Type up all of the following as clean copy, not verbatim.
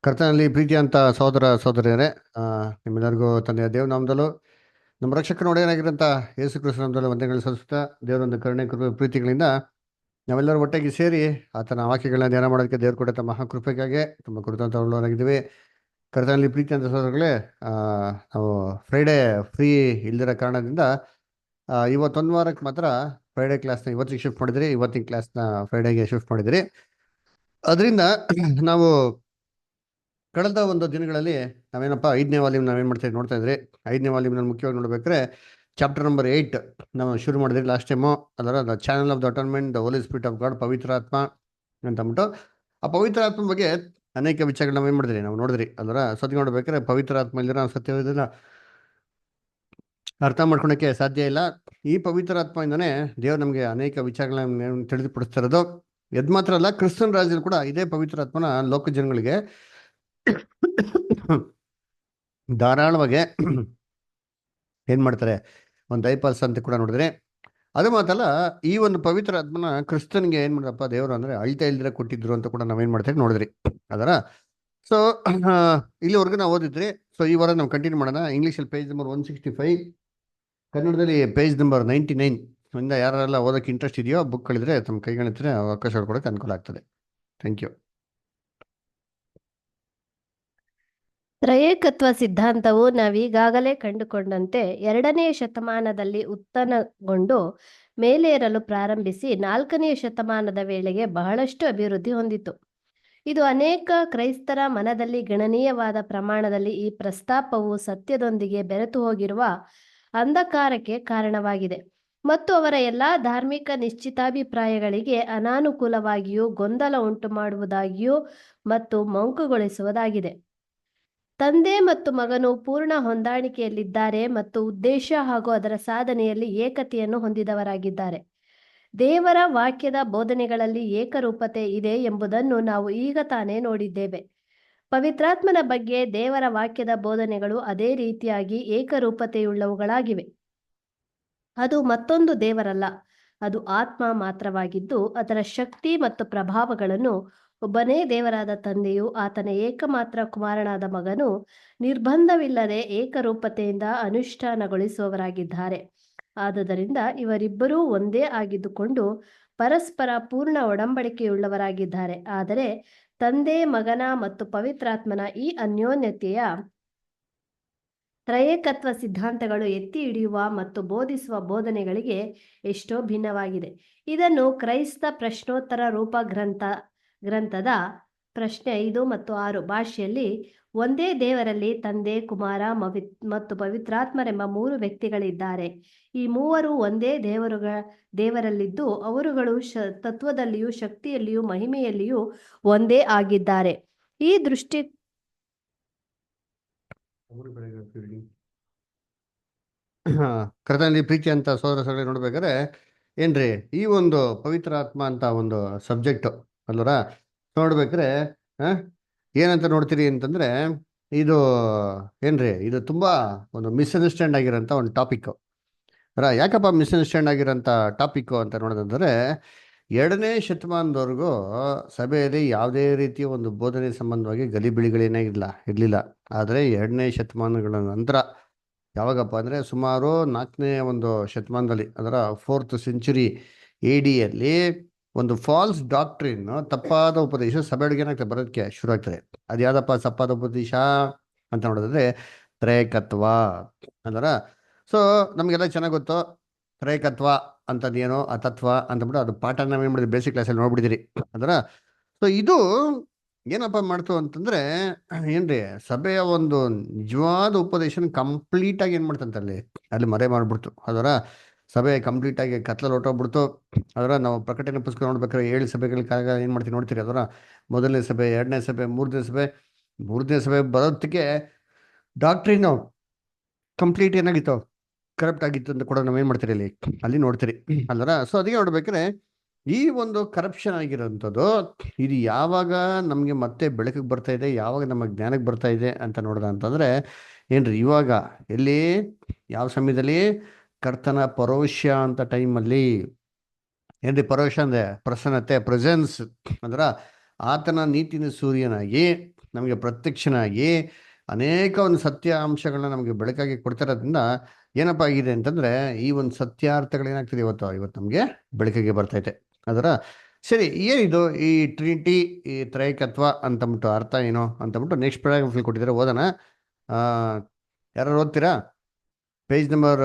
ಕರ್ತನಲ್ಲಿ ಪ್ರೀತಿ ಅಂತ ಸಹೋದರ ಸಹೋದರಿಯರೇ, ಆ, ನಿಮ್ಮೆಲ್ಲರಿಗೂ ತಂದೆಯ ದೇವನಾಮದಲ್ಲೂ ನಮ್ಮ ರಕ್ಷಕನ ಒಡೆಯನಾಗಿರೋಂಥ ಯೇಸು ಕ್ರಿಸ್ತ ನಾಮದಲ್ಲೂ ವಂದನೆಗಳು ಸಲ್ಲಿಸುತ್ತಾ ದೇವರೊಂದು ಕರುಣೆ ಕೃಪೆ ಪ್ರೀತಿಗಳಿಂದ ನಾವೆಲ್ಲರೂ ಒಟ್ಟಾಗಿ ಸೇರಿ ಆತನ ವಾಕ್ಯಗಳನ್ನ ಧ್ಯಾನ ಮಾಡೋದಕ್ಕೆ ದೇವರು ಕೊಟ್ಟಂಥ ಮಹಾಕೃಪೆಗಾಗಿ ತುಂಬ ಕೃತಜ್ಞರಾಗಿದ್ದೀವಿ. ಕರ್ತನಲ್ಲಿ ಪ್ರೀತಿ ಅಂತ ಸಹೋದರಗಳೇ, ಆ, ನಾವು ಫ್ರೈಡೇ ಫ್ರೀ ಇಲ್ದಿರೋ ಕಾರಣದಿಂದ ಇವತ್ತೊಂದು ವಾರಕ್ಕೆ ಮಾತ್ರ ಫ್ರೈಡೇ ಕ್ಲಾಸ್ನ ಇವತ್ತಿಗೆ ಶಿಫ್ಟ್ ಮಾಡಿದ್ರಿ. ಇವತ್ತಿನ ಕ್ಲಾಸ್ನ ಫ್ರೈಡೇಗೆ ಶಿಫ್ಟ್ ಮಾಡಿದ್ರಿ. ಅದರಿಂದ ನಾವು ಕಳೆದ ಒಂದು ದಿನಗಳಲ್ಲಿ ನಾವೇನಪ್ಪ 5ನೇ ವಾಲ್ಯೂಮ್ ನಾವೇನು ಮಾಡ್ತಾ ನೋಡ್ತಾ ಇದ್ರಿ. 5ನೇ ವಾಲ್ಯೂಮ್ನಲ್ಲಿ ಮುಖ್ಯವಾಗಿ ನೋಡ್ಬೇಕಾದ್ರೆ ಚಾಪ್ಟರ್ ನಂಬರ್ 8 ನಾವು ಶುರು ಮಾಡಿದ್ರಿ ಲಾಸ್ಟ್ ಟೈಮು. ಅದರ the channel of the atonement, the Holy Spirit of God, ಪವಿತ್ರಾತ್ಮ ಅಂತ ಅಂದ್ಬಿಟ್ಟು ಆ ಪವಿತ್ರಾತ್ಮ ಬಗ್ಗೆ ಅನೇಕ ವಿಚಾರಗಳು ನಾವೇನು ಮಾಡಿದ್ರಿ, ನಾವು ನೋಡಿದ್ರಿ. ಅದರ ಸತ್ಯ ನೋಡ್ಬೇಕಾದ್ರೆ ಪವಿತ್ರಾತ್ಮ ಇಲ್ಲದ್ರೆ ನಾವು ಸತ್ಯವೇದನ ಅರ್ಥ ಮಾಡ್ಕೊಳಕ್ಕೆ ಸಾಧ್ಯ ಇಲ್ಲ. ಈ ಪವಿತ್ರಾತ್ಮದಿಂದನೇ ದೇವರು ನಮಗೆ ಅನೇಕ ವಿಚಾರಗಳನ್ನ ತಿಳಿದುಪಡಿಸ್ತಾ ಇರೋದು. ಎದ್ ಮಾತ್ರ ಅಲ್ಲ, ಕ್ರಿಸ್ತನ್ ರಾಜ್ಯದಲ್ಲಿ ಕೂಡ ಇದೇ ಪವಿತ್ರಾತ್ಮನ ಲೋಕ ಜನಗಳಿಗೆ ಧಾರಾಳವಾಗಿ ಏನ್ ಮಾಡ್ತಾರೆ, ಒಂದು ದಯಪಾಲಿಸ ಅಂತ ಕೂಡ ನೋಡಿದ್ರೆ. ಅದು ಮಾತಲ್ಲ, ಈ ಒಂದು ಪವಿತ್ರ ಆತ್ಮನ ಕ್ರಿಸ್ತನ್ಗೆ ಏನ್ ಮಾಡಪ್ಪ ದೇವರು ಅಂದ್ರೆ ಅಳ್ತಾ ಇಲ್ದಿರ ಕೊಟ್ಟಿದ್ರು ಅಂತ ಕೂಡ ನಾವೇನ್ ಮಾಡ್ತೇವೆ ನೋಡಿದ್ರಿ. ಅದರ ಸೊ ಇಲ್ಲಿವರೆಗೂ ನಾವು ಓದಿದ್ರಿ. ಸೊ ಈ ವಾರ ನಾವು ಕಂಟಿನ್ಯೂ ಮಾಡೋಣ. ಇಂಗ್ಲೀಷಲ್ಲಿ ಪೇಜ್ ನಂಬರ್ 165, ಕನ್ನಡದಲ್ಲಿ ಪೇಜ್ ನಂಬರ್ 99 ಇಂದ ಯಾರೆಲ್ಲ ಓದೋಕ್ಕೆ ಇಂಟ್ರೆಸ್ಟ್ ಇದೆಯೋ ಬುಕ್ಗಳಿದ್ರೆ ತಮ್ಮ ಕೈಗಳಿದ್ರೆ ಅವಕಾಶ ಕೊಡೋಕೆ ಅನುಕೂಲ ಆಗ್ತದೆ. Thank you. ತ್ರಯೇಕತ್ವ ಸಿದ್ಧಾಂತವು ನಾವೀಗಾಗಲೇ ಕಂಡುಕೊಂಡಂತೆ 2ನೇ ಶತಮಾನದಲ್ಲಿ ಉತ್ಥಾನಗೊಂಡು ಮೇಲೇರಲು ಪ್ರಾರಂಭಿಸಿ 4ನೇ ಶತಮಾನದ ವೇಳೆಗೆ ಬಹಳಷ್ಟು ಅಭಿವೃದ್ಧಿ ಹೊಂದಿತು. ಇದು ಅನೇಕ ಕ್ರೈಸ್ತರ ಮನದಲ್ಲಿ ಗಣನೀಯವಾದ ಪ್ರಮಾಣದಲ್ಲಿ ಈ ಪ್ರಸ್ತಾಪವು ಸತ್ಯದೊಂದಿಗೆ ಬೆರೆತು ಹೋಗಿರುವ ಅಂಧಕಾರಕ್ಕೆ ಕಾರಣವಾಗಿದೆ ಮತ್ತು ಅವರ ಎಲ್ಲಾ ಧಾರ್ಮಿಕ ನಿಶ್ಚಿತಾಭಿಪ್ರಾಯಗಳಿಗೆ ಅನಾನುಕೂಲವಾಗಿಯೂ ಗೊಂದಲ ಉಂಟು ಮಾಡುವುದಾಗಿಯೂ ಮತ್ತು ಮಂಕುಗೊಳಿಸುವುದಾಗಿದೆ. ತಂದೆ ಮತ್ತು ಮಗನು ಪೂರ್ಣ ಹೊಂದಾಣಿಕೆಯಲ್ಲಿದ್ದಾರೆ ಮತ್ತು ಉದ್ದೇಶ ಹಾಗೂ ಅದರ ಸಾಧನೆಯಲ್ಲಿ ಏಕತೆಯನ್ನು ಹೊಂದಿದವರಾಗಿದ್ದಾರೆ. ದೇವರ ವಾಕ್ಯದ ಬೋಧನೆಗಳಲ್ಲಿ ಏಕರೂಪತೆ ಇದೆ ಎಂಬುದನ್ನು ನಾವು ಈಗ ತಾನೇ ನೋಡಿದ್ದೇವೆ. ಪವಿತ್ರಾತ್ಮನ ಬಗ್ಗೆ ದೇವರ ವಾಕ್ಯದ ಬೋಧನೆಗಳು ಅದೇ ರೀತಿಯಾಗಿ ಏಕರೂಪತೆಯುಳ್ಳವುಗಳಾಗಿವೆ. ಅದು ಮತ್ತೊಂದು ದೇವರಲ್ಲ, ಅದು ಆತ್ಮ ಮಾತ್ರವಾಗಿದ್ದು ಅದರ ಶಕ್ತಿ ಮತ್ತು ಪ್ರಭಾವಗಳನ್ನು ಒಬ್ಬನೇ ದೇವರಾದ ತಂದೆಯು ಆತನ ಏಕಮಾತ್ರ ಕುಮಾರನಾದ ಮಗನು ನಿರ್ಬಂಧವಿಲ್ಲದೆ ಏಕರೂಪತೆಯಿಂದ ಅನುಷ್ಠಾನಗೊಳಿಸುವವರಾಗಿದ್ದಾರೆ. ಆದುದರಿಂದ ಇವರಿಬ್ಬರೂ ಒಂದೇ ಆಗಿದ್ದುಕೊಂಡು ಪರಸ್ಪರ ಪೂರ್ಣ ಒಡಂಬಡಿಕೆಯುಳ್ಳವರಾಗಿದ್ದಾರೆ. ಆದರೆ ತಂದೆ, ಮಗನ ಮತ್ತು ಪವಿತ್ರಾತ್ಮನ ಈ ಅನ್ಯೋನ್ಯತೆಯ ತ್ರಯೇಕತ್ವ ಸಿದ್ಧಾಂತಗಳು ಎತ್ತಿ ಹಿಡಿಯುವ ಮತ್ತು ಬೋಧಿಸುವ ಬೋಧನೆಗಳಿಗೆ ಎಷ್ಟೋ ಭಿನ್ನವಾಗಿದೆ. ಇದನ್ನು ಕ್ರೈಸ್ತ ಪ್ರಶ್ನೋತ್ತರ ರೂಪ ಗ್ರಂಥದ ಪ್ರಶ್ನೆ 5 ಮತ್ತು 6 ಭಾಷೆಯಲ್ಲಿ ಒಂದೇ ದೇವರಲ್ಲಿ ತಂದೆ, ಕುಮಾರ ಮತ್ತು ಪವಿತ್ರಾತ್ಮರೆಂಬ 3 ವ್ಯಕ್ತಿಗಳಿದ್ದಾರೆ. ಈ ಮೂವರು ಒಂದೇ ದೇವರಲ್ಲಿದ್ದು ಅವರುಗಳು ತತ್ವದಲ್ಲಿಯೂ ಶಕ್ತಿಯಲ್ಲಿಯೂ ಮಹಿಮೆಯಲ್ಲಿಯೂ ಒಂದೇ ಆಗಿದ್ದಾರೆ. ಈ ದೃಷ್ಟಿ ಕರ್ತನಲ್ಲಿ ಪ್ರೀತಿ ಅಂತ ಸೋದರ ಸಗಳೆ ನೋಡ್ಬೇಕಾದ್ರೆ ಏನ್ರಿ, ಈ ಒಂದು ಪವಿತ್ರ ಆತ್ಮ ಅಂತ ಒಂದು ಸಬ್ಜೆಕ್ಟ್ ಅಲ್ವರ ನೋಡ್ಬೇಕ್ರೆ ಏನಂತ ನೋಡ್ತೀರಿ ಅಂತಂದ್ರೆ, ಇದು ಏನ್ರಿ, ಇದು ತುಂಬಾ ಒಂದು ಮಿಸ್ಅಂಡರ್ಸ್ಟ್ಯಾಂಡ್ ಆಗಿರೋಂಥ ಒಂದು ಟಾಪಿಕ್. ಯಾಕಪ್ಪ ಮಿಸ್ಅಂಡರ್ಸ್ಟ್ಯಾಂಡ್ ಆಗಿರೋಂಥ ಟಾಪಿಕ್ ಅಂತ ನೋಡೋದಂದ್ರೆ, 2ನೇ ಶತಮಾನದವರೆಗೂ ಸಭೆಯಲ್ಲಿ ಯಾವುದೇ ರೀತಿಯ ಒಂದು ಬೋಧನೆ ಸಂಬಂಧವಾಗಿ ಇರಲಿಲ್ಲ. ಆದರೆ 2ನೇ ಶತಮಾನಗಳ ನಂತರ ಯಾವಾಗಪ್ಪ ಅಂದರೆ ಸುಮಾರು 4ನೇ ಒಂದು ಶತಮಾನದಲ್ಲಿ, ಅದರ 4th century AD ಯಲ್ಲಿ ಒಂದು ಫಾಲ್ಸ್ ಡಾಕ್ಟ್ರಿನ್, ತಪ್ಪಾದ ಉಪದೇಶ ಸಭೆಯೊಳಗೆ ಏನಾಗ್ತದೆ ಬರೋದಕ್ಕೆ ಶುರು ಆಗ್ತದೆ. ಅದು ಯಾವ್ದಪ್ಪ ತಪ್ಪಾದ ಉಪದೇಶ ಅಂತ ನೋಡಿದ್ರೆ ತ್ರೈಕತ್ವ ಅಂದ್ರ. ಸೊ ನಮಗೆಲ್ಲ ಚೆನ್ನಾಗಿ ಗೊತ್ತು ತ್ರೈಕತ್ವ ಅಂತದೇನೋ, ಆ ತತ್ವ ಅಂತಬಿಟ್ಟು ಅದು ಪಾಠ ನಾವೇನು ಮಾಡಿದ್ರಿ ಬೇಸಿಕ್ ಕ್ಲಾಸಲ್ಲಿ ನೋಡ್ಬಿಟ್ಟಿದ್ದೀರಿ. ಅದರ ಸೊ ಇದು ಏನಪ್ಪ ಮಾಡ್ತು ಅಂತಂದ್ರೆ ಏನ್ರಿ, ಸಭೆಯ ಒಂದು ನಿಜವಾದ ಉಪದೇಶನ ಕಂಪ್ಲೀಟ್ ಆಗಿ ಏನ್ ಮಾಡ್ತಂತ ಅಲ್ಲಿ ಮರೆ ಮಾಡ್ಬಿಡ್ತು. ಅದರ ಸಭೆ ಕಂಪ್ಲೀಟ್ ಆಗಿ ಕತ್ಲಲ್ಲಿ ಹೊಟ್ಟೋಗ್ಬಿಡ್ತು. ಅದರ ನಾವು ಪ್ರಕಟಣೆ ಪುಸ್ತಕ ನೋಡ್ಬೇಕಾದ್ರೆ 7 ಸಭೆಗಳ ಕಾಲ ಏನ್ ಮಾಡ್ತೀವಿ ನೋಡ್ತೀರಿ. ಅದರ 1ನೇ ಸಭೆ, 2ನೇ ಸಭೆ, 3ನೇ ಸಭೆ. 3ನೇ ಸಭೆ ಬರೋದಕ್ಕೆ ಡಾಕ್ಟ್ರಿನ್ ಕಂಪ್ಲೀಟ್ ಏನಾಗಿತ್ತು, ಕರಪ್ಟ್ ಆಗಿತ್ತು ಅಂತ ಕೂಡ ನಾವೇನ್ ಮಾಡ್ತೀರಿ ಅಲ್ಲಿ ನೋಡ್ತೀರಿ ಅಲ್ಲರ. ಸೊ ಅದಕ್ಕೆ ನೋಡ್ಬೇಕಾದ್ರೆ ಈ ಒಂದು ಕರಪ್ಷನ್ ಆಗಿರೋಂಥದ್ದು ಇದು ಯಾವಾಗ ನಮಗೆ ಮತ್ತೆ ಬೆಳಕಿಗೆ ಬರ್ತಾ ಇದೆ, ಯಾವಾಗ ನಮ್ಮ ಜ್ಞಾನಕ್ಕೆ ಬರ್ತಾ ಇದೆ ಅಂತ ನೋಡ್ದ ಅಂತಂದ್ರೆ ಏನ್ರಿ, ಇವಾಗ ಎಲ್ಲಿ, ಯಾವ ಸಮಯದಲ್ಲಿ, ಕರ್ತನ ಪರೋಷ್ಯ ಅಂತ ಟೈಮಲ್ಲಿ. ಏನ್ರಿ ಪರೋಷ್ಯ ಅಂದ್ರೆ ಪ್ರಸನ್ನತೆ, ಪ್ರೆಸೆನ್ಸ್. ಅಂದ್ರ ಆತನ ನೀತಿನ ಸೂರ್ಯನಾಗಿ ನಮಗೆ ಪ್ರತ್ಯಕ್ಷನಾಗಿ ಅನೇಕ ಒಂದು ಸತ್ಯ ಅಂಶಗಳನ್ನ ನಮಗೆ ಬೆಳಕಾಗಿ ಕೊಡ್ತಿರೋದ್ರಿಂದ ಏನಪ್ಪ ಆಗಿದೆ ಅಂತಂದ್ರೆ ಈ ಒಂದು ಸತ್ಯಾರ್ಥಗಳೇನಾಗ್ತದೆ ಇವತ್ತು ನಮಗೆ ಬೆಳಕಿಗೆ ಬರ್ತೈತೆ ಅದರ. ಸರಿ, ಏನಿದು ಈ ಟ್ರಿನಿಟಿ, ಈ ತ್ರೈಕತ್ವ ಅಂತಂದ್ಬಿಟ್ಟು ಅರ್ಥ ಏನು ಅಂತಂದ್ಬಿಟ್ಟು ನೆಕ್ಸ್ಟ್ ಪ್ಯಾರಾಗ್ರಾಫ್ ಕೊಟ್ಟಿದ್ದಾರೆ, ಓದೋಣ. ಆ, ಯಾರು ಓದ್ತೀರಾ? ಪೇಜ್ ನಂಬರ್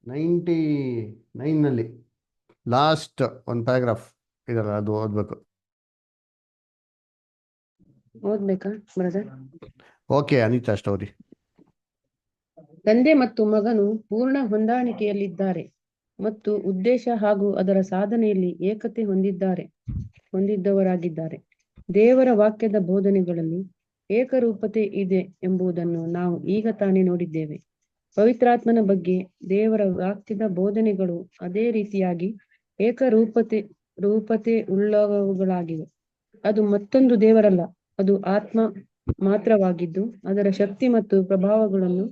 99ನಲ್ಲಿ ಲಾಸ್ಟ್ ಒಂದು ಪ್ಯಾರಾಗ್ರಾಫ್ ಇದಲ್ಲ, ಅದು ಓದ್ಬೇಕು. ಓದ್ಬೇಕಾ ಬ್ರದರ್? ಓಕೆ, ಅನಿತಾ ಅಷ್ಟು ಓದಿ. ತಂದೆ ಮತ್ತು ಮಗನು ಪೂರ್ಣ ಹೊಂದಾಣಿಕೆಯಲ್ಲಿದ್ದಾರೆ ಮತ್ತು ಉದ್ದೇಶ ಹಾಗೂ ಅದರ ಸಾಧನೆಯಲ್ಲಿ ಏಕತೆ ಹೊಂದಿದ್ದವರಾಗಿದ್ದಾರೆ. ದೇವರ ವಾಕ್ಯದ ಬೋಧನೆಗಳಲ್ಲಿ ಏಕರೂಪತೆ ಇದೆ ಎಂಬುದನ್ನು ನಾವು ಈಗ ತಾನೇ ನೋಡಿದ್ದೇವೆ. ಪವಿತ್ರಾತ್ಮನ ಬಗ್ಗೆ ದೇವರ ವಾಕ್ಯದ ಬೋಧನೆಗಳು ಅದೇ ರೀತಿಯಾಗಿ ರೂಪತೆ ಉಳ್ಳವುಗಳಾಗಿವೆ. ಅದು ಮತ್ತೊಂದು ದೇವರಲ್ಲ, ಅದು ಆತ್ಮ ಮಾತ್ರವಾಗಿದ್ದು ಅದರ ಶಕ್ತಿ ಮತ್ತು ಪ್ರಭಾವಗಳನ್ನು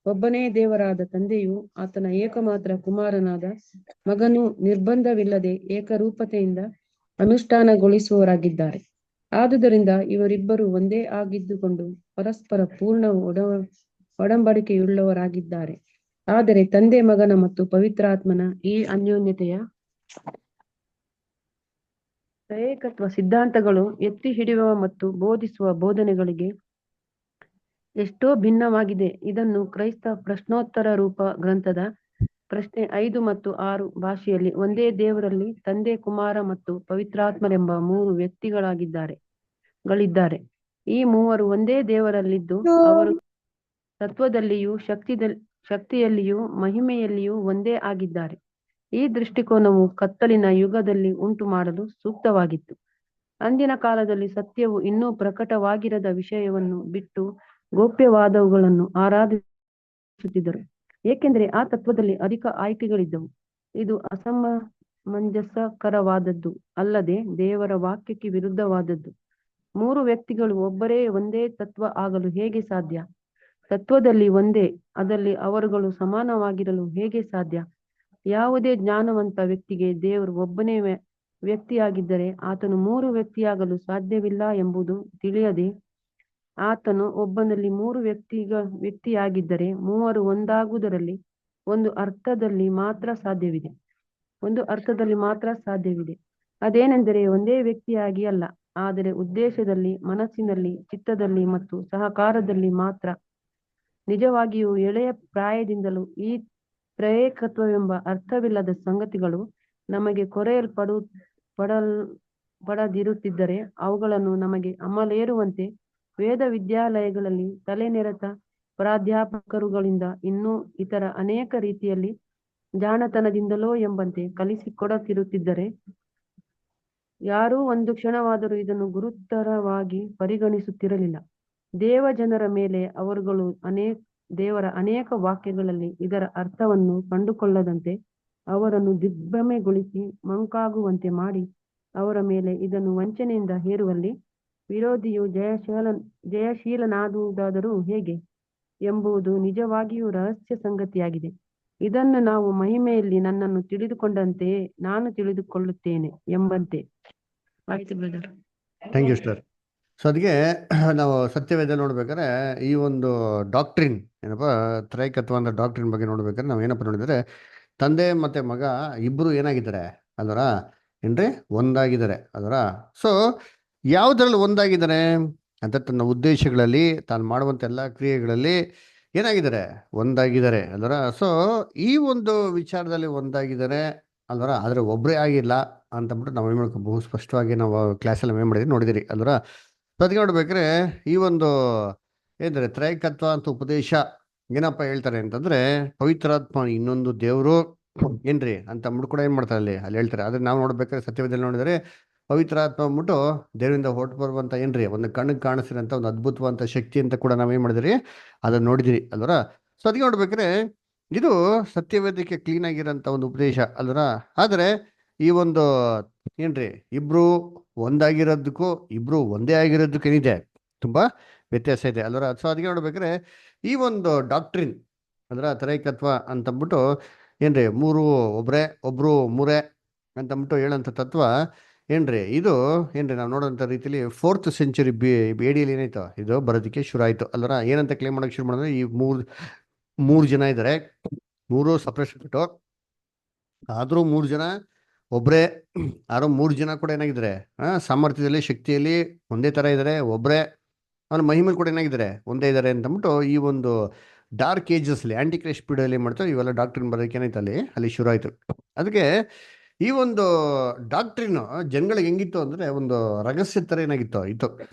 ಒಬ್ಬನೇ ದೇವರಾದ ತಂದೆಯು ಆತನ ಏಕಮಾತ್ರ ಕುಮಾರನಾದ ಮಗನು ನಿರ್ಬಂಧವಿಲ್ಲದೆ ಏಕರೂಪತೆಯಿಂದ ಅನುಷ್ಠಾನಗೊಳಿಸುವವರಾಗಿದ್ದಾರೆ. ಆದುದರಿಂದ ಇವರಿಬ್ಬರು ಒಂದೇ ಆಗಿದ್ದುಕೊಂಡು ಪರಸ್ಪರ ಪೂರ್ಣ ಒಡಂಬಡಿಕೆಯುಳ್ಳವರಾಗಿದ್ದಾರೆ. ಆದರೆ ತಂದೆ, ಮಗನ ಮತ್ತು ಪವಿತ್ರಾತ್ಮನ ಈ ಅನ್ಯೋನ್ಯತೆಯ ಏಕತ್ವ ಸಿದ್ಧಾಂತಗಳು ಎತ್ತಿ ಹಿಡಿಯುವ ಮತ್ತು ಬೋಧಿಸುವ ಬೋಧನೆಗಳಿಗೆ ಎಷ್ಟೋ ಭಿನ್ನವಾಗಿದೆ. ಇದನ್ನು ಕ್ರೈಸ್ತ ಪ್ರಶ್ನೋತ್ತರ ರೂಪ ಗ್ರಂಥದ ಪ್ರಶ್ನೆ 5 ಮತ್ತು 6 ಭಾಷೆಯಲ್ಲಿ ಒಂದೇ ದೇವರಲ್ಲಿ ತಂದೆ, ಕುಮಾರ ಮತ್ತು ಪವಿತ್ರಾತ್ಮರೆಂಬ 3 ವ್ಯಕ್ತಿಗಳಿದ್ದಾರೆ. ಈ ಮೂವರು ಒಂದೇ ದೇವರಲ್ಲಿದ್ದು ಅವರು ತತ್ವದಲ್ಲಿಯೂ ಶಕ್ತಿಯಲ್ಲಿಯೂ ಮಹಿಮೆಯಲ್ಲಿಯೂ ಒಂದೇ ಆಗಿದ್ದಾರೆ. ಈ ದೃಷ್ಟಿಕೋನವು ಕತ್ತಲಿನ ಯುಗದಲ್ಲಿ ಉಂಟು ಮಾಡಲು ಸೂಕ್ತವಾಗಿತ್ತು. ಅಂದಿನ ಕಾಲದಲ್ಲಿ ಸತ್ಯವು ಇನ್ನೂ ಪ್ರಕಟವಾಗಿರದ ವಿಷಯವನ್ನು ಬಿಟ್ಟು ಗೋಪ್ಯವಾದವುಗಳನ್ನು ಆರಾಧಿಸುತ್ತಿದ್ದರು, ಏಕೆಂದರೆ ಆ ತತ್ವದಲ್ಲಿ ಅಧಿಕ ಆಯ್ಕೆಗಳಿದ್ದವು. ಇದು ಅಸಮಂಜಸಕರವಾದದ್ದು ಅಲ್ಲದೆ ದೇವರ ವಾಕ್ಯಕ್ಕೆ ವಿರುದ್ಧವಾದದ್ದು. 3 ವ್ಯಕ್ತಿಗಳು ಒಬ್ಬರೇ ಒಂದೇ ತತ್ವ ಆಗಲು ಹೇಗೆ ಸಾಧ್ಯ? ತತ್ವದಲ್ಲಿ ಒಂದೇ, ಅದಲ್ಲಿ ಅವರುಗಳು ಸಮಾನವಾಗಿರಲು ಹೇಗೆ ಸಾಧ್ಯ? ಯಾವುದೇ ಜ್ಞಾನವಂತ ವ್ಯಕ್ತಿಗೆ ದೇವರು ಒಬ್ಬನೇ ವ್ಯಕ್ತಿಯಾಗಿದ್ದರೆ ಆತನು 3 ವ್ಯಕ್ತಿಯಾಗಲು ಸಾಧ್ಯವಿಲ್ಲ ಎಂಬುದು ತಿಳಿಯದೆ, ಆತನು ಒಬ್ಬನಲ್ಲಿ 3 ವ್ಯಕ್ತಿಯಾಗಿದ್ದರೆ ಮೂವರು ಒಂದಾಗುವುದರಲ್ಲಿ ಒಂದು ಅರ್ಥದಲ್ಲಿ ಮಾತ್ರ ಸಾಧ್ಯವಿದೆ. ಅದೇನೆಂದರೆ ಒಂದೇ ವ್ಯಕ್ತಿಯಾಗಿ ಅಲ್ಲ, ಆದರೆ ಉದ್ದೇಶದಲ್ಲಿ, ಮನಸ್ಸಿನಲ್ಲಿ, ಚಿತ್ತದಲ್ಲಿ ಮತ್ತು ಸಹಕಾರದಲ್ಲಿ ಮಾತ್ರ. ನಿಜವಾಗಿಯೂ ಎಳೆಯ ಪ್ರಾಯದಿಂದಲೂ ಈ ತ್ರೈಕತ್ವವೆಂಬ ಅರ್ಥವಿಲ್ಲದ ಸಂಗತಿಗಳು ನಮಗೆ ಪಡದಿರುತ್ತಿದ್ದರೆ ಅವುಗಳನ್ನು ನಮಗೆ ಅಮಲೇರುವಂತೆ ವೇದ ವಿದ್ಯಾಲಯಗಳಲ್ಲಿ ತಲೆನೆರೆತ ಪ್ರಾಧ್ಯಾಪಕರುಗಳಿಂದ ಇನ್ನೂ ಇತರ ಅನೇಕ ರೀತಿಯಲ್ಲಿ ಜಾಣತನದಿಂದಲೋ ಎಂಬಂತೆ ಕಲಿಸಿಕೊಡುತ್ತಿರುತ್ತಿದ್ದರೆ ಯಾರೂ ಒಂದು ಕ್ಷಣವಾದರೂ ಇದನ್ನು ಗುರುತರವಾಗಿ ಪರಿಗಣಿಸುತ್ತಿರಲಿಲ್ಲ. ದೇವಜನರ ಮೇಲೆ ಅವರುಗಳು ದೇವರ ಅನೇಕ ವಾಕ್ಯಗಳಲ್ಲಿ ಇದರ ಅರ್ಥವನ್ನು ಕಂಡುಕೊಳ್ಳದಂತೆ ಅವರನ್ನು ದಿಗ್ಭ್ರಮೆಗೊಳಿಸಿ ಮಂಕಾಗುವಂತೆ ಮಾಡಿ ಅವರ ಮೇಲೆ ಇದನ್ನು ವಂಚನೆಯಿಂದ ಹೇರುವಲ್ಲಿ ವಿರೋಧಿಯು ಜಯಶೀಲನಾದುದಾದರೂ ಹೇಗೆ ಎಂಬುದು ನಿಜವಾಗಿಯೂ ರಹಸ್ಯ ಸಂಗತಿಯಾಗಿದೆ. ಇದನ್ನು ನಾವು ಮಹಿಮೆಯಲ್ಲಿ ನನ್ನನ್ನು ತಿಳಿದುಕೊಂಡಂತೆಯೇ ನಾನು ತಿಳಿದುಕೊಳ್ಳುತ್ತೇನೆ ಎಂಬಂತೆ. ಆಯ್ತು brother. Thank you sir. So ಅದಕ್ಕೆ ನಾವು ಸತ್ಯವೇದ ನೋಡ್ಬೇಕಾದ್ರೆ ಈ ಒಂದು ಡಾಕ್ಟ್ರಿನ್ ಏನಪ್ಪ, ತ್ರೈಕತ್ವ ಅಂದ್ರೆ ಡಾಕ್ಟ್ರಿನ್ ಬಗ್ಗೆ ನೋಡ್ಬೇಕಾದ್ರೆ ನಾವು ಏನಪ್ಪ ನೋಡಿದರೆ, ತಂದೆ ಮತ್ತೆ ಮಗ ಇಬ್ರು ಏನಾಗಿದ್ದಾರೆ ಅಲ್ವರ ಏನ್ರಿ, ಒಂದಾಗಿದ್ದಾರೆ ಅಲ್ವರ. ಸೊ ಯಾವುದ್ರಲ್ಲಿ ಒಂದಾಗಿದ್ದಾರೆ ಅಂತ, ತನ್ನ ಉದ್ದೇಶಗಳಲ್ಲಿ, ತಾನು ಮಾಡುವಂಥ ಎಲ್ಲ ಕ್ರಿಯೆಗಳಲ್ಲಿ ಏನಾಗಿದ್ದಾರೆ, ಒಂದಾಗಿದ್ದಾರೆ ಅಲ್ವರ. ಸೊ ಈ ಒಂದು ವಿಚಾರದಲ್ಲಿ ಒಂದಾಗಿದ್ದಾರೆ ಅಲ್ವರ, ಆದರೆ ಒಬ್ಬರೇ ಆಗಿಲ್ಲ ಅಂತಂದ್ಬಿಟ್ಟು ನಾವು ಏನು ಮಾಡ್ಕೊ ಬಹು ಸ್ಪಷ್ಟವಾಗಿ ನಾವು ಕ್ಲಾಸಲ್ಲಿ ಏನು ಮಾಡಿದ್ವಿ ನೋಡಿದಿರಿ ಅಲ್ವರ. ಸೊ ಅದಕ್ಕೆ ನೋಡ್ಬೇಕಾದ್ರೆ ಈ ಒಂದು ಏನಂದರೆ ತ್ರೈಕತ್ವ ಅಂತ ಉಪದೇಶ ಏನಪ್ಪ ಹೇಳ್ತಾರೆ ಅಂತಂದ್ರೆ, ಪವಿತ್ರಾತ್ಮ ಇನ್ನೊಂದು ದೇವರು ಏನ್ರಿ ಅಂತ ಅಂದ್ಬಿಟ್ಟು ಕೂಡ ಏನು ಮಾಡ್ತಾರೆ ಅಲ್ಲಿ ಹೇಳ್ತಾರೆ. ಆದರೆ ನಾವು ನೋಡ್ಬೇಕಾದ್ರೆ ಸತ್ಯವೇದಲ್ಲಿ ನೋಡಿದರೆ ಪವಿತ್ರಾತ್ಮ ಅಂದ್ಬಿಟ್ಟು ದೇವರಿಂದ ಹೊರಟು ಬರುವಂಥ ಏನ್ರಿ ಒಂದು ಕಣ್ಣಿಗೆ ಕಾಣಿಸಿರೋಂಥ ಒಂದು ಅದ್ಭುತವಂತ ಶಕ್ತಿ ಅಂತ ಕೂಡ ನಾವೇನು ಮಾಡಿದಿರಿ, ಅದನ್ನು ನೋಡಿದಿರಿ ಅಲ್ವರ. ಸೊ ಅದಕ್ಕೆ ನೋಡ್ಬೇಕಾದ್ರೆ ಇದು ಸತ್ಯವೇದಕ್ಕೆ ಕ್ಲೀನ್ ಆಗಿರೋಂಥ ಒಂದು ಉಪದೇಶ ಅಲ್ವರ. ಆದರೆ ಈ ಒಂದು ಏನ್ರಿ ಇಬ್ರು ಒಂದಾಗಿರೋದಕ್ಕೂ ಇಬ್ರು ಒಂದೇ ಆಗಿರೋದಕ್ಕೂ ಏನಿದೆ, ತುಂಬಾ ವ್ಯತ್ಯಾಸ ಇದೆ ಅಲ್ವರ. ಸೊ ಅದಕ್ಕೆ ನೋಡ್ಬೇಕಾದ್ರೆ ಈ ಒಂದು ಡಾಕ್ಟ್ರಿನ್ ಅಂದ್ರೆ ತ್ರೈಕತ್ವ ಅಂತಂದ್ಬಿಟ್ಟು ಏನ್ರಿ ಒಬ್ರು ಮೂರೇ ಅಂತಂದ್ಬಿಟ್ಟು ಹೇಳೋಂಥ ತತ್ವ ಏನ್ರಿ ಇದು ಏನ್ರಿ ನಾವು ನೋಡೋಂಥ ರೀತಿಲಿ 4th ಸೆಂಚುರಿ ಬೇಡಿಯಲ್ಲಿ ಏನಾಯ್ತು ಇದು ಬರೋದಕ್ಕೆ ಶುರು ಆಯ್ತು ಅಲ್ವರ. ಏನಂತ ಕ್ಲೇಮ್ ಮಾಡಕ್ಕೆ ಶುರು ಮಾಡಿದ್ರೆ ಈ ಮೂರು ಜನ ಇದ್ದಾರೆ, ಮೂರು ಸಪ್ರೇಟ್ ಬಿಟ್ಟು, ಆದ್ರೂ 3 ಜನ ಒಬ್ರೇ. ಆದ್ರೂ 3 ಜನ ಕೂಡ ಏನಾಗಿದ್ದಾರೆ ಸಾಮರ್ಥ್ಯದಲ್ಲಿ ಶಕ್ತಿಯಲ್ಲಿ ಒಂದೇ ತರ ಇದ್ದಾರೆ, ಒಬ್ರೇ. ಅವನ ಮಹಿಮೇಲೆ ಕೂಡ ಏನಾಗಿದ್ದಾರೆ ಒಂದೇ ಇದ್ದಾರೆ ಅಂತಂದ್ಬಿಟ್ಟು ಈ ಒಂದು ಡಾರ್ಕ್ ಏಜಸ್ಲಿ ಆಂಟಿ ಕ್ರೈಸ್ಟ್ ಪೀರಿಯಡ್ ಏನ್ ಮಾಡ್ತಾರೆ ಇವೆಲ್ಲ ಡಾಕ್ಟ್ರಿನ್ ಬರೋದಕ್ಕೆ ಏನಾಯ್ತು ಅಲ್ಲಿ ಶುರು ಆಯ್ತು. ಅದಕ್ಕೆ ಈ ಒಂದು ಡಾಕ್ಟ್ರಿನ್ ಜನಗಳಿಗೆ ಹೆಂಗಿತ್ತು ಅಂದ್ರೆ ಒಂದು ರಹಸ್ಯ ತರ ಏನಾಗಿತ್ತು ಇತ್ತು.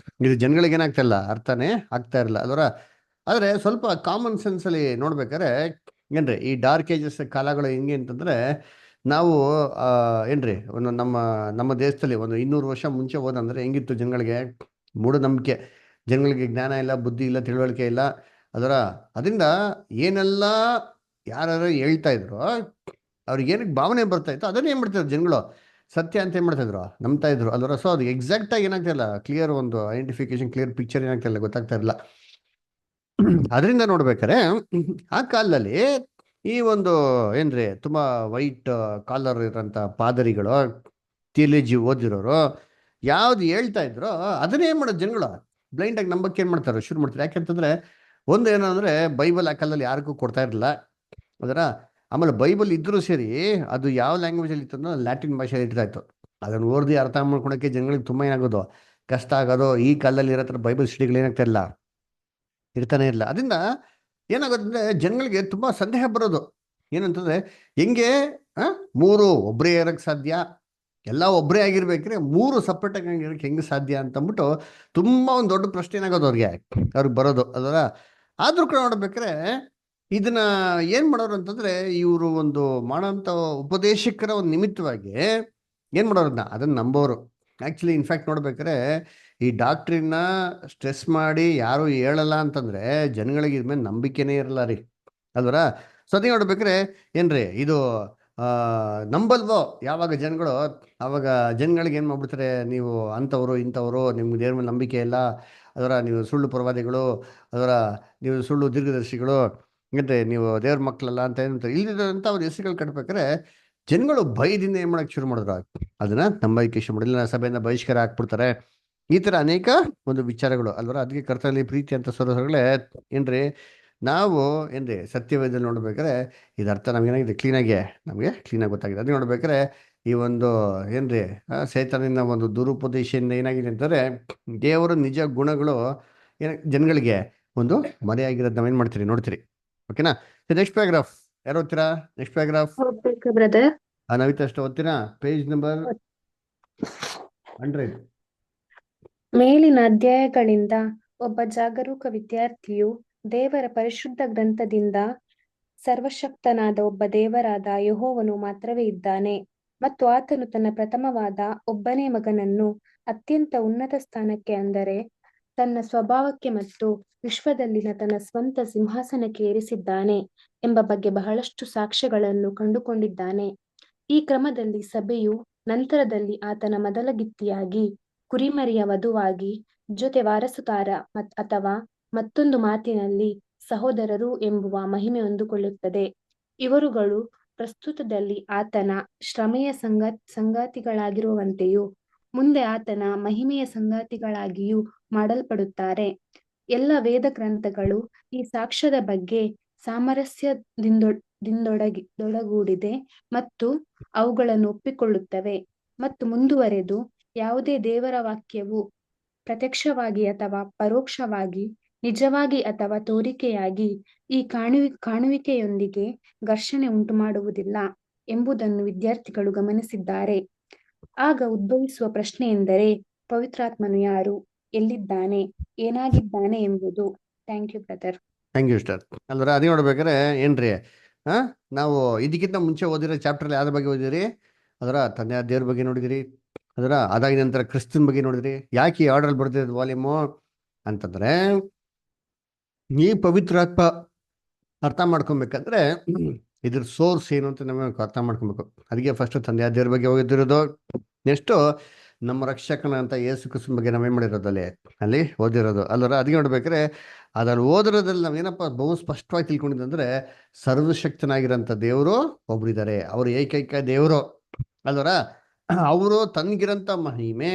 ಇದು ಜನಗಳಿಗೆ ಏನಾಗ್ತಾ ಇಲ್ಲ, ಅರ್ಥನೇ ಆಗ್ತಾ ಇರಲಿಲ್ಲ ಅಲ್ವರ. ಆದ್ರೆ ಸ್ವಲ್ಪ ಕಾಮನ್ ಸೆನ್ಸ್ ಅಲ್ಲಿ ನೋಡ್ಬೇಕಾದ್ರೆ ಏನ್ರಿ ಈ ಡಾರ್ಕ್ ಏಜಸ್ ಕಾಲಗಳು ಹೆಂಗೆ ಅಂತಂದ್ರೆ ನಾವು ಏನ್ರಿ ಒಂದು ನಮ್ಮ ದೇಶದಲ್ಲಿ ಒಂದು 200 ವರ್ಷ ಮುಂಚೆ ಹೋದಂದ್ರೆ ಹೆಂಗಿತ್ತು ಜನಗಳಿಗೆ ಮೂಢನಂಬಿಕೆ, ಜನಗಳಿಗೆ ಜ್ಞಾನ ಇಲ್ಲ, ಬುದ್ಧಿ ಇಲ್ಲ, ತಿಳುವಳಿಕೆ ಇಲ್ಲ ಅದರ. ಅದರಿಂದ ಏನೆಲ್ಲ ಯಾರು ಹೇಳ್ತಾ ಇದ್ರು ಅವ್ರಿಗೆ ಏನಕ್ಕೆ ಭಾವನೆ ಬರ್ತಾ ಇತ್ತು ಅದನ್ನ ಏನ್ ಮಾಡ್ತಿದ್ರು ಜನಗಳು ಸತ್ಯ ಅಂತ ಏನ್ ಮಾಡ್ತಾ ಇದ್ರು ನಂಬ್ತಾ ಇದ್ರು ಅಲ್ವರ. ಸೊ ಅದು ಎಕ್ಸಾಕ್ಟ್ ಆಗಿ ಏನಾಗ್ತಾ ಇಲ್ಲ, ಕ್ಲಿಯರ್ ಒಂದು ಐಡೆಂಟಿಫಿಕೇಶನ್, ಕ್ಲಿಯರ್ ಪಿಕ್ಚರ್ ಏನಾಗ್ತಾ ಇಲ್ಲ, ಗೊತ್ತಾಗ್ತಾ ಇರಲಿಲ್ಲ. ಅದರಿಂದ ನೋಡ್ಬೇಕಾರೆ ಆ ಕಾಲದಲ್ಲಿ ಈ ಒಂದು ಏನ್ರಿ ತುಂಬಾ ವೈಟ್ ಕಾಲರ್ ಇರೋಂಥ ಪಾದರಿಗಳು, ಥಿಯಾಲಜಿ ಓದಿರೋರು ಯಾವ್ದು ಹೇಳ್ತಾ ಇದ್ರು ಅದನ್ನೇ ಏನ್ ಮಾಡೋದು ಜನಗಳು ಬ್ಲೈಂಡ್ ಆಗಿ ನಂಬಕ್ಕೆ ಏನ್ ಮಾಡ್ತಾರೆ ಶುರು ಮಾಡ್ತಾರೆ. ಯಾಕೆಂತಂದ್ರೆ ಒಂದು ಏನಂದ್ರೆ ಬೈಬಲ್ ಆ ಕಾಲದಲ್ಲಿ ಯಾರಿಗೂ ಕೊಡ್ತಾ ಇರಲಿಲ್ಲ ಅದರ. ಆಮೇಲೆ ಬೈಬಲ್ ಇದ್ರೂ ಸೇರಿ ಅದು ಯಾವ ಲ್ಯಾಂಗ್ವೇಜ್ ಅಲ್ಲಿ ಇತ್ತು ಅಂದ್ರೆ ಲ್ಯಾಟಿನ್ ಭಾಷೆಯಲ್ಲಿ ಇರ್ತಾ ಇತ್ತು. ಅದನ್ನು ಓದಿ ಅರ್ಥ ಮಾಡ್ಕೊಳಕ್ಕೆ ಜನಗಳಿಗೆ ತುಂಬಾ ಏನಾಗೋದು ಕಷ್ಟ ಆಗೋದು. ಈ ಕಾಲದಲ್ಲಿ ಇರೋ ಬೈಬಲ್ ಸ್ಟಡಿಗಳು ಏನಾಗ್ತಾ ಇಲ್ಲ, ಇರ್ತಾನೆ ಇಲ್ಲ. ಅದರಿಂದ ಏನಾಗೋದಂದ್ರೆ ಜನಗಳಿಗೆ ತುಂಬಾ ಸಂದೇಹ ಬರೋದು ಏನಂತಂದ್ರೆ ಹೆಂಗೆ ಮೂರು ಒಬ್ಬರೇ ಇರಕ್ಕೆ ಸಾಧ್ಯ, ಎಲ್ಲ ಒಬ್ಬರೇ ಆಗಿರ್ಬೇಕ್ರೆ ಮೂರು ಸಪ್ರೇಟ್ ಆಗಿ ಇರಕ್ಕೆ ಹೆಂಗೆ ಸಾಧ್ಯ ಅಂತಂದ್ಬಿಟ್ಟು ತುಂಬಾ ಒಂದು ದೊಡ್ಡ ಪ್ರಶ್ನೆ ಏನಾಗೋದು ಅವ್ರಿಗೆ ಬರೋದು ಅದರ. ಆದ್ರೂ ಕೂಡ ನೋಡ್ಬೇಕಾರೆ ಇದನ್ನ ಏನ್ ಮಾಡೋರು ಅಂತಂದ್ರೆ ಇವರು ಒಂದು ಮಾಡೋಂಥ ಉಪದೇಶಕರ ಒಂದು ನಿಮಿತ್ತವಾಗಿ ಏನ್ ಮಾಡೋರನ್ನ ಅದನ್ನ ನಂಬೋರು. ಆಕ್ಚುಲಿ ಇನ್ಫ್ಯಾಕ್ಟ್ ನೋಡ್ಬೇಕಾರೆ ಈ ಡಾಕ್ಟ್ರಿನ ಸ್ಟ್ರೆಸ್ ಮಾಡಿ ಯಾರು ಹೇಳಲ್ಲ ಅಂತಂದ್ರೆ ಜನಗಳಿಗೆ ಇದ್ಮೇಲೆ ನಂಬಿಕೆನೇ ಇರಲ್ಲ ರೀ ಅಲ್ವರ. ಸೊ ಅದೇ ನೋಡ್ಬೇಕ್ರೆ ಏನ್ರಿ ಇದು ನಂಬಲ್ವೋ ಯಾವಾಗ ಜನಗಳು, ಅವಾಗ ಜನಗಳಿಗೆ ಏನ್ ಮಾಡ್ಬಿಡ್ತಾರೆ, ನೀವು ಅಂಥವ್ರು ಇಂಥವ್ರು, ನಿಮ್ಗೆ ದೇವ್ರ ಮೇಲೆ ನಂಬಿಕೆ ಇಲ್ಲ ಅದರ, ನೀವು ಸುಳ್ಳು ಪ್ರವಾದಿಗಳು ಅದರ, ನೀವು ಸುಳ್ಳು ದೀರ್ಘದರ್ಶಿಗಳು ಅಂದ್ರೆ ನೀವು ದೇವ್ರ ಮಕ್ಕಳಲ್ಲ ಅಂತ ಏನಂತಾರೆ. ಇಲ್ಲಿರೋಂಥ ಅವ್ರ ಹೆಸರುಗಳು ಕಟ್ಬೇಕಾದ್ರೆ ಜನಗಳು ಭಯದಿಂದ ಏನ್ ಮಾಡಕ್ ಶುರು ಮಾಡಿದ್ರು, ಅದನ್ನ ನಂಬಕ್ಕೆ ಶುರು ಮಾಡಿಲ್ಲ, ಸಭೆಯಿಂದ ಬಹಿಷ್ಕಾರ ಹಾಕ್ಬಿಡ್ತಾರೆ. ಈ ತರ ಅನೇಕ ಒಂದು ವಿಚಾರಗಳು ಅಲ್ವರ. ಅದಕ್ಕೆ ಕರ್ತನಲ್ಲಿ ಪ್ರೀತಿ ಅಂತ ಸರೋಸಗಳೇ ಏನ್ರಿ ನಾವು ಏನ್ರಿ ಸತ್ಯವೇದಲ್ಲಿ ನೋಡ್ಬೇಕಾದ್ರೆ ಇದು ಅರ್ಥ ನಮ್ಗೇನಾಗಿದೆ ನಮಗೆ ಕ್ಲೀನಾಗಿ ಗೊತ್ತಾಗಿದೆ. ಅದು ನೋಡ್ಬೇಕಾದ್ರೆ ಈ ಒಂದು ಏನ್ರಿ ಸೈತಾನಿನ ಒಂದು ದುರುಪದೇಶದಿಂದ ಏನಾಗಿದೆ ಅಂತಂದ್ರೆ ದೇವರ ನಿಜ ಗುಣಗಳು ಜನಗಳಿಗೆ ಒಂದು ಮರೆಯಾಗಿರೋದು ನಾವೇನ್ ಮಾಡ್ತೀರಿ ನೋಡ್ತೀರಿ. ಓಕೆನಾ. ನೆಕ್ಸ್ಟ್ ಪ್ಯಾರಾಗ್ರಾಫ್ ಯಾರು ಓದ್ತೀರಾ? Next paragraph brother. ನವಿತಾ ಅಷ್ಟು ಓದ್ತೀರಾ? Page number 100. ಮೇಲಿನ ಅಧ್ಯಾಯಗಳಿಂದ ಒಬ್ಬ ಜಾಗರೂಕ ವಿದ್ಯಾರ್ಥಿಯು ದೇವರ ಪರಿಶುದ್ಧ ಗ್ರಂಥದಿಂದ ಸರ್ವಶಕ್ತನಾದ ಒಬ್ಬ ದೇವರಾದ ಯೆಹೋವನು ಮಾತ್ರವೇ ಇದ್ದಾನೆ ಮತ್ತು ಆತನು ತನ್ನ ಪ್ರಥಮವಾದ ಒಬ್ಬನೇ ಮಗನನ್ನು ಅತ್ಯಂತ ಉನ್ನತ ಸ್ಥಾನಕ್ಕೆ, ಅಂದರೆ ತನ್ನ ಸ್ವಭಾವಕ್ಕೆ ಮತ್ತು ವಿಶ್ವದಲ್ಲಿನ ತನ್ನ ಸ್ವಂತ ಸಿಂಹಾಸನಕ್ಕೆ ಏರಿಸಿದ್ದಾನೆ ಎಂಬ ಬಗ್ಗೆ ಬಹಳಷ್ಟು ಸಾಕ್ಷ್ಯಗಳನ್ನು ಕಂಡುಕೊಂಡಿದ್ದಾನೆ. ಈ ಕ್ರಮದಲ್ಲಿ ಸಭೆಯು ನಂತರದಲ್ಲಿ ಆತನ ಮೊದಲಗಿತ್ತಿಯಾಗಿ, ಕುರಿಮರಿಯ ವಧುವಾಗಿ, ಜೊತೆ ವಾರಸುದಾರ ಅಥವಾ ಮತ್ತೊಂದು ಮಾತಿನಲ್ಲಿ ಸಹೋದರರು ಎಂಬುವ ಮಹಿಮೆ ಹೊಂದಿಕೊಳ್ಳುತ್ತದೆ. ಇವರುಗಳು ಪ್ರಸ್ತುತದಲ್ಲಿ ಆತನ ಶ್ರಮೆಯ ಸಂಗಾತಿಗಳಾಗಿರುವಂತೆಯೂ ಮುಂದೆ ಆತನ ಮಹಿಮೆಯ ಸಂಗಾತಿಗಳಾಗಿಯೂ ಮಾಡಲ್ಪಡುತ್ತಾರೆ. ಎಲ್ಲ ವೇದ ಗ್ರಂಥಗಳು ಈ ಸಾಕ್ಷ್ಯದ ಬಗ್ಗೆ ಸಾಮರಸ್ಯದಿಂದೊಡಗೂಡಿದೆ ಮತ್ತು ಅವುಗಳನ್ನು ಒಪ್ಪಿಕೊಳ್ಳುತ್ತವೆ. ಮತ್ತು ಮುಂದುವರೆದು, ಯಾವುದೇ ದೇವರ ವಾಕ್ಯವು ಪ್ರತ್ಯಕ್ಷವಾಗಿ ಅಥವಾ ಪರೋಕ್ಷವಾಗಿ, ನಿಜವಾಗಿ ಅಥವಾ ತೋರಿಕೆಯಾಗಿ ಈ ಕಾಣುವಿಕೆಯೊಂದಿಗೆ ಘರ್ಷಣೆ ಉಂಟುಮಾಡುವುದಿಲ್ಲ ಎಂಬುದನ್ನು ವಿದ್ಯಾರ್ಥಿಗಳು ಗಮನಿಸಿದ್ದಾರೆ. ಆಗ ಉದ್ಭವಿಸುವ ಪ್ರಶ್ನೆ ಎಂದರೆ, ಪವಿತ್ರಾತ್ಮನು ಯಾರು, ಎಲ್ಲಿದ್ದಾನೆ, ಏನಾಗಿದ್ದಾನೆ ಎಂಬುದು. Thank you brother. Thank you star. ಅಲ್ವರ ಅದೇ ನೋಡ್ಬೇಕಾರೆ ಏನ್ರಿ ನಾವು ಇದಕ್ಕಿಂತ ಮುಂಚೆ ಓದಿರೋ ಚಾಪ್ಟರ್ ಯಾವ್ದ್ರ ಬಗ್ಗೆ ಓದಿರಿ? ಅದರ ತಂದೆ ದೇವ್ರ ಬಗ್ಗೆ ನೋಡಿದಿರಿ, ಅದರ ಅದಾಗಿದ ನಂತರ ಕ್ರಿಸ್ತನ್ ಬಗ್ಗೆ ನೋಡಿದ್ರಿ. ಯಾಕೆ ಈ ಆರ್ಡರ್ ಬರ್ದಿರೋದು ವಾಲ್ಯೂಮು ಅಂತಂದ್ರೆ ಈ ಪವಿತ್ರಾತ್ಮ ಅರ್ಥ ಮಾಡ್ಕೊಬೇಕಂದ್ರೆ ಇದ್ರ ಸೋರ್ಸ್ ಏನು ಅಂತ ನಮಗೆ ಅರ್ಥ ಮಾಡ್ಕೊಬೇಕು. ಅದಕ್ಕೆ ಫಸ್ಟ್ ತಂದೆ ದೇವ್ರ ಬಗ್ಗೆ ಓದಿರೋದು, ನೆಕ್ಸ್ಟು ನಮ್ಮ ರಕ್ಷಕನ ಅಂತ ಯೇಸು ಕ್ರಿಸ್ತನ ಬಗ್ಗೆ ನಾವೇನ್ ಮಾಡಿರೋದು ಅಲ್ಲಿ ಓದಿರೋದು ಅಲ್ಲರ. ಅದಕ್ಕೆ ನೋಡ್ಬೇಕಾದ್ರೆ ಅದ್ರಲ್ಲಿ ಓದಿರೋದ್ರಲ್ಲಿ ನಾವೇನಪ್ಪ ಬಹು ಸ್ಪಷ್ಟವಾಗಿ ತಿಳ್ಕೊಂಡಿದ್ದಂದ್ರೆ ಸರ್ವಶಕ್ತನಾಗಿರೋಂಥ ದೇವರು ಒಬ್ರಿದ್ದಾರೆ, ಅವರು ಏಕೈಕ ದೇವರು ಅಲ್ವರ. ಅವರು ತನ್ಗಿರಂತ ಮಹಿಮೆ,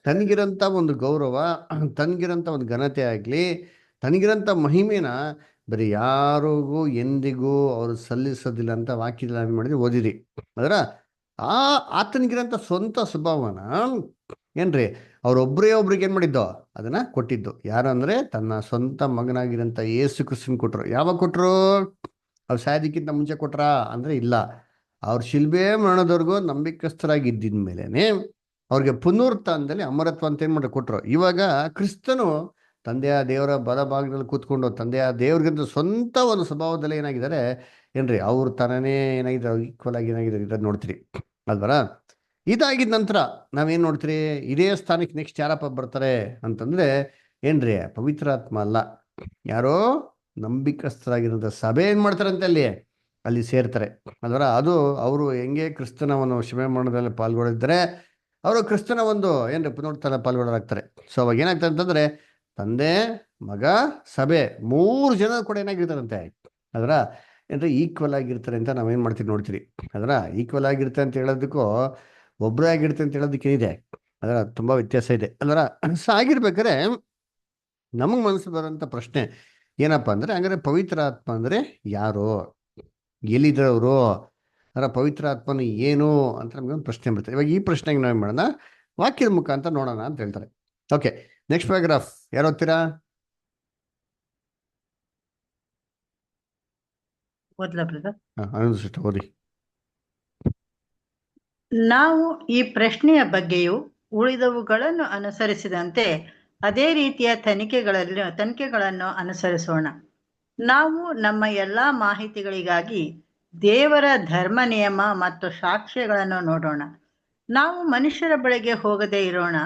ತನಗಿರಂತ ಒಂದು ಗೌರವ, ತನಗಿರಂತ ಒಂದು ಘನತೆ ಆಗಲಿ, ತನಗಿರಂತ ಮಹಿಮೆನ ಬರೀ ಯಾರಿಗೂ ಎಂದಿಗೂ ಅವರು ಸಲ್ಲಿಸೋದಿಲ್ಲ ಅಂತ ವಾಕ್ಯದಲ್ಲಿ ನಾವೇನು ಮಾಡಿದ್ವಿ, ಓದಿರಿ. ಅದರ ಆ ಆತನಿಗಿರಂತ ಸ್ವಂತ ಸ್ವಭಾವನ ಏನ್ರಿ ಅವ್ರೊಬ್ಬರೇ ಒಬ್ರಿಗೆ ಏನು ಮಾಡಿದ್ದು, ಅದನ್ನ ಕೊಟ್ಟಿದ್ದು. ಯಾರಂದ್ರೆ ತನ್ನ ಸ್ವಂತ ಮಗನಾಗಿರಂತ ಯೇಸು ಕ್ರಿಸ್ತನ್ ಕೊಟ್ರು. ಯಾವಾಗ ಕೊಟ್ರು? ಅವ್ರು ಸಾಯೋದಕ್ಕಿಂತ ಮುಂಚೆ ಕೊಟ್ರಾ ಅಂದ್ರೆ ಇಲ್ಲ. ಅವ್ರ ಶಿಲ್ಬೆ ಮರಣದವರೆಗೂ ನಂಬಿಕಸ್ಥರಾಗಿ ಇದ್ದಿದ ಮೇಲೇನೆ ಅವ್ರಿಗೆ ಪುನರುತ್ಥಾನದಲ್ಲಿ ಅಮರತ್ವ ಅಂತ ಏನ್ ಮಾಡಿ ಕೊಟ್ರು. ಇವಾಗ ಕ್ರಿಸ್ತನು ತಂದೆಯ ದೇವರ ಬಲಭಾಗದಲ್ಲಿ ಕೂತ್ಕೊಂಡು ತಂದೆಯ ದೇವ್ರಿಗಿಂತ ಸ್ವಂತ ಒಂದು ಸ್ವಭಾವದಲ್ಲಿ ಏನಾಗಿದ್ದಾರೆ ಏನ್ರಿ, ಅವ್ರ ತನನೇ ಏನಾಗಿದ್ದಾರೆ, ಈಕ್ವಲ್ ಆಗಿ ಏನಾಗಿದ್ದಾರೆ ಇರೋದು ನೋಡ್ತೀರಿ ಅಲ್ವರ. ಇದಾಗಿದ ನಂತರ ನಾವೇನ್ ನೋಡ್ತೀರಿ, ಇದೇ ಸ್ಥಾನಕ್ಕೆ ನೆಕ್ಸ್ಟ್ ಯಾರಪ್ಪ ಬರ್ತಾರೆ ಅಂತಂದ್ರೆ ಏನ್ರಿ, ಪವಿತ್ರಾತ್ಮ ಅಲ್ಲ, ಯಾರೋ ನಂಬಿಕಸ್ಥರಾಗಿರೋಂಥ ಸಭೆ ಏನ್ ಮಾಡ್ತಾರಂತೆ ಅಲ್ಲಿ ಸೇರ್ತಾರೆ ಅಲ್ವರ. ಅದು ಅವರು ಹೆಂಗೆ ಕ್ರಿಸ್ತನ ಒಂದು ಕ್ಷಮೆ ಮರಣದಲ್ಲಿ ಪಾಲ್ಗೊಳ್ಳಿದ್ರೆ ಅವರು ಕ್ರಿಸ್ತನ ಒಂದು ಏನ್ರಿ ಪುನರುತ್ಥಾನ ಪಾಲ್ಗೊಳ್ಳೋರಾಗ್ತಾರೆ. ಸೊ ಅವಾಗ ಏನಾಗ್ತದೆ ಅಂತಂದ್ರೆ ತಂದೆ, ಮಗ, ಸಭೆ 3 ಜನ ಕೂಡ ಏನಾಗಿರ್ತಾರಂತೆ ಅದರ ಏನ್ರಿ ಈಕ್ವಲ್ ಆಗಿರ್ತಾರೆ ಅಂತ ನಾವೇನ್ ಮಾಡ್ತೀವಿ ನೋಡ್ತೀರಿ. ಅದರ ಈಕ್ವಲ್ ಆಗಿರ್ತಾರೆ ಅಂತ ಹೇಳೋದಕ್ಕೂ ಒಬ್ಬರೇ ಆಗಿರ್ತಾರೆ ಅಂತ ಹೇಳೋದಕ್ಕೆ ಏನಿದೆ, ಅದರ ತುಂಬಾ ವ್ಯತ್ಯಾಸ ಇದೆ ಅಲ್ವರ. ಸೊ ಆಗಿರ್ಬೇಕಾದ್ರೆ ನಮಗೆ ಮನಸ್ಸು ಬರೋಂಥ ಪ್ರಶ್ನೆ ಏನಪ್ಪ ಅಂದ್ರೆ, ಹಂಗಾರೆ ಪವಿತ್ರ ಆತ್ಮ ಅಂದ್ರೆ ಯಾರು, ಎಲ್ಲಿದ್ದವರು, ಅದರ ಪವಿತ್ರ ಆತ್ಮನು ಏನು ಅಂತ ನಮ್ಗೊಂದು ಪ್ರಶ್ನೆ ಬರ್ತದೆ. ಇವಾಗ ಈ ಪ್ರಶ್ನೆಗೆ ನಾವೇನು ಮಾಡೋಣ, ವಾಕ್ಯದ ಮುಖಾಂತರ ನೋಡೋಣ ಅಂತ ಹೇಳ್ತಾರೆ. ಓಕೆ, ನೆಕ್ಸ್ಟ್ ಪ್ಯಾರಾಗ್ರಾಫ್ ಯಾರು ಓದ್ತೀರಾ? ಓದ್ಲಾ ಬ್ರದರ್? ಆನಂದ್ ಸಿಸ್ಟರ್ ಓದಿ. ನಾವು ಈ ಪ್ರಶ್ನೆಯ ಬಗ್ಗೆಯೂ ಉಳಿದವುಗಳನ್ನು ಅನುಸರಿಸಿದಂತೆ ಅದೇ ರೀತಿಯ ತನಿಖೆಗಳನ್ನು ಅನುಸರಿಸೋಣ. ನಾವು ನಮ್ಮ ಎಲ್ಲಾ ಮಾಹಿತಿಗಳಿಗಾಗಿ ದೇವರ ಧರ್ಮ ನಿಯಮ ಮತ್ತು ಸಾಕ್ಷ್ಯಗಳನ್ನು ನೋಡೋಣ. ನಾವು ಮನುಷ್ಯರ ಬಳಿಗೆ ಹೋಗದೇ ಇರೋಣ.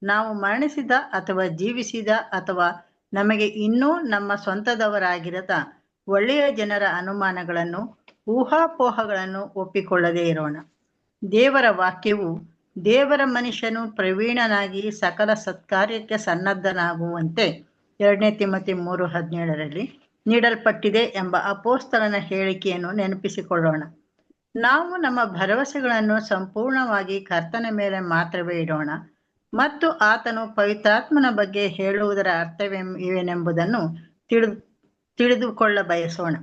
ನಾವು ಮರಣಿಸಿದ ಅಥವಾ ಜೀವಿಸಿದ ಅಥವಾ ನಮಗೆ ಇನ್ನೂ ನಮ್ಮ ಸ್ವಂತದವರಾಗಿರದ ಒಳ್ಳೆಯ ಜನರ ಅನುಮಾನಗಳನ್ನು, ಊಹಾಪೋಹಗಳನ್ನು ಒಪ್ಪಿಕೊಳ್ಳದೇ ಇರೋಣ. ದೇವರ ವಾಕ್ಯವು ದೇವರ ಮನುಷ್ಯನು ಪ್ರವೀಣನಾಗಿ ಸಕಲ ಸತ್ಕಾರ್ಯಕ್ಕೆ ಸನ್ನದ್ಧನಾಗುವಂತೆ 2 ತಿಮೋಥಿ 3:17 ನೀಡಲ್ಪಟ್ಟಿದೆ ಎಂಬ ಅಪೊಸ್ತಲನ ಹೇಳಿಕೆಯನ್ನು ನೆನಪಿಸಿಕೊಳ್ಳೋಣ. ನಾವು ನಮ್ಮ ಭರವಸೆಗಳನ್ನು ಸಂಪೂರ್ಣವಾಗಿ ಕರ್ತನ ಮೇಲೆ ಮಾತ್ರವೇ ಇಡೋಣ ಮತ್ತು ಆತನು ಪವಿತ್ರಾತ್ಮನ ಬಗ್ಗೆ ಹೇಳುವುದರ ಅರ್ಥವೇನೆಂಬುದನ್ನು ತಿಳಿದುಕೊಳ್ಳ ಬಯಸೋಣ.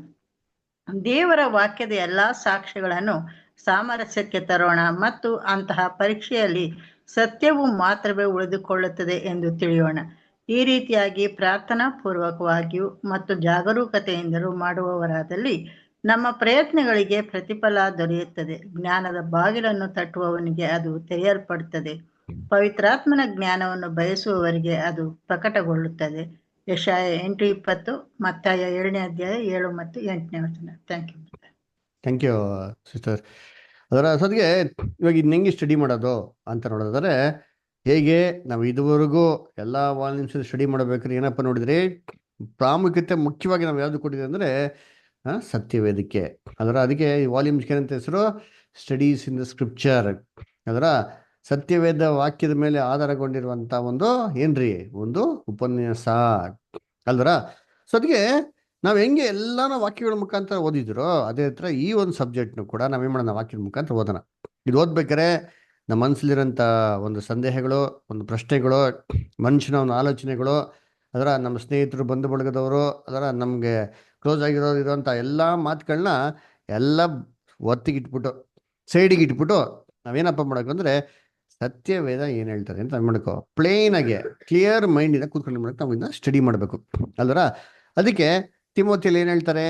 ದೇವರ ವಾಕ್ಯದ ಎಲ್ಲಾ ಸಾಕ್ಷ್ಯಗಳನ್ನು ಸಾಮರಸ್ಯಕ್ಕೆ ತರೋಣ ಮತ್ತು ಅಂತಹ ಪರೀಕ್ಷೆಯಲ್ಲಿ ಸತ್ಯವು ಮಾತ್ರವೇ ಉಳಿದುಕೊಳ್ಳುತ್ತದೆ ಎಂದು ತಿಳಿಯೋಣ. ಈ ರೀತಿಯಾಗಿ ಪ್ರಾರ್ಥನಾ ಪೂರ್ವಕವಾಗಿಯೂ ಮತ್ತು ಜಾಗರೂಕತೆಯಿಂದಲೂ ಮಾಡುವವರಾದಲ್ಲಿ ನಮ್ಮ ಪ್ರಯತ್ನಗಳಿಗೆ ಪ್ರತಿಫಲ ದೊರೆಯುತ್ತದೆ. ಜ್ಞಾನದ ಬಾಗಿಲನ್ನು ತಟ್ಟುವವನಿಗೆ ಅದು ತೆರೆಯಲ್ಪಡುತ್ತದೆ. ಪವಿತ್ರಾತ್ಮನ ಜ್ಞಾನವನ್ನು ಬಯಸುವವರಿಗೆ ಅದು ಪ್ರಕಟಗೊಳ್ಳುತ್ತದೆ. ಯೆಶಾಯ 8:20, ಮತ್ತಾಯ 7ನೇ ಅಧ್ಯಾಯ 7 ಮತ್ತು 8ನೇ ವಚನ. Thank you sister. ಅದರ ಸದ್ಗೆ ಇವಾಗ ಇದನ್ನ ಹೆಂಗೆ ಸ್ಟಡಿ ಮಾಡೋದು ಅಂತ ನೋಡೋದಾದ್ರೆ, ಹೇಗೆ ನಾವು ಇದುವರೆಗೂ ಎಲ್ಲ ವಾಲ್ಯೂಮ್ಸ್ ಸ್ಟಡಿ ಮಾಡಬೇಕಾದ್ರೆ ಏನಪ್ಪ ನೋಡಿದ್ರಿ, ಪ್ರಾಮುಖ್ಯತೆ ಮುಖ್ಯವಾಗಿ ನಾವು ಯಾವುದು ಕೊಟ್ಟಿದ್ದೀವಿ ಅಂದರೆ ಸತ್ಯವೇದಿಕೆ. ಅದಕ್ಕೆ ಈ ವಾಲ್ಯೂಮ್ಸ್ಗೆ ಏನಂತ ಹೆಸರು, ಸ್ಟಡೀಸ್ ಇನ್ ದ ಸ್ಕ್ರಿಪ್ಚರ್. ಅದರ ಸತ್ಯವೇದ ವಾಕ್ಯದ ಮೇಲೆ ಆಧಾರಗೊಂಡಿರುವಂಥ ಒಂದು ಏನ್ರಿ ಒಂದು ಉಪನ್ಯಾಸ ಅಲ್ದರ. ಸೊ ಅದಕ್ಕೆ ನಾವು ಹೆಂಗೆ ಎಲ್ಲಾನ ವಾಕ್ಯಗಳ ಮುಖಾಂತರ ಓದಿದ್ರು, ಅದೇ ಥರ ಈ ಒಂದು ಸಬ್ಜೆಕ್ಟ್ನು ಕೂಡ ನಾವೇನು ಮಾಡೋಣ, ವಾಕ್ಯದ ಮುಖಾಂತರ ಓದೋಣ. ಇದು ಓದ್ಬೇಕಾರೆ ನಮ್ಮ ಮನಸ್ಸಲ್ಲಿರೋಂಥ ಒಂದು ಸಂದೇಹಗಳು, ಒಂದು ಪ್ರಶ್ನೆಗಳು, ಮನುಷ್ಯನ ಒಂದು ಆಲೋಚನೆಗಳು, ಅದರ ನಮ್ಮ ಸ್ನೇಹಿತರು, ಬಂಧು ಬಳಗದವರು, ಅದರ ನಮಗೆ ಕ್ಲೋಸ್ ಇರೋಂಥ ಎಲ್ಲ ಮಾತುಗಳನ್ನ ಎಲ್ಲ ಒತ್ತಿಗಿಟ್ಬಿಟ್ಟು ಸೈಡಿಗೆ ಇಟ್ಬಿಟ್ಟು ನಾವೇನಪ್ಪ ಮಾಡೋಕೆ ಅಂದರೆ ಸತ್ಯವೇದ ಏನು ಹೇಳ್ತಾರೆ ಅಂತ ಮಾಡ್ಕೋ ಪ್ಲೇನಾಗೆ ಕ್ಲಿಯರ್ ಮೈಂಡಿಂದ ಕೂತ್ಕೊಂಡು ಮಾಡೋಕೆ ನಾವು ಇದನ್ನ ಸ್ಟಡಿ ಮಾಡಬೇಕು ಅಲ್ವರ. ಅದಕ್ಕೆ ತಿಮೋತಿಯಲ್ಲಿ ಏನು ಹೇಳ್ತಾರೆ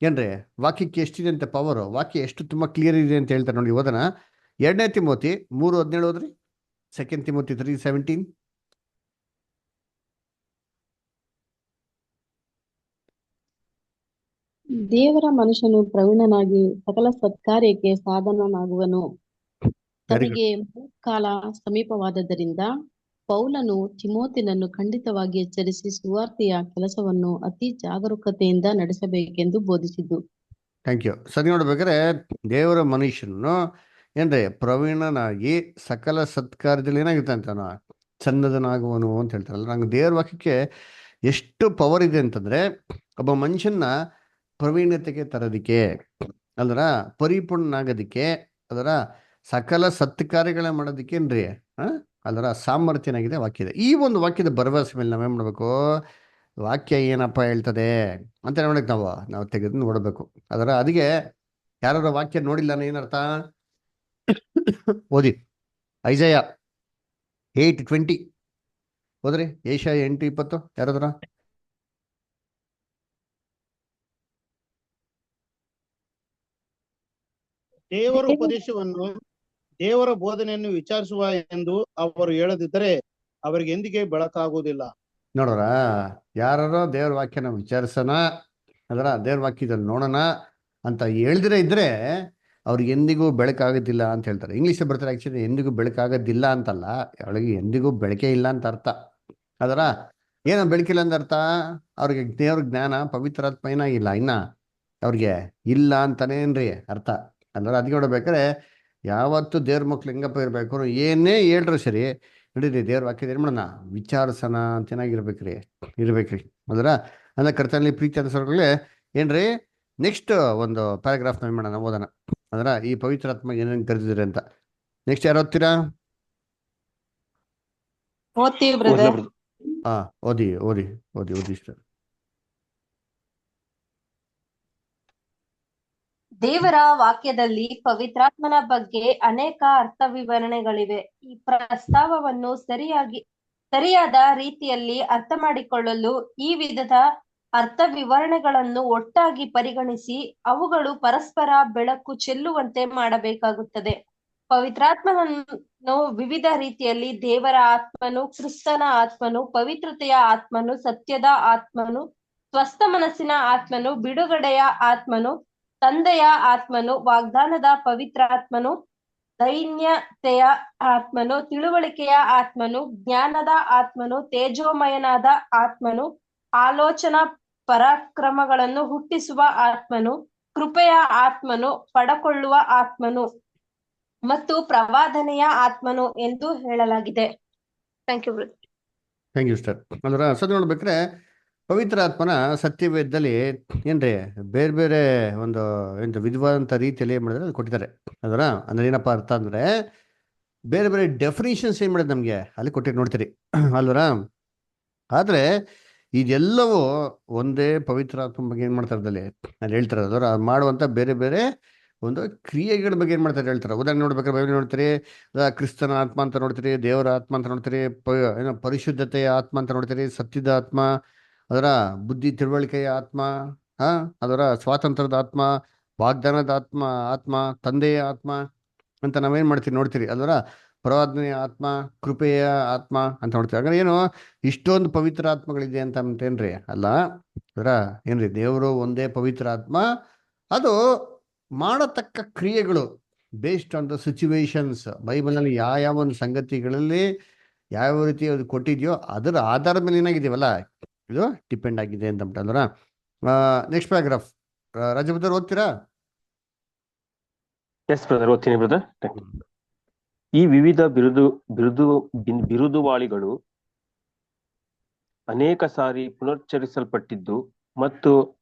ಏನ್ರಿ, ವಾಕ್ಯಕ್ಕೆ ಎಷ್ಟಿದೆ ಅಂತ ಪವರು, ವಾಕ್ಯ ಎಷ್ಟು ತುಂಬ ಕ್ಲಿಯರ್ ಇದೆ ಅಂತ ಹೇಳ್ತಾರೆ ನೋಡಿ. ಓದೋಣ. 2 ತಿಮೋತಿ 3:17 ಓದ್ರಿ. 2 ತಿಮೋತಿ 3:17. ದೇವರ ಮನುಷ್ಯನು ಪ್ರವೀಣನಾಗಿ ಸಕಲ ಸತ್ಕಾರ್ಯಕ್ಕೆ ಸಾಧನನಾಗುವನು. Very good. ತನಗೆ ಕಾಲ ಸಮೀಪವಾದದ್ದರಿಂದ ಪೌಲನು ತಿಮೋತಿನನ್ನು ಖಂಡಿತವಾಗಿ ಎಚ್ಚರಿಸಿ ಸುವಾರ್ತೆಯ ಕೆಲಸವನ್ನು ಅತಿ ಜಾಗರೂಕತೆಯಿಂದ ನಡೆಸಬೇಕೆಂದು ಬೋಧಿಸಿದ್ದು. Thank you. ಸರಿ, ನೋಡ್ಬೇಕಾದ್ರೆ ದೇವರ ಮನುಷ್ಯನು ಏನ್ರಿ ಪ್ರವೀಣನಾಗಿ ಸಕಲ ಸತ್ಕಾರ್ಯದಲ್ಲಿ ಏನಾಗುತ್ತೆ ಅಂತಾನ ಸನ್ನದ್ಧನಾಗುವನು ಅಂತ ಹೇಳ್ತಾರಲ್ಲ. ನಂಗೆ ದೇವರ ವಾಕ್ಯಕ್ಕೆ ಎಷ್ಟು ಪವರ್ ಇದೆ ಅಂತಂದ್ರೆ, ಒಬ್ಬ ಮನುಷ್ಯನ ಪ್ರವೀಣತೆಗೆ ತರೋದಿಕ್ಕೆ, ಅದರ ಪರಿಪೂರ್ಣನಾಗೋದಿಕ್ಕೆ, ಅದರ ಸಕಲ ಸತ್ಕಾರ್ಯಗಳನ್ನ ಮಾಡೋದಕ್ಕೇನ್ರಿ ಅದರ ಸಾಮರ್ಥ್ಯನಾಗಿದೆ ವಾಕ್ಯ ಇದೆ. ಈ ಒಂದು ವಾಕ್ಯದ ಭರವಸೆ ಮೇಲೆ ನಾವೇನು ಮಾಡಬೇಕು, ವಾಕ್ಯ ಏನಪ್ಪ ಹೇಳ್ತದೆ ಅಂತ ನೋಡಕ್ಕೆ ನಾವು ತೆಗೆದು ನೋಡಬೇಕು. ಅದಕ್ಕೆ ಯಾರ ವಾಕ್ಯ ನೋಡಿಲ್ಲ ಏನರ್ಥ? ಓದಿ ಐಜಯ 8:20 ಓದ್ರಿ. ಏಷ್ಯಾ 8:20 ಯಾರಾದ್ರ? ದೇವರ ಉಪದೇಶವನ್ನು ದೇವರ ಬೋಧನೆಯನ್ನು ವಿಚಾರಿಸುವ ಎಂದು ಅವರು ಹೇಳದಿದ್ದರೆ ಅವರಿಗೆ ಎಂದಿಗೆ ಬೆಳಕಾಗುವುದಿಲ್ಲ. ನೋಡೋರ, ಯಾರೋ ದೇವ್ರ ವಾಕ್ಯನ ವಿಚಾರಿಸೋಣ, ದೇವ್ರ ವಾಕ್ಯದಲ್ಲಿ ನೋಡೋಣ ಅಂತ ಹೇಳ್ದಿರ ಇದ್ರೆ ಅವ್ರಿಗೆ ಎಂದಿಗೂ ಬೆಳಕಾಗೋದಿಲ್ಲ ಅಂತ ಹೇಳ್ತಾರೆ. ಇಂಗ್ಲೀಷ್ ಬರ್ತಾರೆ ಆಕ್ಚುಲಿ, ಎಂದಿಗೂ ಬೆಳಕಾಗೋದಿಲ್ಲ ಅಂತಲ್ಲ, ಅವಳಿಗೆ ಎಂದಿಗೂ ಬೆಳಕೆ ಇಲ್ಲ ಅಂತ ಅರ್ಥ. ಏನೋ ಬೆಳಕಿಲ್ಲ ಅಂತ ಅರ್ಥ, ಅವ್ರಿಗೆ ದೇವ್ರ ಜ್ಞಾನ ಪವಿತ್ರಾತ್ಮ ಏನಾಗಿಲ್ಲ ಇನ್ನ ಅವ್ರಿಗೆ ಇಲ್ಲ ಅಂತಾನೇನ್ರಿ ಅರ್ಥ. ಅದಕ್ಕೆ ನೋಡ್ಬೇಕಾದ್ರೆ ಯಾವತ್ತು ದೇವ್ರ ಮಕ್ಳು ಹೆಂಗಪ್ಪ ಇರ್ಬೇಕು, ಏನೇ ಹೇಳ್ರು ಸರಿ ನಡೀರಿ ದೇವ್ರ ವಾಕ್ಯದ ಏನ್ ಮಾಡೋಣ ವಿಚಾರಿಸೋಣ ಅಂತ ಚೆನ್ನಾಗಿರ್ಬೇಕ್ರಿ ಕರ್ತನಲ್ಲಿ ಪ್ರೀತಿ ಅನ್ಸೋರ್ಗಳೇ ಏನ್ರಿ. ನೆಕ್ಸ್ಟ್ ಒಂದು ಪ್ಯಾರಾಗ್ರಾಫ್ ನಾವ್ ಮಾಡೋಣ, ಓದೋಣ. ಈ ಪವಿತ್ರಾತ್ಮ ಏನೇನು ಕರೆದಿದ್ರಿ ಅಂತ. ನೆಕ್ಸ್ಟ್ ಯಾರು ಓದ್ತೀರಾ? ಓದಿ ಓದಿ ಓದಿ ಓದಿ ಸರ್. ದೇವರ ವಾಕ್ಯದಲ್ಲಿ ಪವಿತ್ರಾತ್ಮನ ಬಗ್ಗೆ ಅನೇಕ ಅರ್ಥ ವಿವರಣೆಗಳಿವೆ. ಈ ಪ್ರಸ್ತಾವವನ್ನು ಸರಿಯಾದ ರೀತಿಯಲ್ಲಿ ಅರ್ಥ ಮಾಡಿಕೊಳ್ಳಲು ಈ ವಿಧದ ಅರ್ಥ ವಿವರಣೆಗಳನ್ನು ಒಟ್ಟಾಗಿ ಪರಿಗಣಿಸಿ ಅವುಗಳು ಪರಸ್ಪರ ಬೆಳಕು ಚೆಲ್ಲುವಂತೆ ಮಾಡಬೇಕಾಗುತ್ತದೆ. ಪವಿತ್ರಾತ್ಮನನ್ನು ವಿವಿಧ ರೀತಿಯಲ್ಲಿ ದೇವರ ಆತ್ಮನು, ಕ್ರಿಸ್ತನ ಆತ್ಮನು, ಪವಿತ್ರತೆಯ ಆತ್ಮನು, ಸತ್ಯದ ಆತ್ಮನು, ಸ್ವಸ್ಥ ಮನಸ್ಸಿನ ಆತ್ಮನು, ಬಿಡುಗಡೆಯ ಆತ್ಮನು, ತಂದೆಯ ಆತ್ಮನು, ವಾಗ್ದಾನದ ಪವಿತ್ರಾತ್ಮನು, ದೈನ್ಯತೆಯ ಆತ್ಮನು, ತಿಳುವಳಿಕೆಯ ಆತ್ಮನು, ಜ್ಞಾನದ ಆತ್ಮನು, ತೇಜೋಮಯನಾದ ಆತ್ಮನು, ಆಲೋಚನಾ ಪರಾಕ್ರಮಗಳನ್ನು ಹುಟ್ಟಿಸುವ ಆತ್ಮನು, ಕೃಪೆಯ ಆತ್ಮನು, ಪಡಕೊಳ್ಳುವ ಆತ್ಮನು ಮತ್ತು ಪ್ರವಾದನೆಯ ಆತ್ಮನು ಎಂದು ಹೇಳಲಾಗಿದೆ. Thank you sir. ಸದ್ಯ ನೋಡ್ಬೇಕ್ರೆ ಪವಿತ್ರ ಆತ್ಮನ ಸತ್ಯವೇದದಲ್ಲಿ ಏನ್ರಿ ಬೇರೆ ಬೇರೆ ಒಂದು ವಿಧವಾದಂಥ ರೀತಿಯಲ್ಲಿ ಏನ್ ಮಾಡಿದ್ರೆ ಅದು ಕೊಟ್ಟಿದ್ದಾರೆ. ಅಂದ್ರೆ ಏನಪ್ಪ ಅರ್ಥ ಅಂದ್ರೆ ಬೇರೆ ಬೇರೆ ಡೆಫಿನೇಷನ್ಸ್ ಏನ್ ಮಾಡಿದ್ ನಮ್ಗೆ ಅಲ್ಲಿ ಕೊಟ್ಟಿದ್ದು ನೋಡ್ತೀರಿ ಆದ್ರೆ ಇದೆಲ್ಲವೂ ಒಂದೇ ಪವಿತ್ರ ಆತ್ಮ ಬಗ್ಗೆ ಏನ್ ಮಾಡ್ತಾರೆ ಅಲ್ಲಿ ಹೇಳ್ತಾರೆ. ಮಾಡುವಂತ ಬೇರೆ ಬೇರೆ ಒಂದು ಕ್ರಿಯೆಗಳ ಬಗ್ಗೆ ಏನ್ ಮಾಡ್ತಾರೆ ಹೇಳ್ತಾರೆ. ಉದಾಹರಣೆ ನೋಡ್ಬೇಕಾದ್ರೆ ಬೈಬಲ್ ನೋಡ್ತೀರಿ, ಕ್ರಿಸ್ತನ ಆತ್ಮ ಅಂತ ನೋಡ್ತೀರಿ, ದೇವರ ಆತ್ಮ ಅಂತ ನೋಡ್ತೀರಿ, ಪರಿಶುದ್ಧತೆಯ ಆತ್ಮ ಅಂತ ನೋಡ್ತೀರಿ, ಸತ್ಯದ ಆತ್ಮ, ಬುದ್ಧಿ ತಿಳುವಳಿಕೆಯ ಆತ್ಮ, ಸ್ವಾತಂತ್ರ್ಯದ ಆತ್ಮ, ವಾಗ್ದಾನದ ಆತ್ಮ, ತಂದೆಯ ಆತ್ಮ ಅಂತ ನಾವೇನ್ ಮಾಡ್ತೀವಿ ನೋಡ್ತೀರಿ. ಪ್ರವಾದನೆಯ ಆತ್ಮ, ಕೃಪೆಯ ಆತ್ಮ ಅಂತ ನೋಡ್ತೀವಿ. ಹಾಗಾದ್ರೆ ಏನು ಇಷ್ಟೊಂದು ಪವಿತ್ರ ಆತ್ಮಗಳಿದೆ ಅಂತೇನ್ರಿ ಅಲ್ಲ. ಏನ್ರಿ ದೇವರು ಒಂದೇ ಪವಿತ್ರ ಆತ್ಮ, ಅದು ಮಾಡತಕ್ಕ ಕ್ರಿಯೆಗಳು ಬೇಸ್ಡ್ ಆನ್ ದ ಸಿಚುವೇಶನ್ಸ್. ಬೈಬಲ್ನಲ್ಲಿ ಯಾವ ಒಂದು ಸಂಗತಿಗಳಲ್ಲಿ ಯಾವ ರೀತಿ ಅದು ಕೊಟ್ಟಿದೆಯೋ ಅದರ ಆಧಾರದ ಮೇಲೆ ಏನಾಗಿದೆಯಲ್ಲ ಇದು ಡಿಪೆಂಡ್ ಆಗಿದೆ ಅಂತ ಅಂದ್ರ. ನೆಕ್ಸ್ಟ್ ಪ್ಯಾರಾಗ್ರಾಫ್ ರಾಜಭದ್ರ ಓದ್ತೀರಾ? ಎಸ್ ಬ್ರದರ್, ಓದ್ತೀನಿ ಬ್ರದರ್. ಈ ವಿವಿಧ ಬಿರುದುವಾಳಿಗಳು ಅನೇಕ ಸಾರಿ ಪುನಶ್ಚರಿಸಲ್ಪಟ್ಟಿದ್ದು ಮತ್ತು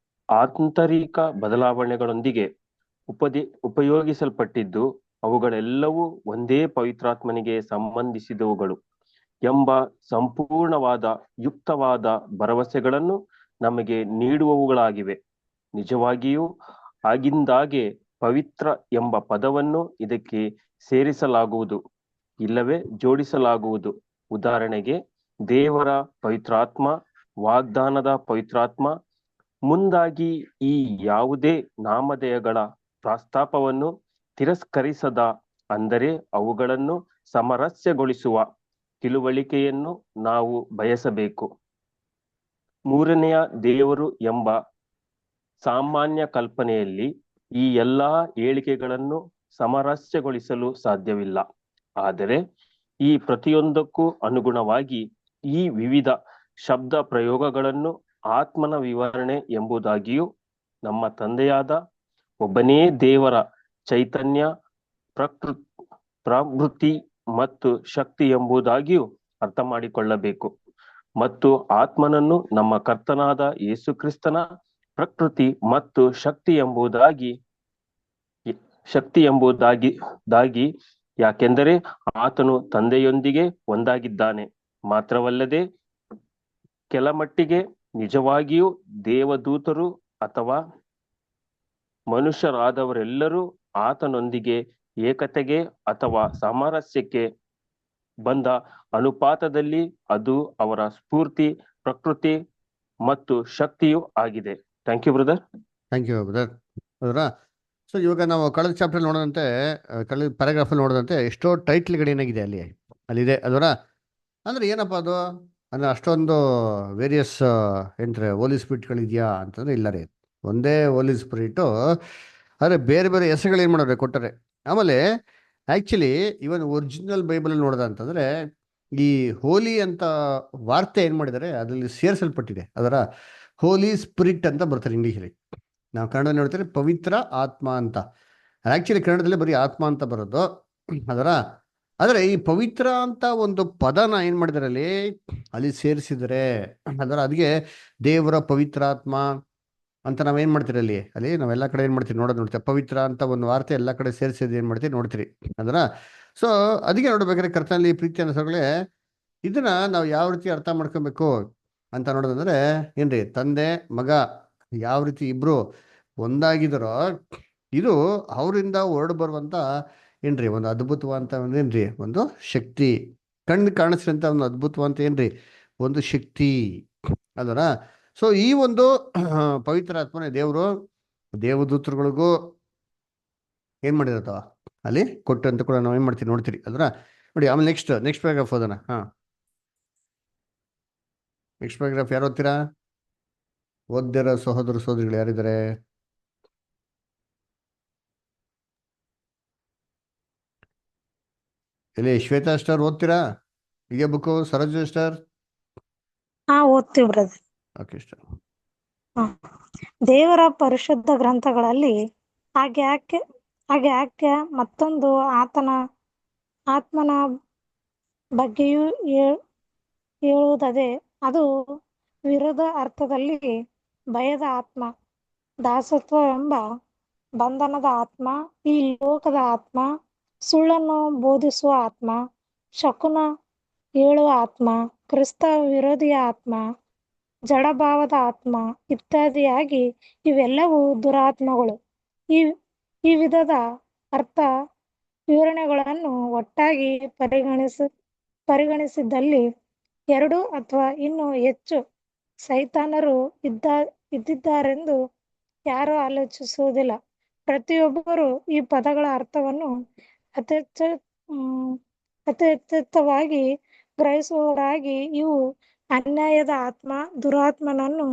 ಆಂತರಿಕ ಬದಲಾವಣೆಗಳೊಂದಿಗೆ ಉಪಯೋಗಿಸಲ್ಪಟ್ಟಿದ್ದು ಅವುಗಳೆಲ್ಲವೂ ಒಂದೇ ಪವಿತ್ರಾತ್ಮನಿಗೆ ಸಂಬಂಧಿಸಿದವುಗಳು ಎಂಬ ಸಂಪೂರ್ಣವಾದ ಯುಕ್ತವಾದ ಭರವಸೆಗಳನ್ನು ನಮಗೆ ನೀಡುವವುಗಳಾಗಿವೆ. ನಿಜವಾಗಿಯೂ ಆಗಿಂದಾಗೆ ಪವಿತ್ರ ಎಂಬ ಪದವನ್ನು ಇದಕ್ಕೆ ಸೇರಿಸಲಾಗುವುದು, ಇಲ್ಲವೇ ಜೋಡಿಸಲಾಗುವುದು. ಉದಾಹರಣೆಗೆ ದೇವರ ಪವಿತ್ರಾತ್ಮ, ವಾಗ್ದಾನದ ಪವಿತ್ರಾತ್ಮ ಮುಂದಾಗಿ ಈ ಯಾವುದೇ ನಾಮಧೇಯಗಳ ಪ್ರಸ್ತಾಪವನ್ನು ತಿರಸ್ಕರಿಸದ, ಅಂದರೆ ಅವುಗಳನ್ನು ಸಾಮರಸ್ಯಗೊಳಿಸುವ ತಿಳುವಳಿಕೆಯನ್ನು ನಾವು ಬಯಸಬೇಕು. ಮೂರನೆಯ ದೇವರು ಎಂಬ ಸಾಮಾನ್ಯ ಕಲ್ಪನೆಯಲ್ಲಿ ಈ ಎಲ್ಲಾ ಹೇಳಿಕೆಗಳನ್ನು ಸಾಮರಸ್ಯಗೊಳಿಸಲು ಸಾಧ್ಯವಿಲ್ಲ. ಆದರೆ ಈ ಪ್ರತಿಯೊಂದಕ್ಕೂ ಅನುಗುಣವಾಗಿ ಈ ವಿವಿಧ ಶಬ್ದ ಪ್ರಯೋಗಗಳನ್ನು ಆತ್ಮನ ವಿವರಣೆ ಎಂಬುದಾಗಿಯೂ ನಮ್ಮ ತಂದೆಯಾದ ಒಬ್ಬನೇ ದೇವರ ಚೈತನ್ಯ, ಪ್ರವೃತ್ತಿ ಮತ್ತು ಶಕ್ತಿ ಎಂಬುದಾಗಿಯೂ ಅರ್ಥ ಮಾಡಿಕೊಳ್ಳಬೇಕು. ಮತ್ತು ಆತ್ಮನನ್ನು ನಮ್ಮ ಕರ್ತನಾದ ಯೇಸು ಕ್ರಿಸ್ತನ ಪ್ರಕೃತಿ ಮತ್ತು ಶಕ್ತಿ ಎಂಬುದಾಗಿ ಶಕ್ತಿ ಎಂಬುದಾಗಿ ಯಾಕೆಂದರೆ ಆತನು ತಂದೆಯೊಂದಿಗೆ ಒಂದಾಗಿದ್ದಾನೆ. ಮಾತ್ರವಲ್ಲದೆ ಕೆಲಮಟ್ಟಿಗೆ ನಿಜವಾಗಿಯೂ ದೇವದೂತರು ಅಥವಾ ಮನುಷ್ಯರಾದವರೆಲ್ಲರೂ ಆತನೊಂದಿಗೆ ಏಕತೆಗೆ ಅಥವಾ ಸಾಮರಸ್ಯಕ್ಕೆ ಬಂದ ಅನುಪಾತದಲ್ಲಿ ಅದು ಅವರ ಸ್ಫೂರ್ತಿ, ಪ್ರಕೃತಿ ಮತ್ತು ಶಕ್ತಿಯೂ ಆಗಿದೆ. Thank you brother. Thank you brother. ಹೌದಾ? ಸೊ ಇವಾಗ ನಾವು ಕಳೆದ ಚಾಪ್ಟರ್ ನೋಡೋದಂತೆ, ಕಳೆದ ಪ್ಯಾರಾಗ್ರಾಫಲ್ಲಿ ನೋಡೋದಂತೆ ಎಷ್ಟೋ ಟೈಟ್ಲ್ಗಳೇನಾಗಿದೆ ಅಲ್ಲಿದೆ ಅದರ. ಅಂದರೆ ಏನಪ್ಪ ಅದು ಅಂದರೆ ಅಷ್ಟೊಂದು ವೇರಿಯಸ್ ಏನಂತಾರೆ ಹೋಲಿ ಸ್ಪಿರಿಟ್ಗಳಿದೆಯಾ ಅಂತಂದರೆ ಇಲ್ಲ ರೀ, ಒಂದೇ ಹೋಲಿ ಸ್ಪಿರಿಟು. ಆದರೆ ಬೇರೆ ಬೇರೆ ಹೆಸರುಗಳು ಏನು ಮಾಡೋರೆ ಕೊಟ್ಟರೆ. ಆಮೇಲೆ ಆ್ಯಕ್ಚುಲಿ ಇವನ್ ಒರಿಜಿನಲ್ ಬೈಬಲಲ್ಲಿ ನೋಡ್ದ ಅಂತಂದರೆ ಈ ಹೋಲಿ ಅಂತ ವಾರ್ತೆ ಏನು ಮಾಡಿದ್ದಾರೆ ಅದರಲ್ಲಿ ಸೇರಿಸಲ್ಪಟ್ಟಿದೆ. ಅದರ ಹೋಲಿ ಸ್ಪಿರಿಟ್ ಅಂತ ಬರ್ತಾರೆ ಇಂಗ್ಲೀಷಲ್ಲಿ. ನಾವು ಕನ್ನಡ ನೋಡ್ತೀವಿ ಪವಿತ್ರ ಆತ್ಮ ಅಂತ. ಆ್ಯಕ್ಚುಲಿ ಕನ್ನಡದಲ್ಲಿ ಬರೀ ಆತ್ಮ ಅಂತ ಬರೋದು ಅದರ. ಆದರೆ ಈ ಪವಿತ್ರ ಅಂತ ಒಂದು ಪದನ ಏನು ಮಾಡಿದಾರೆ ಅಲ್ಲಿ ಸೇರಿಸಿದರೆ ಅದರ. ಅದಕ್ಕೆ ದೇವರ ಪವಿತ್ರಾತ್ಮ ಅಂತ ನಾವೇನು ಮಾಡ್ತೀರಿ ಅಲ್ಲಿ ನಾವೆಲ್ಲ ಕಡೆ ಏನು ಮಾಡ್ತೀವಿ ನೋಡ್ತೀವಿ. ಪವಿತ್ರ ಅಂತ ಒಂದು ವಾರ್ತೆ ಎಲ್ಲ ಕಡೆ ಸೇರಿಸಿದ್ದು ಏನು ಮಾಡ್ತೀವಿ ನೋಡ್ತೀರಿ ಅದರ. ಸೊ ಅದಕ್ಕೆ ನೋಡ್ಬೇಕಾದ್ರೆ ಕರ್ತನಲ್ಲಿ ಪ್ರೀತಿ ಅನಿಸೋಗಳೇ ಇದನ್ನ ನಾವು ಯಾವ ರೀತಿ ಅರ್ಥ ಮಾಡ್ಕೊಬೇಕು ಅಂತ ನೋಡೋದಂದ್ರೆ ಏನ್ರಿ, ತಂದೆ ಮಗ ಯಾವ ರೀತಿ ಇಬ್ರು ಒಂದಾಗಿದ್ದಾರೋ ಇದು ಅವರಿಂದ ಹೊರಡು ಬರುವಂತ ಏನ್ರಿ ಒಂದು ಅದ್ಭುತವಂತ ಏನ್ರಿ ಒಂದು ಶಕ್ತಿ, ಕಣ್ಣು ಕಾಣಿಸಿದಂತ ಒಂದು ಅದ್ಭುತವಂತ ಏನ್ರಿ ಒಂದು ಶಕ್ತಿ ಅದರ. ಸೊ ಈ ಒಂದು ಪವಿತ್ರ ಆತ್ಮನೇ ದೇವರು ದೇವದೂತರುಗಳಿಗೂ ಏನ್ ಮಾಡಿರತ್ತವ ಅಲ್ಲಿ ಕೊಟ್ಟು ಅಂತ ಕೂಡ ನಾವು ಏನ್ ಮಾಡ್ತೀವಿ ನೋಡ್ತೀರಿ ಅದರ ನೋಡಿ. ಆಮೇಲೆ ನೆಕ್ಸ್ಟ್ ಪ್ಯಾರಾಗ್ರಾಫ್ ಓದೋಣ. ನೆಕ್ಸ್ಟ್ ಪ್ಯಾರಾಗ್ರಾಫ್ ಯಾರು ಓದ್ತೀರಾ? ಓದ್ದಿರೋ ಸಹೋದರ ಸಹೋದರಿಗಳು ಯಾರಿದ್ದಾರೆ? ಇಲ್ಲಿ ಶ್ವೇತಾ ಸ್ಟಾರ್ ಓದ್ತೀರಾ? ಈಗ ಬುಕ್ಕು ಸರೋಜ ಸ್ಟಾರ್. ಓದ್ತೀವಿ ಬ್ರದರ್. Okay star. ದೇವರ ಪರಿಶುದ್ಧ ಗ್ರಂಥಗಳಲ್ಲಿ ಹಾಗೆ ಮತ್ತೊಂದು ಆತ್ಮನ ಬಗ್ಗೆಯೂ ಹೇಳುವುದದೆ. ಅದು ವಿರೋಧ ಅರ್ಥದಲ್ಲಿ ಭಯದ ಆತ್ಮ, ದಾಸತ್ವವೆಂಬ ಬಂಧನದ ಆತ್ಮ, ಈ ಲೋಕದ ಆತ್ಮ, ಸುಳ್ಳನ್ನು ಬೋಧಿಸುವ ಆತ್ಮ, ಶಕುನ ಹೇಳುವ ಆತ್ಮ, ಕ್ರಿಸ್ತ ವಿರೋಧಿಯ ಆತ್ಮ, ಜಡಭಾವದ ಆತ್ಮ ಇತ್ಯಾದಿಯಾಗಿ ಇವೆಲ್ಲವೂ ದುರಾತ್ಮಗಳು. ಈ ವಿಧದ ಅರ್ಥ ವಿವರಣೆಗಳನ್ನು ಒಟ್ಟಾಗಿ ಪರಿಗಣಿಸಿದಲ್ಲಿ 2 ಅಥವಾ ಇನ್ನೂ ಹೆಚ್ಚು ಸೈತಾನರು ಇದ್ದಿದ್ದಾರೆಂದು ಯಾರೂ ಆಲೋಚಿಸುವುದಿಲ್ಲ. ಪ್ರತಿಯೊಬ್ಬರು ಈ ಪದಗಳ ಅರ್ಥವನ್ನು ಅತ್ಯರ್ಥವಾಗಿ ಗ್ರಹಿಸುವವರಾಗಿ ಇವು ಅನ್ಯಾಯದ ಆತ್ಮ, ದುರಾತ್ಮನನ್ನು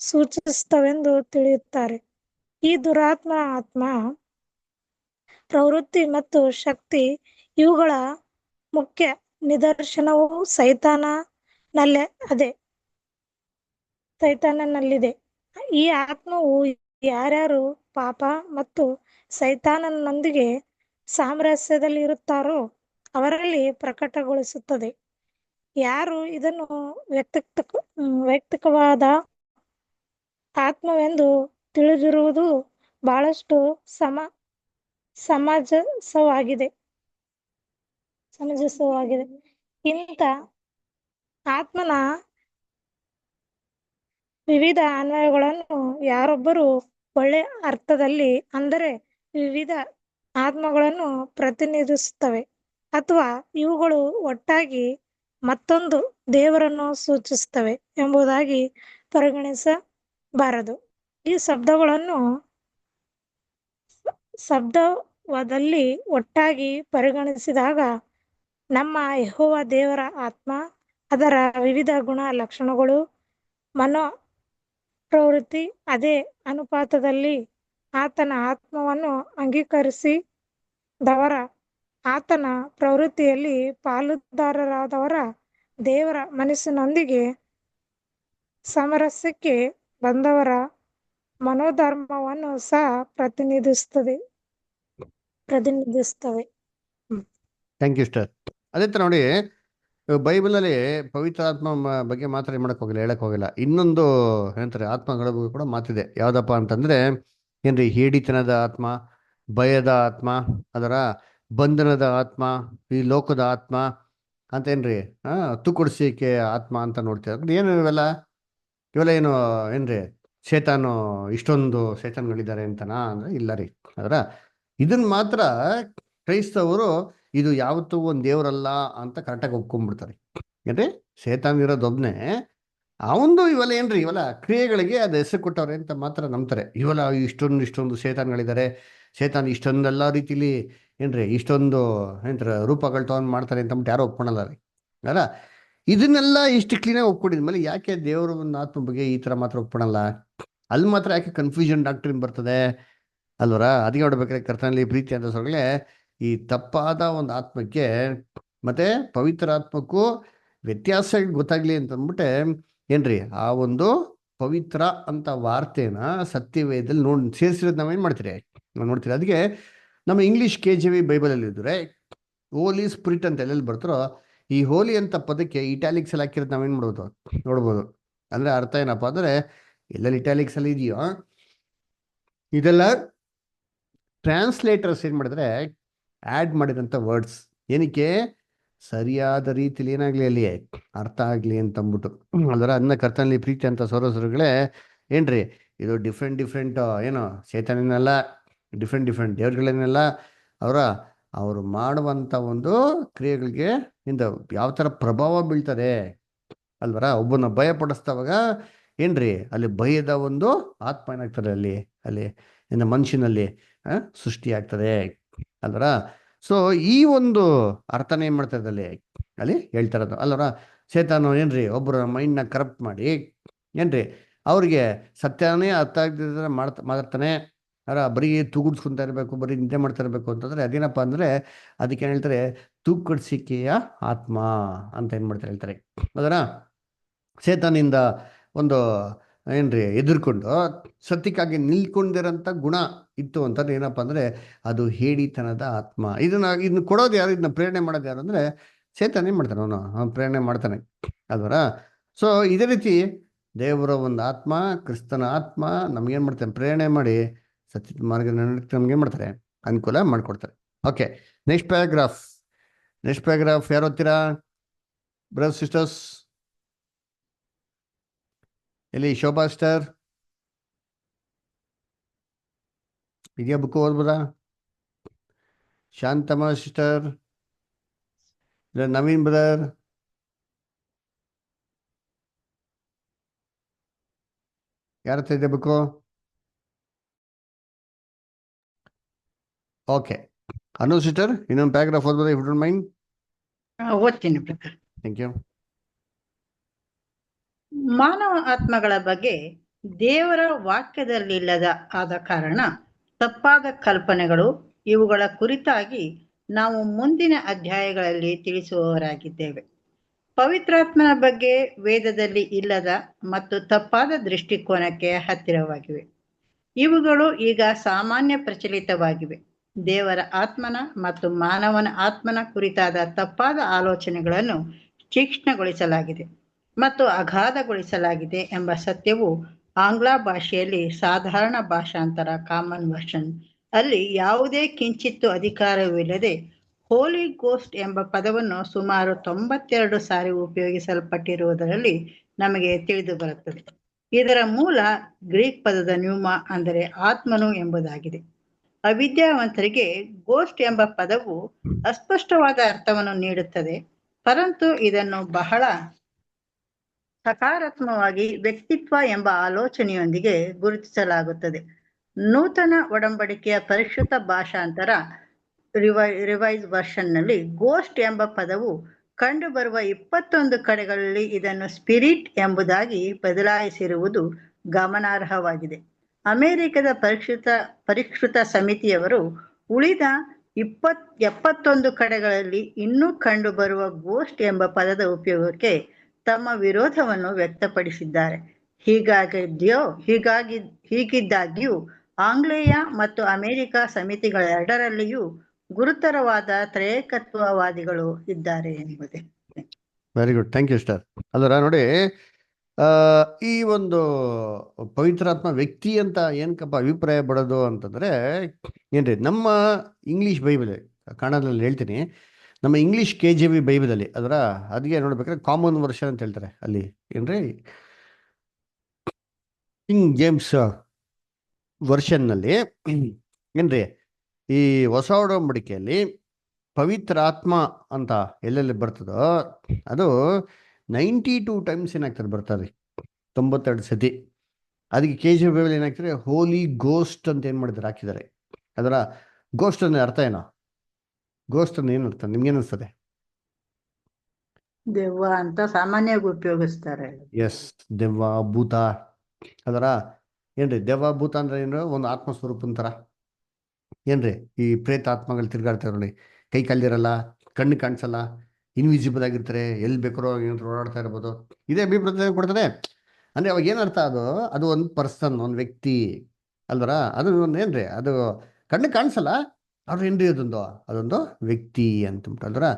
ಸೂಚಿಸುತ್ತವೆಂದು ತಿಳಿಯುತ್ತಾರೆ. ಈ ದುರಾತ್ಮನ ಆತ್ಮ, ಪ್ರವೃತ್ತಿ ಮತ್ತು ಶಕ್ತಿ ಇವುಗಳ ಮುಖ್ಯ ನಿದರ್ಶನವು ಸೈತಾನನಲ್ಲಿದೆ. ಈ ಆತ್ಮವು ಯಾರ್ಯಾರು ಪಾಪ ಮತ್ತು ಸೈತಾನನೊಂದಿಗೆ ಸಾಮರಸ್ಯದಲ್ಲಿರುತ್ತಾರೋ ಅವರಲ್ಲಿ ಪ್ರಕಟಗೊಳಿಸುತ್ತದೆ. ಯಾರು ಇದನ್ನು ವೈಯಕ್ತಿಕವಾದ ಆತ್ಮವೆಂದು ತಿಳಿದಿರುವುದು ಬಹಳಷ್ಟು ಸಮಂಜಸವಾಗಿದೆ. ಇಂಥ ಆತ್ಮನ ವಿವಿಧ ಅನ್ವಯಗಳನ್ನು ಯಾರೊಬ್ಬರು ಒಳ್ಳೆ ಅರ್ಥದಲ್ಲಿ ಅಂದರೆ ವಿವಿಧ ಆತ್ಮಗಳನ್ನು ಪ್ರತಿನಿಧಿಸುತ್ತವೆ ಅಥವಾ ಇವುಗಳು ಒಟ್ಟಾಗಿ ಮತ್ತೊಂದು ದೇವರನ್ನು ಸೂಚಿಸುತ್ತವೆ ಎಂಬುದಾಗಿ ಪರಿಗಣಿಸಬಾರದು. ಈ ಶಬ್ದದಲ್ಲಿ ಒಟ್ಟಾಗಿ ಪರಿಗಣಿಸಿದಾಗ ನಮ್ಮ ಯೆಹೋವ ದೇವರ ಆತ್ಮ, ಅದರ ವಿವಿಧ ಗುಣ ಲಕ್ಷಣಗಳು, ಮನೋಪ್ರವೃತ್ತಿ ಅದೇ ಅನುಪಾತದಲ್ಲಿ ಆತನ ಆತ್ಮವನ್ನು ಅಂಗೀಕರಿಸಿದವರ, ಆತನ ಪ್ರವೃತ್ತಿಯಲ್ಲಿ ಪಾಲುದಾರರಾದವರ, ದೇವರ ಮನಸ್ಸಿನೊಂದಿಗೆ ಸಾಮರಸ್ಯಕ್ಕೆ ಬಂದವರ ಮನೋಧರ್ಮವನ್ನು ಸಹ ಪ್ರತಿನಿಧಿಸ್ತವೆ. Thank you star. ಅದೇ ಥರ ನೋಡಿ, ಬೈಬಲಲ್ಲಿ ಪವಿತ್ರ ಆತ್ಮ ಬಗ್ಗೆ ಮಾತ್ರ ಮಾಡಕ್ ಹೋಗಿಲ್ಲ, ಹೇಳಕ್ ಹೋಗಿಲ್ಲ. ಇನ್ನೊಂದು ಏನಂತಾರೆ ಆತ್ಮಗಳ ಬಗ್ಗೆ ಕೂಡ ಮಾತಿದೆ. ಯಾವ್ದಪ್ಪ ಅಂತಂದ್ರೆ ಏನ್ರಿ, ಹೇಡಿತನದ ಆತ್ಮ, ಭಯದ ಆತ್ಮ, ಅದರ ಬಂಧನದ ಆತ್ಮ, ಈ ಲೋಕದ ಆತ್ಮ ಅಂತೇನ್ರಿ, ತುಕುಡ್ಸಿಕೆ ಆತ್ಮ ಅಂತ ನೋಡ್ತೀವಿ. ಏನು ಇವೆಲ್ಲ ಏನು ಏನ್ರಿ ಶೇತಾನು ಇಷ್ಟೊಂದು ಶೇತಾನ್ಗಳಿದ್ದಾರೆ ಅಂತನಾ ಅಂದ್ರೆ ಇಲ್ಲ ರೀ. ಅದರ ಇದನ್ನ ಮಾತ್ರ ಕ್ರೈಸ್ತವರು ಇದು ಯಾವತ್ತೂ ಒಂದು ದೇವರಲ್ಲ ಅಂತ ಕರೆಕ್ಟಾಗಿ ಒಪ್ಕೊಂಡ್ಬಿಡ್ತಾರೆ. ಏನ್ರಿ ಶೇತಾನ್ ಇರೋದೊಬ್ನೇ, ಅವಂದು ಇವೆಲ್ಲ ಏನ್ರಿ ಇವೆಲ್ಲ ಕ್ರಿಯೆಗಳಿಗೆ ಅದು ಹೆಸರು ಕೊಟ್ಟವ್ರೆ ಅಂತ ಮಾತ್ರ ನಂಬ್ತಾರೆ. ಇವೆಲ್ಲ ಇಷ್ಟೊಂದು ಶೇತಾನ್ಗಳಿದ್ದಾರೆ, ಶೇತಾನ್ ಇಷ್ಟೊಂದೆಲ್ಲ ರೀತಿಲಿ ಏನ್ರಿ ಇಷ್ಟೊಂದು ಏನಂತಾರೆ ರೂಪಗಳು ತಗೊಂಡ್ ಮಾಡ್ತಾರೆ ಅಂತ ಅಂದ್ಬಿಟ್ಟು ಯಾರು ಒಪ್ಕೊಳಲ್ಲ ರೀ. ಅಲ್ಲ ಇದನ್ನೆಲ್ಲ ಇಷ್ಟು ಕ್ಲೀನಾಗಿ ಒಪ್ಕೊಂಡಿದ್ಮೇಲೆ ಯಾಕೆ ದೇವರ ಒಂದು ಆತ್ಮ ಬಗ್ಗೆ ಈ ತರ ಮಾತ್ರ ಒಪ್ಕೊಳಲ್ಲ? ಅಲ್ಲಿ ಮಾತ್ರ ಯಾಕೆ ಕನ್ಫ್ಯೂಷನ್ ಡಾಕ್ಟ್ರಿನ್ ಬರ್ತದೆ ಅಲ್ವರ? ಅದಕ್ಕೆ ನೋಡ್ಬೇಕಾದ್ರೆ ಕರ್ತನಲ್ಲಿ ಪ್ರೀತಿ ಅಂತ ಸೊಗಳೆ ಈ ತಪ್ಪಾದ ಒಂದು ಆತ್ಮಕ್ಕೆ ಮತ್ತೆ ಪವಿತ್ರ ಆತ್ಮಕ್ಕೂ ವ್ಯತ್ಯಾಸ ಗೊತ್ತಾಗ್ಲಿ ಅಂತ ಅಂದ್ಬಿಟ್ಟೆ ಏನ್ರಿ ಆ ಒಂದು ಪವಿತ್ರ ಅಂತ ವಾರ್ತೆನ ಸತ್ಯವೇದದಲ್ಲಿ ಸೇರಿಸಿರೋದು ನಾವೇನ್ ಮಾಡ್ತೀರಿ, ನಾವು ನೋಡ್ತೀರಿ. ಅದಕ್ಕೆ ನಮ್ಮ ಇಂಗ್ಲಿಷ್ KJV ಬೈಬಲಲ್ಲಿ ಇದ್ರೆ ಹೋಲಿ ಸ್ಪಿರಿಟ್ ಅಂತ ಎಲ್ಲೆಲ್ಲಿ ಬರ್ತಾರೋ ಈ ಹೋಲಿ ಅಂತ ಪದಕ್ಕೆ ಇಟಾಲಿಕ್ಸ್ ಅಲ್ಲಿ ಹಾಕಿರೋದು ನಾವೇನ್ ಮಾಡ್ಬೋದು ನೋಡ್ಬೋದು. ಅಂದ್ರೆ ಅರ್ಥ ಏನಪ್ಪಾ ಅಂದ್ರೆ ಎಲ್ಲೆಲ್ಲಿ ಇಟಾಲಿಕ್ಸ್ ಅಲ್ಲಿ ಇದೆಯೋ ಇದೆಲ್ಲ ಟ್ರಾನ್ಸ್ಲೇಟರ್ಸ್ ಏನ್ ಮಾಡಿದ್ರೆ ಆಡ್ ಮಾಡಿದಂಥ ವರ್ಡ್ಸ್ ಏನಕ್ಕೆ ಸರಿಯಾದ ರೀತಿಲಿ ಏನಾಗ್ಲಿ ಅಲ್ಲಿ ಅರ್ಥ ಆಗ್ಲಿ ಅಂತ ಅಂದ್ಬಿಟ್ಟು ಅಲ್ವರ. ಅದನ್ನ ಕರ್ತನಲ್ಲಿ ಪ್ರೀತಿ ಅಂತ ಸೋರಸರುಗಳೇ ಏನ್ರಿ ಇದು ಡಿಫ್ರೆಂಟ್ ಏನು ಚೇತನನೆಲ್ಲ ಡಿಫ್ರೆಂಟ್ ದೇವ್ರುಗಳನ್ನೆಲ್ಲ ಅವರು ಮಾಡುವಂತ ಒಂದು ಕ್ರಿಯೆಗಳಿಗೆ ಇಂದ ಯಾವ ತರ ಪ್ರಭಾವ ಬೀಳ್ತದೆ ಅಲ್ವರ. ಒಬ್ಬನ ಭಯ ಪಡಿಸ್ದವಾಗ ಏನ್ರಿ ಅಲ್ಲಿ ಭಯದ ಒಂದು ಆತ್ಮ ಏನಾಗ್ತದೆ ಅಲ್ಲಿ ಇನ್ನು ಮನುಷ್ಯನಲ್ಲಿ ಸೃಷ್ಟಿ ಆಗ್ತದೆ ಅಲ್ವರ. ಸೊ ಈ ಒಂದು ಅರ್ಥನ ಏನ್ ಮಾಡ್ತಾ ಇದ್ದಲ್ಲಿ ಅಲ್ಲಿ ಹೇಳ್ತಾ ಇರೋದು ಅಲ್ವರ. ಶೇತಾನು ಏನ್ರಿ ಒಬ್ಬರ ಮೈಂಡ್ನ ಕರಪ್ಟ್ ಮಾಡಿ ಏನ್ರಿ ಅವ್ರಿಗೆ ಸತ್ಯನೇ ಅರ್ಥ ಆಗದಿದ್ರೆ ಮಾತಾಡ್ತಾನೆ. ಬರೀ ತೂಗುಡ್ಸ್ಕೊಂತ ಇರಬೇಕು, ಬರೀ ನಿದ್ದೆ ಮಾಡ್ತಾ ಇರಬೇಕು ಅಂತಂದ್ರೆ ಅದೇನಪ್ಪ ಅಂದ್ರೆ ಅದಕ್ಕೆ ಏನ್ ಹೇಳ್ತಾರೆ ತೂಕಡಿಸಿಕೆಯ ಆತ್ಮ ಅಂತ ಏನ್ ಮಾಡ್ತಾರೆ ಹೇಳ್ತಾರೆ ಅದರ. ಶೇತಾನಿಂದ ಒಂದು ಏನ್ರಿ ಎದುರ್ಕೊಂಡು ಸತ್ಯಕ್ಕಾಗಿ ನಿಲ್ಕೊಂಡಿರೋಂಥ ಗುಣ ಇತ್ತು ಅಂತಂದ್ರೆ ಏನಪ್ಪಾ ಅಂದ್ರೆ ಅದು ಹೇಡಿತನದ ಆತ್ಮ. ಇದನ್ನ ಕೊಡೋದು ಯಾರು, ಇದನ್ನ ಪ್ರೇರಣೆ ಮಾಡೋದು ಯಾರು ಅಂದ್ರೆ ಶೇತಾನ್ ಏನ್ ಮಾಡ್ತಾನೆ, ಅವನು ಪ್ರೇರಣೆ ಮಾಡ್ತಾನೆ ಅಲ್ವರ. ಸೊ ಇದೇ ರೀತಿ ದೇವರ ಒಂದು ಆತ್ಮ, ಕ್ರಿಸ್ತನ ಆತ್ಮ ನಮ್ಗೇನ್ ಮಾಡ್ತಾನೆ ಪ್ರೇರಣೆ ಮಾಡಿ ಸತ್ಯದ ಮಾರ್ಗ ನಮ್ಗೇನ್ ಮಾಡ್ತಾರೆ ಅನುಕೂಲ ಮಾಡ್ಕೊಡ್ತಾರೆ. ಓಕೆ, ನೆಕ್ಸ್ಟ್ ಪ್ಯಾರಾಗ್ರಾಫ್ ಯಾರು ಓದ್ತೀರಾ ಬ್ರದರ್ಸ್ ಸಿಸ್ಟರ್ಸ್? ಎಲ್ಲಿ ಶೋಭಾ ಸ್ಟರ್ ಇದೆಯಾ? ಬುಕ್ ಓದ್ಬೋದಾ? ಶಾಂತಮ್ಮ ಸಿಸ್ಟರ್, ನವೀನ್ ಬ್ರದರ್, ಯಾರ ಹತ್ರ ಇದೆ ಬುಕ್ಕು? ಓಕೆ, ಅನು ಸಿಸ್ಟರ್ ಇನ್ನೊಂದು ಪ್ಯಾರಾಗ್ರಾಫ್ ಓದ್ಬೋದಾ ಇಫ್ ಯು ಡೋಂಟ್ ಮೈಂಡ್? ಓದ್ತೀನಿ ಬ್ರದರ್. Thank you. ಮಾನವ ಆತ್ಮಗಳ ಬಗ್ಗೆ ದೇವರ ವಾಕ್ಯದಲ್ಲಿಲ್ಲದ ಆದ ಕಾರಣ ತಪ್ಪಾದ ಕಲ್ಪನೆಗಳು ಇವುಗಳ ಕುರಿತಾಗಿ ನಾವು ಮುಂದಿನ ಅಧ್ಯಾಯಗಳಲ್ಲಿ ತಿಳಿಸುವವರಾಗಿದ್ದೇವೆ. ಪವಿತ್ರಾತ್ಮನ ಬಗ್ಗೆ ವೇದದಲ್ಲಿ ಇಲ್ಲದ ಮತ್ತು ತಪ್ಪಾದ ದೃಷ್ಟಿಕೋನಕ್ಕೆ ಹತ್ತಿರವಾಗಿವೆ. ಇವುಗಳು ಈಗ ಸಾಮಾನ್ಯ ಪ್ರಚಲಿತವಾಗಿವೆ. ದೇವರ ಆತ್ಮನ ಮತ್ತು ಮಾನವನ ಆತ್ಮನ ಕುರಿತಾದ ತಪ್ಪಾದ ಆಲೋಚನೆಗಳನ್ನು ತೀಕ್ಷ್ಣಗೊಳಿಸಲಾಗಿದೆ ಮತ್ತು ಅಗಾಧಗೊಳಿಸಲಾಗಿದೆ ಎಂಬ ಸತ್ಯವು ಆಂಗ್ಲ ಭಾಷೆಯಲ್ಲಿ ಸಾಧಾರಣ ಭಾಷಾಂತರ ಕಾಮನ್ ವರ್ಷನ್ ಅಲ್ಲಿ ಯಾವುದೇ ಕಿಂಚಿತ್ತು ಅಧಿಕಾರವಿಲ್ಲದೆ ಹೋಲಿ ಗೋಸ್ಟ್ ಎಂಬ ಪದವನ್ನು ಸುಮಾರು 92 ಸಾರಿ ಉಪಯೋಗಿಸಲ್ಪಟ್ಟಿರುವುದರಲ್ಲಿ ನಮಗೆ ತಿಳಿದು ಬರುತ್ತದೆ. ಇದರ ಮೂಲ ಗ್ರೀಕ್ ಪದದ ನ್ಯೂಮಾ ಅಂದರೆ ಆತ್ಮನು ಎಂಬುದಾಗಿದೆ. ಅವಿದ್ಯಾವಂತರಿಗೆ ಗೋಸ್ಟ್ ಎಂಬ ಪದವು ಅಸ್ಪಷ್ಟವಾದ ಅರ್ಥವನ್ನು ನೀಡುತ್ತದೆ, ಪರಂತು ಇದನ್ನು ಬಹಳ ಸಕಾರಾತ್ಮಕವಾಗಿ ವ್ಯಕ್ತಿತ್ವ ಎಂಬ ಆಲೋಚನೆಯೊಂದಿಗೆ ಗುರುತಿಸಲಾಗುತ್ತದೆ. ನೂತನ ಒಡಂಬಡಿಕೆಯ ಪರಿಷ್ಕೃತ ಭಾಷಾಂತರ ರಿವೈಸ್ ವರ್ಷನ್ನಲ್ಲಿ ಗೋಸ್ಟ್ ಎಂಬ ಪದವು ಕಂಡುಬರುವ 21 ಕಡೆಗಳಲ್ಲಿ ಇದನ್ನು ಸ್ಪಿರಿಟ್ ಎಂಬುದಾಗಿ ಬದಲಾಯಿಸಿರುವುದು ಗಮನಾರ್ಹವಾಗಿದೆ. ಅಮೆರಿಕದ ಪರಿಷ್ಕೃತ ಸಮಿತಿಯವರು ಉಳಿದ 71 ಕಡೆಗಳಲ್ಲಿ ಇನ್ನೂ ಕಂಡುಬರುವ ಗೋಸ್ಟ್ ಎಂಬ ಪದದ ಉಪಯೋಗಕ್ಕೆ ತಮ್ಮ ವಿರೋಧವನ್ನು ವ್ಯಕ್ತಪಡಿಸಿದ್ದಾರೆ. ಹೀಗಿದ್ದಾಗ್ಯೂ ಆಂಗ್ಲೇಯ ಮತ್ತು ಅಮೆರಿಕ ಸಮಿತಿಗಳೆರಡರಲ್ಲಿಯೂ ಗುರುತರವಾದ ತ್ರೇಕತ್ವವಾದಿಗಳು ಇದ್ದಾರೆ ಎಂಬುದೇ. Very good, thank you star. ಅಲ್ಲರ ನೋಡಿ, ಆ, ಈ ಒಂದು ಪವಿತ್ರಾತ್ಮ ವ್ಯಕ್ತಿ ಅಂತ ಏನಕ್ಕಪ್ಪ ಅಭಿಪ್ರಾಯ ಪಡೋದು ಅಂತಂದ್ರೆ ಏನ್ರಿ, ನಮ್ಮ ಇಂಗ್ಲಿಷ್ ಬೈಬಲ್ ಕನ್ನಡದಲ್ಲಿ ಹೇಳ್ತೀನಿ, ನಮ್ಮ ಇಂಗ್ಲಿಷ್ KJV ಬೈಬಲಲ್ಲಿ ಅದರ ಅದಕ್ಕೆ ನೋಡ್ಬೇಕಾದ್ರೆ ಕಾಮನ್ ವರ್ಷನ್ ಅಂತ ಹೇಳ್ತಾರೆ ಅಲ್ಲಿ, ಏನ್ರಿ ಕಿಂಗ್ ಜೇಮ್ಸ್ ವರ್ಷನ್ನಲ್ಲಿ ಏನ್ರಿ ಈ ಹೊಸ ಒಡಂಬಡಿಕೆಯಲ್ಲಿ ಪವಿತ್ರಾತ್ಮ ಅಂತ ಎಲ್ಲೆಲ್ಲಿ ಬರ್ತದೋ ಅದು 92 ಟೈಮ್ಸ್ ಏನಾಗ್ತದೆ ಬರ್ತಾರೆ, 92 ಸತಿ. ಅದಕ್ಕೆ KJV ಬೈಬಲ್ ಏನಾಗ್ತದೆ, ಹೋಲಿ ಗೋಸ್ಟ್ ಅಂತ ಏನ್ ಮಾಡಿದ್ದಾರೆ ಹಾಕಿದ್ದಾರೆ. ಅದರ ಗೋಸ್ಟ್ ಅಂದ್ರೆ ಅರ್ಥ ಏನೋ, ಗೋಸ್ಟ್ ಅಂದ್ರೆ ಏನು ಅರ್ಥ ನಿಮ್ಗೇನು ಅನಿಸ್ತದೆ? ದೆವ್ವ ಅಂತ ಸಾಮಾನ್ಯವಾಗಿ ಉಪಯೋಗಿಸ್ತಾರೆ. ಎಸ್, ದೆವ್ವ ಭೂತ. ಅದರ ಏನ್ರಿ ದೆವ್ವ ಭೂತ ಅಂದ್ರೆ ಏನು, ಒಂದು ಆತ್ಮ ಸ್ವರೂಪನ ಥರ ಏನ್ರಿ. ಈ ಪ್ರೇತ ಆತ್ಮಗಳು ತಿರ್ಗಾಡ್ತಾರೆ ನೋಡಿ, ಕೈ ಕಾಲಿರಲ್ಲ, ಕಣ್ಣು ಕಾಣಿಸಲ್ಲ, ಇನ್ವಿಸಿಬಲ್ ಆಗಿರ್ತಾರೆ, ಎಲ್ಲಿ ಬೇಕಾರೋ ಏನಾದ್ರು ಓಡಾಡ್ತಾ ಇರ್ಬೋದು. ಇದೇ ಅಭಿಪ್ರಾಯ ಕೊಡ್ತಾರೆ. ಅಂದ್ರೆ ಅವಾಗ ಏನರ್ಥ, ಅದು ಒಂದು ಪರ್ಸನ್, ಒಂದು ವ್ಯಕ್ತಿ ಅಲ್ವರ. ಅದು ಒಂದು ಏನ್ರಿ, ಅದು ಕಣ್ಣು ಕಾಣಿಸಲ್ಲ, ಅವ್ರು ಏನ್ರಿ ಅದೊಂದು ವ್ಯಕ್ತಿ ಅಂತಂದ್ಬಿಟ್ಟು ಅಲ್ವರ.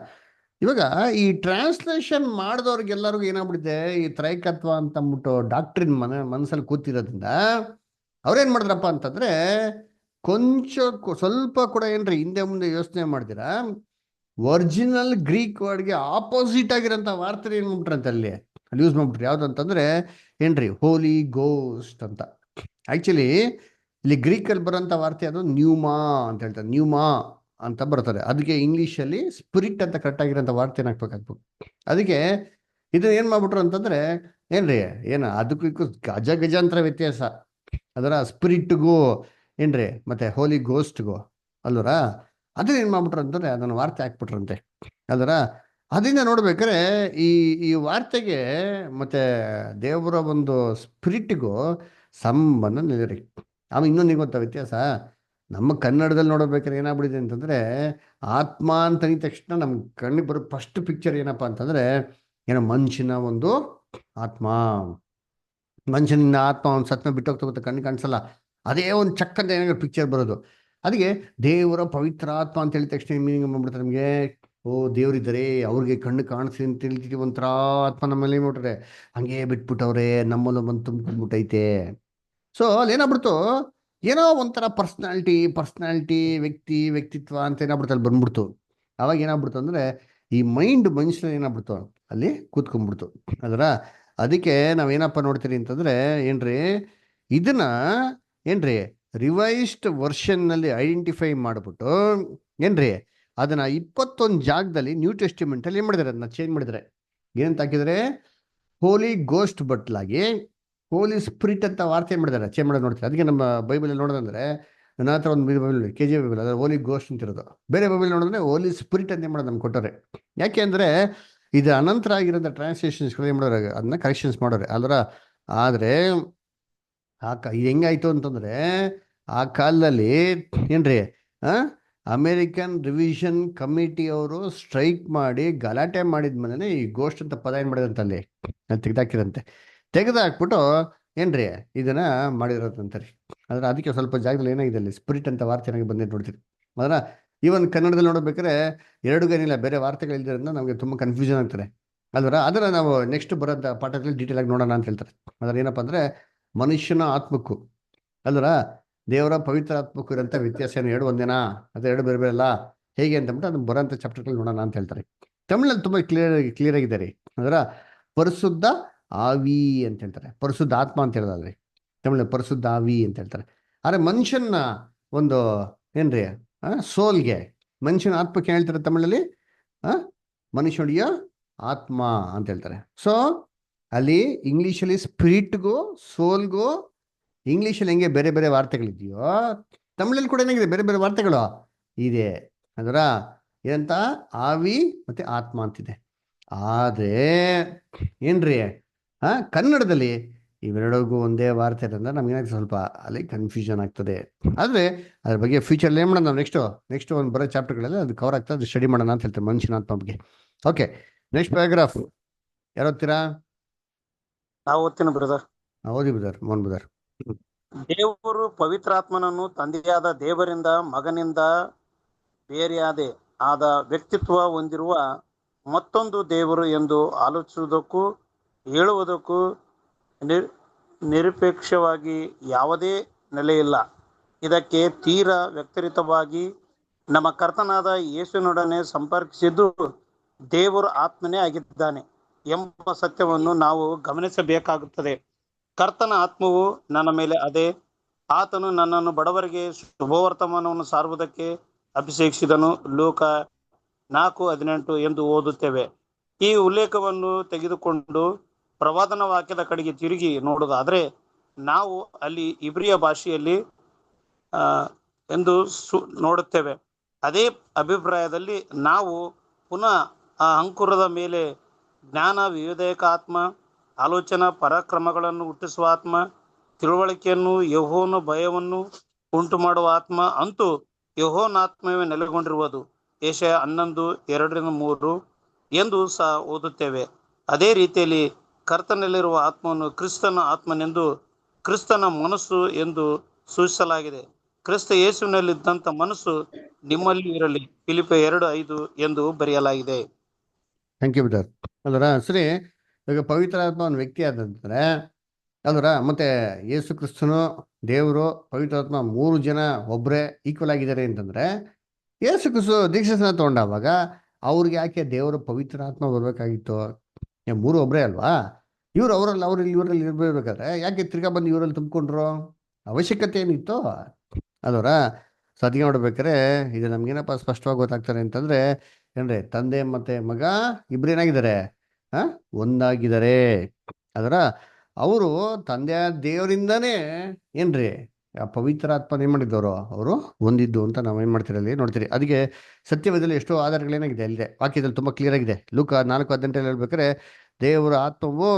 ಇವಾಗ ಈ ಟ್ರಾನ್ಸ್ಲೇಷನ್ ಮಾಡಿದವ್ರಿಗೆಲ್ಲರಿಗೂ ಏನಾಗ್ಬಿಟ್ಟಿದೆ, ಈ ತ್ರೈಕತ್ವ ಅಂತ ಅಂದ್ಬಿಟ್ಟು ಡಾಕ್ಟ್ರಿನ್ ಮನಸ್ಸಲ್ಲಿ ಕೂತಿರೋದ್ರಿಂದ ಅವ್ರೇನ್ ಮಾಡಿದ್ರಪ್ಪ ಅಂತಂದ್ರೆ, ಸ್ವಲ್ಪ ಕೂಡ ಏನ್ರಿ ಹಿಂದೆ ಮುಂದೆ ಯೋಚನೆ ಮಾಡ್ತೀರಾ, ಒರಿಜಿನಲ್ ಗ್ರೀಕ್ ವರ್ಡ್ಗೆ ಆಪೋಸಿಟ್ ಆಗಿರೋಂಥ ವಾರ್ತೆ ಏನ್ ಮಾಡ್ಬಿಟ್ರಂತೆ ಅಲ್ಲಿ ಯೂಸ್ ಮಾಡ್ಬಿಟ್ರಿ. ಯಾವ್ದು ಅಂತಂದ್ರೆ ಏನ್ರಿ, ಹೋಲಿ ಗೋಸ್ಟ್ ಅಂತ. ಆಕ್ಚುಲಿ ಇಲ್ಲಿ ಗ್ರೀಕಲ್ಲಿ ಬರೋಂಥ ವಾರ್ತೆ ಅದು ನ್ಯೂಮಾ ಅಂತ ಹೇಳ್ತಾರೆ, ನ್ಯೂಮಾ ಅಂತ ಬರ್ತಾರೆ. ಅದಕ್ಕೆ ಇಂಗ್ಲೀಷಲ್ಲಿ ಸ್ಪಿರಿಟ್ ಅಂತ ಕರೆಕ್ಟ್ ಆಗಿರೋಂಥ ವಾರ್ತೆ ಏನಾಗ್ಬೇಕಾಗ್ಬೇಕು. ಅದಕ್ಕೆ ಇದು ಏನ್ ಮಾಡ್ಬಿಟ್ರು ಅಂತಂದ್ರೆ ಏನ್ರಿ, ಅದಕ್ಕೂ ಗಜಾಂತರ ವ್ಯತ್ಯಾಸ. ಅದರ ಸ್ಪಿರಿಟ್ಗೂ ಏನ್ರಿ ಮತ್ತೆ ಹೋಲಿ ಗೋಸ್ಟ್ಗೂ ಅಲ್ವರ. ಅದನ್ನ ಏನ್ ಮಾಡ್ಬಿಟ್ರು ಅಂತಂದ್ರೆ ಅದನ್ನ ವಾರ್ತೆ ಹಾಕ್ಬಿಟ್ರಂತೆ. ಅದರ ಅದರಿಂದ ನೋಡ್ಬೇಕಾದ್ರೆ ಈ ವಾರ್ತೆಗೆ ಮತ್ತೆ ದೇವರ ಒಂದು ಸ್ಪಿರಿಟ್ಗೂ ಸಂಬಂಧ ನಿಲ್ಲರಿ. ಆಮೇಲೆ ಇನ್ನೊಂದು ಗೊತ್ತಾ ವ್ಯತ್ಯಾಸ, ನಮ್ಮ ಕನ್ನಡದಲ್ಲಿ ನೋಡಬೇಕಾದ್ರೆ ಏನಾಗ್ಬಿಟ್ಟಿದೆ ಅಂತಂದ್ರೆ, ಆತ್ಮ ಅಂತ ಅಂದ ತಕ್ಷಣ ನಮ್ ಕಣ್ಣಿಗೆ ಬರೋ ಫಸ್ಟ್ ಪಿಕ್ಚರ್ ಏನಪ್ಪಾ ಅಂತಂದ್ರೆ, ಮನುಷ್ಯನ ಒಂದು ಆತ್ಮ, ಮನುಷ್ಯನ ಆತ್ಮ ಒಂದು ಸತ್ನ ಬಿಟ್ಟೋಗ್ತಾ ಕಣ್ಣಿಗೆ ಕಾಣಿಸಲ್ಲ, ಅದೇ ಒಂದು ಚಕ್ಕಂತ ಏನಾದ್ರು ಪಿಕ್ಚರ್ ಬರೋದು. ಅದಕ್ಕೆ ದೇವರ ಪವಿತ್ರ ಆತ್ಮ ಅಂತ ಹೇಳಿದ ತಕ್ಷಣ ಮೀನಿಂಗ್ ಮಾಡ್ಬಿಡ್ತಾರೆ ನಮಗೆ, ಓ ದೇವ್ರಿದ್ದಾರೆ, ಅವ್ರಿಗೆ ಕಣ್ಣು ಕಾಣಿಸಿ ಅಂತ ಹೇಳ್ತೀವಿ, ಒಂಥರ ಆತ್ಮ ನಮ್ಮಲ್ಲಿ ನೋಡ್ರೆ ಹಂಗೆ ಬಿಟ್ಬಿಟ್ಟವ್ರೆ, ನಮ್ಮಲ್ಲೂ ಬಂದು ತುಂಬ್ಕೊಂಡ್ಬಿಟ್ಟೈತೆ. ಸೊ ಅಲ್ಲಿ ಏನಾಗ್ಬಿಡ್ತು, ಏನೋ ಒಂಥರ ಪರ್ಸ್ನಾಲಿಟಿ ವ್ಯಕ್ತಿತ್ವ ಅಂತ ಏನಾಗ್ಬಿಡ್ತು ಅಲ್ಲಿ ಬಂದ್ಬಿಡ್ತು. ಅವಾಗ ಏನಾಗ್ಬಿಡ್ತು ಅಂದ್ರೆ ಈ ಮೈಂಡ್ ಮನುಷ್ಯನ ಏನಾಗ್ಬಿಡ್ತು ಅಲ್ಲಿ ಕೂತ್ಕೊಂಡ್ಬಿಡ್ತು. ಅದರ ಅದಕ್ಕೆ ನಾವೇನಪ್ಪ ನೋಡ್ತೀರಿ ಅಂತಂದ್ರೆ ಏನ್ರಿ, ಇದನ್ನ ಏನ್ರಿ ರಿವೈಸ್ಡ್ ವರ್ಷನ್ ನಲ್ಲಿ ಐಡೆಂಟಿಫೈ ಮಾಡ್ಬಿಟ್ಟು ಏನ್ರಿ ಅದನ್ನ 21 ಜಾಗದಲ್ಲಿ ನ್ಯೂ ಟೆಸ್ಟಿಮೆಂಟ್ ಅಲ್ಲಿ ಏನ್ ಮಾಡಿದಾರೆ, ಅದನ್ನ ಚೇಂಜ್ ಮಾಡಿದಾರೆ. ಏನಂತ ಹಾಕಿದ್ರೆ, ಹೋಲಿ ಗೋಸ್ಟ್ ಬಟ್ಲಾಗಿ ಹೋಲಿ ಸ್ಪಿರಿಟ್ ಅಂತ ವಾರ್ತೆ ಏನ್ ಮಾಡಿದಾರೆ, ಚೇಂಜ್ ಮಾಡೋದು ನೋಡ್ತೀವಿ. ಅದಕ್ಕೆ ನಮ್ಮ ಬೈಬಲ್ ನೋಡೋದಂದ್ರೆ, ನನ್ನ ಹತ್ರ ಒಂದು ಬೈಬಲ್ KJV ಬೈಬಲ್, ಅದ್ರ ಹೋಲಿ ಗೋಸ್ಟ್ ಅಂತ ಇರೋದು. ಬೇರೆ ಬೈಬಲ್ ನೋಡಿದ್ರೆ ಹೋಲಿ ಸ್ಪಿರಿಟ್ ಅಂತ ಏನ್ ಮಾಡೋದು ನಮ್ಗೆ ಕೊಟ್ಟರೆ. ಯಾಕೆ ಅಂದ್ರೆ ಇದು ಅನಂತರ ಆಗಿರೋಂಥ ಟ್ರಾನ್ಸ್ಲೇಷನ್ಸ್ ಏನ್ ಮಾಡೋರು, ಅದನ್ನ ಕರೆಕ್ಷನ್ಸ್ ಮಾಡೋರೆ ಅಲ್ವರ. ಆದ್ರೆ ಇದು ಹೆಂಗಾಯ್ತು ಅಂತಂದ್ರೆ, ಆ ಕಾಲದಲ್ಲಿ ಏನ್ರಿ ಅಮೇರಿಕನ್ ರಿವಿಷನ್ ಕಮಿಟಿ ಅವರು ಸ್ಟ್ರೈಕ್ ಮಾಡಿ ಗಲಾಟೆ ಮಾಡಿದ್ಮೇಲೆ ಈ ಗೋಸ್ಟ್ ಅಂತ ಪದ ಏನ್ ಮಾಡಿದಂತ ಅಲ್ಲಿ ತೆಗೆದಾಕಿರಂತೆ. ತೆಗೆದಾಕ್ಬಿಟ್ಟು ಏನ್ರಿ ಇದನ್ನ ಮಾಡಿರೋದಂತಾರೆ. ಆದ್ರೆ ಅದಕ್ಕೆ ಸ್ವಲ್ಪ ಜಾಗದಲ್ಲಿ ಏನಾಗಿದೆ ಅಲ್ಲಿ ಸ್ಪಿರಿಟ್ ಅಂತ ವಾರ್ತೆ ಏನಾಗಿ ಬಂದಿದ್ದು ನೋಡ್ತೀರಿ. ಅದರ ಈವನ್ ಕನ್ನಡದಲ್ಲಿ ನೋಡ್ಬೇಕಾದ್ರೆ ಎರಡುಗೇನಿಲ್ಲ, ಬೇರೆ ವಾರ್ತೆಗಳಿದ್ದರಿಂದ ನಮಗೆ ತುಂಬಾ ಕನ್ಫ್ಯೂಷನ್ ಆಗ್ತದೆ ಅಲ್ವರ. ಅದನ್ನ ನಾವು ನೆಕ್ಸ್ಟ್ ಬರೋಂಥ ಪಾಠದಲ್ಲಿ ಡೀಟೇಲ್ ಆಗಿ ನೋಡೋಣ ಅಂತ ಹೇಳ್ತಾರೆ. ಅದ್ರ ಏನಪ್ಪಾ ಅಂದ್ರೆ, ಮನುಷ್ಯನ ಆತ್ಮಕ್ಕೂ ಅಲ್ವರ ದೇವರ ಪವಿತ್ರ ಆತ್ಮಕ್ಕೂ ಇರೋಂಥ ವ್ಯತ್ಯಾಸ ಏನು, ಎರಡು ಒಂದೇನಾ, ಅದು ಎರಡು ಬೇರೆ ಬೇರೆ ಅಲ್ಲ, ಹೇಗೆ ಅಂತಂದ್ಬಿಟ್ಟು ಅದನ್ನ ಬರೋಂಥ ಚಾಪ್ಟರ್ಗಳು ನೋಡೋಣ ಅಂತ ಹೇಳ್ತಾರೆ. ತಮಿಳಲ್ಲಿ ತುಂಬಾ ಕ್ಲಿಯರ್ ಆಗಿದೆ ರೀ. ಅದರ ಪರಿಶುದ್ಧ ಆವಿ ಅಂತ ಹೇಳ್ತಾರೆ, ಪರಿಶುದ್ಧ ಆತ್ಮ ಅಂತ ಹೇಳೋದಾದ್ರೆ ತಮಿಳಲ್ಲಿ ಪರಿಶುದ್ಧ ಆವಿ ಅಂತ ಹೇಳ್ತಾರೆ. ಆದ್ರೆ ಮನುಷ್ಯನ ಒಂದು ಏನ್ರಿ ಸೋಲ್ಗೆ, ಮನುಷ್ಯನ ಆತ್ಮಕ್ಕೆ ಹೇಳ್ತಾರೆ ತಮಿಳಲ್ಲಿ ಮನುಷ್ಯನಿಯ ಆತ್ಮ ಅಂತ ಹೇಳ್ತಾರೆ. ಸೊ ಅಲ್ಲಿ ಇಂಗ್ಲಿಷಲ್ಲಿ ಸ್ಪಿರಿಟ್ಗೂ ಸೋಲ್ಗೂ ಇಂಗ್ಲಿಷಲ್ಲಿ ಹೆಂಗೆ ಬೇರೆ ಬೇರೆ ವಾರ್ತೆಗಳಿದೆಯೋ, ತಮಿಳಲ್ಲಿ ಕೂಡ ಏನಾಗಿದೆ ಬೇರೆ ಬೇರೆ ವಾರ್ತೆಗಳು ಇದೆ. ಅದರ ಏನಂತ ಆವಿ ಮತ್ತೆ ಆತ್ಮ ಅಂತಿದೆ. ಆದ್ರೆ ಏನ್ರಿ ಕನ್ನಡದಲ್ಲಿ ಇವೆರಡಿಗೂ ಒಂದೇ ವಾರ್ತೆ ಇರೋದ್ರಿಂದ ನಮ್ಗೆ ಸ್ವಲ್ಪ ಅಲ್ಲಿ ಕನ್ಫ್ಯೂಷನ್ ಆಗ್ತದೆ. ಆದ್ರೆ ಅದ್ರ ಬಗ್ಗೆ ಫ್ಯೂಚರ್ ಏನ್ ಮಾಡೋಣ, ನಾವು ನೆಕ್ಸ್ಟ್ ಒಂದು ಬರೋ ಚಾಪ್ಟರ್ಗಳೆಲ್ಲ ಅದು ಕವರ್ ಆಗ್ತದೆ, ಅದು ಸ್ಟಡಿ ಮಾಡೋಣ ಅಂತ ಹೇಳ್ತಾರೆ ಮನುಷ್ಯನ ಆತ್ಮ ಬಗ್ಗೆ. ಓಕೆ, ನೆಕ್ಸ್ಟ್ ಪ್ಯಾರಾಗ್ರಾಫ್ ಯಾರು ಓದ್ತೀರಾ? ನಾವು ಓದ್ತೀನಿ ಬ್ರದರ್. ಓದಿ ಬ್ರದರ್, ಮೋಹನ್ ಬ್ರದರ್. ದೇವರು ಪವಿತ್ರಾತ್ಮನನ್ನು ತಂದೆಯಾದ ದೇವರಿಂದ ಮಗನಿಂದ ಬೇರೆಯಾದೆ ಆದ ವ್ಯಕ್ತಿತ್ವ ಹೊಂದಿರುವ ಮತ್ತೊಂದು ದೇವರು ಎಂದು ಆಲೋಚಿಸುವುದಕ್ಕೂ ಹೇಳುವುದಕ್ಕೂ ನಿರಪೇಕ್ಷವಾಗಿ ಯಾವುದೇ ನೆಲೆಯಿಲ್ಲ. ಇದಕ್ಕೆ ತೀರಾ ವ್ಯತಿರಿಕ್ತವಾಗಿ ನಮ್ಮ ಕರ್ತನಾದ ಯೇಸುವಿನೊಡನೆ ಸಂಪರ್ಕಿಸಿದ್ದು ದೇವರು ಆತ್ಮನೇ ಆಗಿದ್ದಾನೆ ಎಂಬ ಸತ್ಯವನ್ನು ನಾವು ಗಮನಿಸಬೇಕಾಗುತ್ತದೆ. ಕರ್ತನ ಆತ್ಮವು ನನ್ನ ಮೇಲೆ ಅದೇ. ಆತನು ನನ್ನನ್ನು ಬಡವರಿಗೆ ಶುಭವರ್ತಮಾನವನ್ನು ಸಾರುವುದಕ್ಕೆ ಅಭಿಷೇಕಿಸಿದನು. ಲೂಕ 4:18 ಎಂದು ಓದುತ್ತೇವೆ. ಈ ಉಲ್ಲೇಖವನ್ನು ತೆಗೆದುಕೊಂಡು ಪ್ರವಾದನ ವಾಕ್ಯದ ಕಡೆಗೆ ತಿರುಗಿ ನೋಡುವುದಾದ್ರೆ ನಾವು ಅಲ್ಲಿ ಇಬ್ರಿಯ ಭಾಷೆಯಲ್ಲಿ ಎಂದು ನೋಡುತ್ತೇವೆ. ಅದೇ ಅಭಿಪ್ರಾಯದಲ್ಲಿ ನಾವು ಪುನಃ ಆ ಅಂಕುರದ ಮೇಲೆ ಜ್ಞಾನ, ವಿವೇಕ ಆತ್ಮ, ಆಲೋಚನಾ ಪರಾಕ್ರಮಗಳನ್ನು ಹುಟ್ಟಿಸುವ ಆತ್ಮ, ತಿಳುವಳಿಕೆಯನ್ನು, ಯೆಹೋವನ ಭಯವನ್ನು ಉಂಟು ಮಾಡುವ ಆತ್ಮ, ಅಂತೂ ಯೆಹೋವನ ಆತ್ಮವೇ ನೆಲೆಗೊಂಡಿರುವುದು. ಯೆಶಾಯ 11:2-3 ಎಂದು ಸಹ ಓದುತ್ತೇವೆ. ಅದೇ ರೀತಿಯಲ್ಲಿ ಕರ್ತನಲ್ಲಿರುವ ಆತ್ಮವನ್ನು ಕ್ರಿಸ್ತನ ಆತ್ಮನೆಂದು, ಕ್ರಿಸ್ತನ ಮನಸ್ಸು ಎಂದು ಸೂಚಿಸಲಾಗಿದೆ. ಕ್ರಿಸ್ತ ಯೇಸುವಿನಲ್ಲಿದ್ದಂಥ ಮನಸ್ಸು ನಿಮ್ಮಲ್ಲಿ ಇರಲಿ, ಫಿಲಿಪ್ಪಿ 2:5 ಎಂದು ಬರೆಯಲಾಗಿದೆ. Thank you brother. ಅಲ್ವರ ಸರಿ, ಈಗ ಪವಿತ್ರ ಆತ್ಮ ಒಂದು ವ್ಯಕ್ತಿ ಆದಂದ್ರೆ ಅಲ್ವರ, ಮತ್ತೆ ಯೇಸು ಕ್ರಿಸ್ತನು, ದೇವರು, ಪವಿತ್ರ ಆತ್ಮ 3 ಜನ ಒಬ್ಬರೇ ಈಕ್ವಲ್ ಆಗಿದ್ದಾರೆ ಅಂತಂದ್ರೆ ಯೇಸು ಕ್ರಿಸ್ತು ದೀಕ್ಷಾಸ್ನಾನ ತಗೊಂಡಾಗ ಅವ್ರಿಗೆ ಯಾಕೆ ದೇವರು ಪವಿತ್ರ ಆತ್ಮ ಬರ್ಬೇಕಾಗಿತ್ತು? 3 ಒಬ್ಬರೇ ಅಲ್ವಾ? ಅವರಲ್ಲಿ ಇವರಲ್ಲಿ ಇರ್ಬೇಕಾದ್ರೆ ಯಾಕೆ ತಿರ್ಗಾ ಬಂದು ಇವರಲ್ಲಿ ತುಂಬಿಕೊಂಡ್ರು? ಅವಶ್ಯಕತೆ ಏನಿತ್ತು ಅಲ್ವರ? ಸದ್ಯ ನೋಡ್ಬೇಕಾರೆ ಇದು ನಮ್ಗೇನಪ್ಪ ಸ್ಪಷ್ಟವಾಗಿ ಗೊತ್ತಾಗ್ತಾರೆ ಅಂತಂದ್ರೆ ಏನ್ರಿ, ತಂದೆ ಮತ್ತೆ ಮಗ ಇಬ್ರೇನಾಗಿದ್ದಾರೆ, ಒಂದಾಗಿದ್ದಾರೆ. ಅದರ ಅವರು ತಂದೆಯ ದೇವರಿಂದಾನೇ ಏನ್ರಿ ಆ ಪವಿತ್ರ ಆತ್ಮ ಏನ್ ಮಾಡಿದ್ದವರು, ಅವರು ಹೊಂದಿದ್ದು ಅಂತ ನಾವು ಏನ್ ಮಾಡ್ತೀರಲ್ಲಿ ನೋಡ್ತೀರಿ. ಅದಕ್ಕೆ ಸತ್ಯವೇದದಲ್ಲಿ ಎಷ್ಟೋ ಆಧಾರಗಳೇನಾಗಿದೆ ಅಲ್ಲಿದೆ, ವಾಕ್ಯದಲ್ಲಿ ತುಂಬಾ ಕ್ಲಿಯರ್ ಆಗಿದೆ. ಲೂಕ 4:18 ಹೇಳ್ಬೇಕಾದ್ರೆ ದೇವರ ಆತ್ಮವು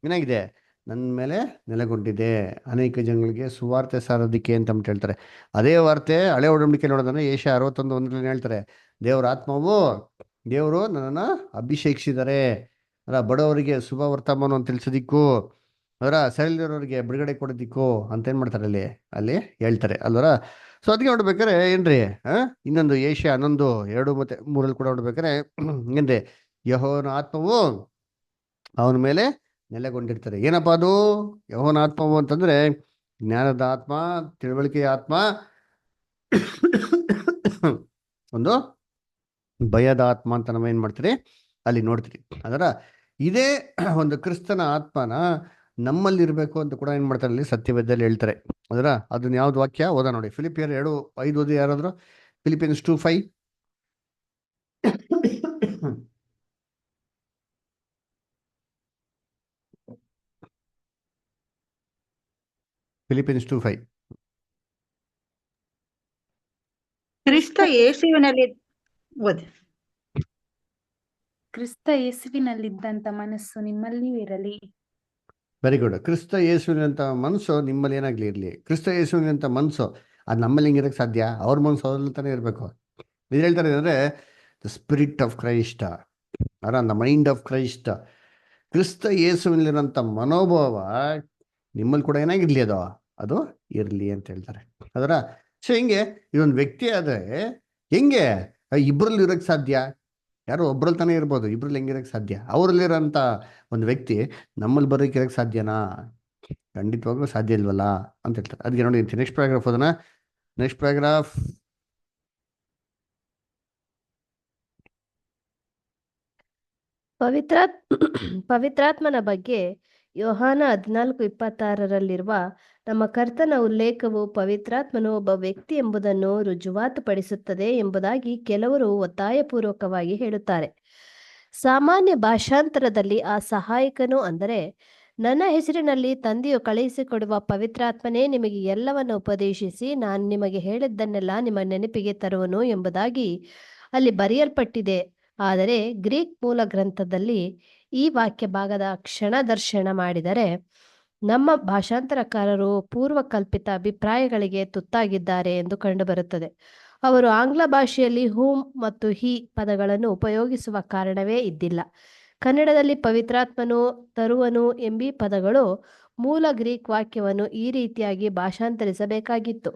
ಏನಾಗಿದೆ, ನನ್ನ ಮೇಲೆ ನೆಲೆಗೊಂಡಿದೆ, ಅನೇಕ ಜನಗಳಿಗೆ ಸುವಾರ್ತೆ ಸಾರೋದಿಕ್ಕೆ ಅಂತ ಹೇಳ್ತಾರೆ. ಅದೇ ವಾರ್ತೆ ಹಳೆ ಒಡಂಬಡಿಕೆ ನೋಡೋದಂದ್ರೆ ಯೆಶಾಯ 61:1 ಹೇಳ್ತಾರೆ, ದೇವರ ಆತ್ಮವು, ದೇವರು ನನ್ನನ್ನು ಅಭಿಷೇಕಿಸಿದ್ದಾರೆ ಬಡವರಿಗೆ ಶುಭ ವರ್ತಮಾನವನ್ನು ತಿಳಿಸೋದಿಕ್ಕೂ, ಅದರ ಸೆರೆಯಲ್ಲಿರೋರಿಗೆ ಬಿಡುಗಡೆ ಕೊಡೋದಿಕ್ಕೂ ಅಂತ ಏನ್ ಮಾಡ್ತಾರೆ ಅಲ್ಲಿ ಹೇಳ್ತಾರೆ ಅಲ್ವರ. ಸೊ ಅದಕ್ಕೆ ನೋಡ್ಬೇಕಾರೆ ಏನ್ರಿ, ಇನ್ನೊಂದು ಯೆಶಾಯ 11:2-3 ಕೂಡ ನೋಡ್ಬೇಕಾರೆ ಏನ್ರಿ, ಯೆಹೋವನ ಆತ್ಮವು ಅವನ ಮೇಲೆ ನೆಲೆಗೊಂಡಿರ್ತಾರೆ. ಏನಪ್ಪಾ ಅದು ಯೆಹೋವನ ಆತ್ಮವು ಅಂತಂದ್ರೆ ಜ್ಞಾನದ ಆತ್ಮ, ತಿಳುವಳಿಕೆಯ ಆತ್ಮ, ಒಂದು ಭಯದ ಆತ್ಮ ಅಂತ ನಾವು ಏನ್ ಮಾಡ್ತೀರಿ ಅಲ್ಲಿ ನೋಡ್ತೀರಿ. ಅದರ ಇದೇ ಒಂದು ಕ್ರಿಸ್ತನ ಆತ್ಮನ ನಮ್ಮಲ್ಲಿ ಇರಬೇಕು ಅಂತ ಕೂಡ ಏನ್ ಮಾಡ್ತಾರೆ ಅಲ್ಲಿ ಸತ್ಯವೇದದಲ್ಲಿ ಹೇಳ್ತಾರೆ. ಅದರ ಅದನ್ನ ಯಾವ್ದು ವಾಕ್ಯ ಓದ ನೋಡಿ, ಫಿಲಿಪಿಯರ್ 2:5 ಓದಿ ಯಾರಾದ್ರು, ಫಿಲಿಪಿಯನ್ಸ್ 2:5. ಫಿಲಿಪಿಯನ್ಸ್ 2:5. ಕ್ರಿಸ್ತ ಯೇಸುವಿನಲ್ಲಿ ಓದಿ. ಕ್ರಿಸ್ತ ಯೇಸುವಿನಲ್ಲಿದ್ದಂತ ಮನಸ್ಸು ನಿಮ್ಮಲ್ಲಿಯೂ ಇರಲಿ. Very good. ಕ್ರಿಸ್ತ ಯೇಸುವಿನಂತ ಮನಸ್ಸು ನಿಮ್ಮಲ್ಲಿ ಏನಾಗ್ಲಿ ಇರ್ಲಿ. ಕ್ರಿಸ್ತ ಯೇಸುವಿನಂತ ಮನಸ್ಸು ಅದು ನಮ್ಮಲ್ಲಿ ಹೆಂಗಿರಕ್ಕೆ ಸಾಧ್ಯ? ಅವ್ರ ಮನಸ್ಸು ಅವ್ರಲ್ಲಿ ತಾನೇ ಇರಬೇಕು. ಇದು ಹೇಳ್ತಾರೆ ಅಂದ್ರೆ the spirit of Christ, the mind of Christ. ಕ್ರಿಸ್ತ ಯೇಸುವಿನಲ್ಲಿರೋಂಥ ಮನೋಭಾವ ನಿಮ್ಮಲ್ಲಿ ಕೂಡ ಏನಾಗಿರ್ಲಿ, ಅದು ಇರಲಿ ಅಂತ ಹೇಳ್ತಾರೆ. ಅದರ ಸೊ ಹಿಂಗೆ ಇದೊಂದು ವ್ಯಕ್ತಿ ಆದ್ರೆ ಹೆಂಗೆ ಇಬ್ಬರಲ್ಲಿ ಇರೋಕ್ಕೆ ಸಾಧ್ಯ? ಯಾರೋ ಒಬ್ರಲ್ಲಿ ತಾನೇ ಇರ್ಬೋದು, ಇಬ್ರಲ್ಲಿ ಹೆಂಗಿರಕ್ಕೆ ಸಾಧ್ಯ? ಅವರಲ್ಲಿರೋಂಥ ಒಂದು ವ್ಯಕ್ತಿ ನಮ್ಮಲ್ಲಿ ಬರೋಕೆ ಇರಕ್ಕೆ ಸಾಧ್ಯನಾ? ಖಂಡಿತವಾಗ್ಲೂ ಸಾಧ್ಯ ಇಲ್ವಲ್ಲ ಅಂತ ಹೇಳ್ತಾರೆ. ಅದಕ್ಕೆ ನೋಡಿ ನೆಕ್ಸ್ಟ್ ಪ್ಯಾರಾಗ್ರಾಫ್ ಅದನ್ನ, ನೆಕ್ಸ್ಟ್ ಪ್ಯಾರಾಗ್ರಾಫ್ ಪವಿತ್ರಾತ್ಮನ ಬಗ್ಗೆ ಯೋಹಾನ 14:26 ನಮ್ಮ ಕರ್ತನ ಉಲ್ಲೇಖವು ಪವಿತ್ರಾತ್ಮನು ಒಬ್ಬ ವ್ಯಕ್ತಿ ಎಂಬುದನ್ನು ರುಜುವಾತುಪಡಿಸುತ್ತದೆ ಎಂಬುದಾಗಿ ಕೆಲವರು ಒತ್ತಾಯಪೂರ್ವಕವಾಗಿ ಹೇಳುತ್ತಾರೆ. ಸಾಮಾನ್ಯ ಭಾಷಾಂತರದಲ್ಲಿ ಆ ಸಹಾಯಕನು ಅಂದರೆ ನನ್ನ ಹೆಸರಿನಲ್ಲಿ ತಂದೆಯು ಕಳುಹಿಸಿಕೊಡುವ ಪವಿತ್ರಾತ್ಮನೇ ನಿಮಗೆ ಎಲ್ಲವನ್ನು ಉಪದೇಶಿಸಿ ನಾನು ನಿಮಗೆ ಹೇಳಿದ್ದನ್ನೆಲ್ಲ ನಿಮ್ಮ ನೆನಪಿಗೆ ತರುವನು ಎಂಬುದಾಗಿ ಅಲ್ಲಿ ಬರೆಯಲ್ಪಟ್ಟಿದೆ. ಆದರೆ ಗ್ರೀಕ್ ಮೂಲ ಗ್ರಂಥದಲ್ಲಿ ಈ ವಾಕ್ಯ ಭಾಗದ ಕ್ಷಣದರ್ಶನ ಮಾಡಿದರೆ ನಮ್ಮ ಭಾಷಾಂತರಕಾರರು ಪೂರ್ವಕಲ್ಪಿತ ಅಭಿಪ್ರಾಯಗಳಿಗೆ ತುತ್ತಾಗಿದ್ದಾರೆ ಎಂದು ಕಂಡುಬರುತ್ತದೆ. ಅವರು ಆಂಗ್ಲ ಭಾಷೆಯಲ್ಲಿ ಹೂಮ್ ಮತ್ತು ಹಿ ಪದಗಳನ್ನು ಉಪಯೋಗಿಸುವ ಕಾರಣವೇ ಇದ್ದಿಲ್ಲ. ಕನ್ನಡದಲ್ಲಿ ಪವಿತ್ರಾತ್ಮನು, ತರುವನು ಎಂಬೀ ಪದಗಳು ಮೂಲ ಗ್ರೀಕ್ ವಾಕ್ಯವನ್ನು ಈ ರೀತಿಯಾಗಿ ಭಾಷಾಂತರಿಸಬೇಕಾಗಿತ್ತು.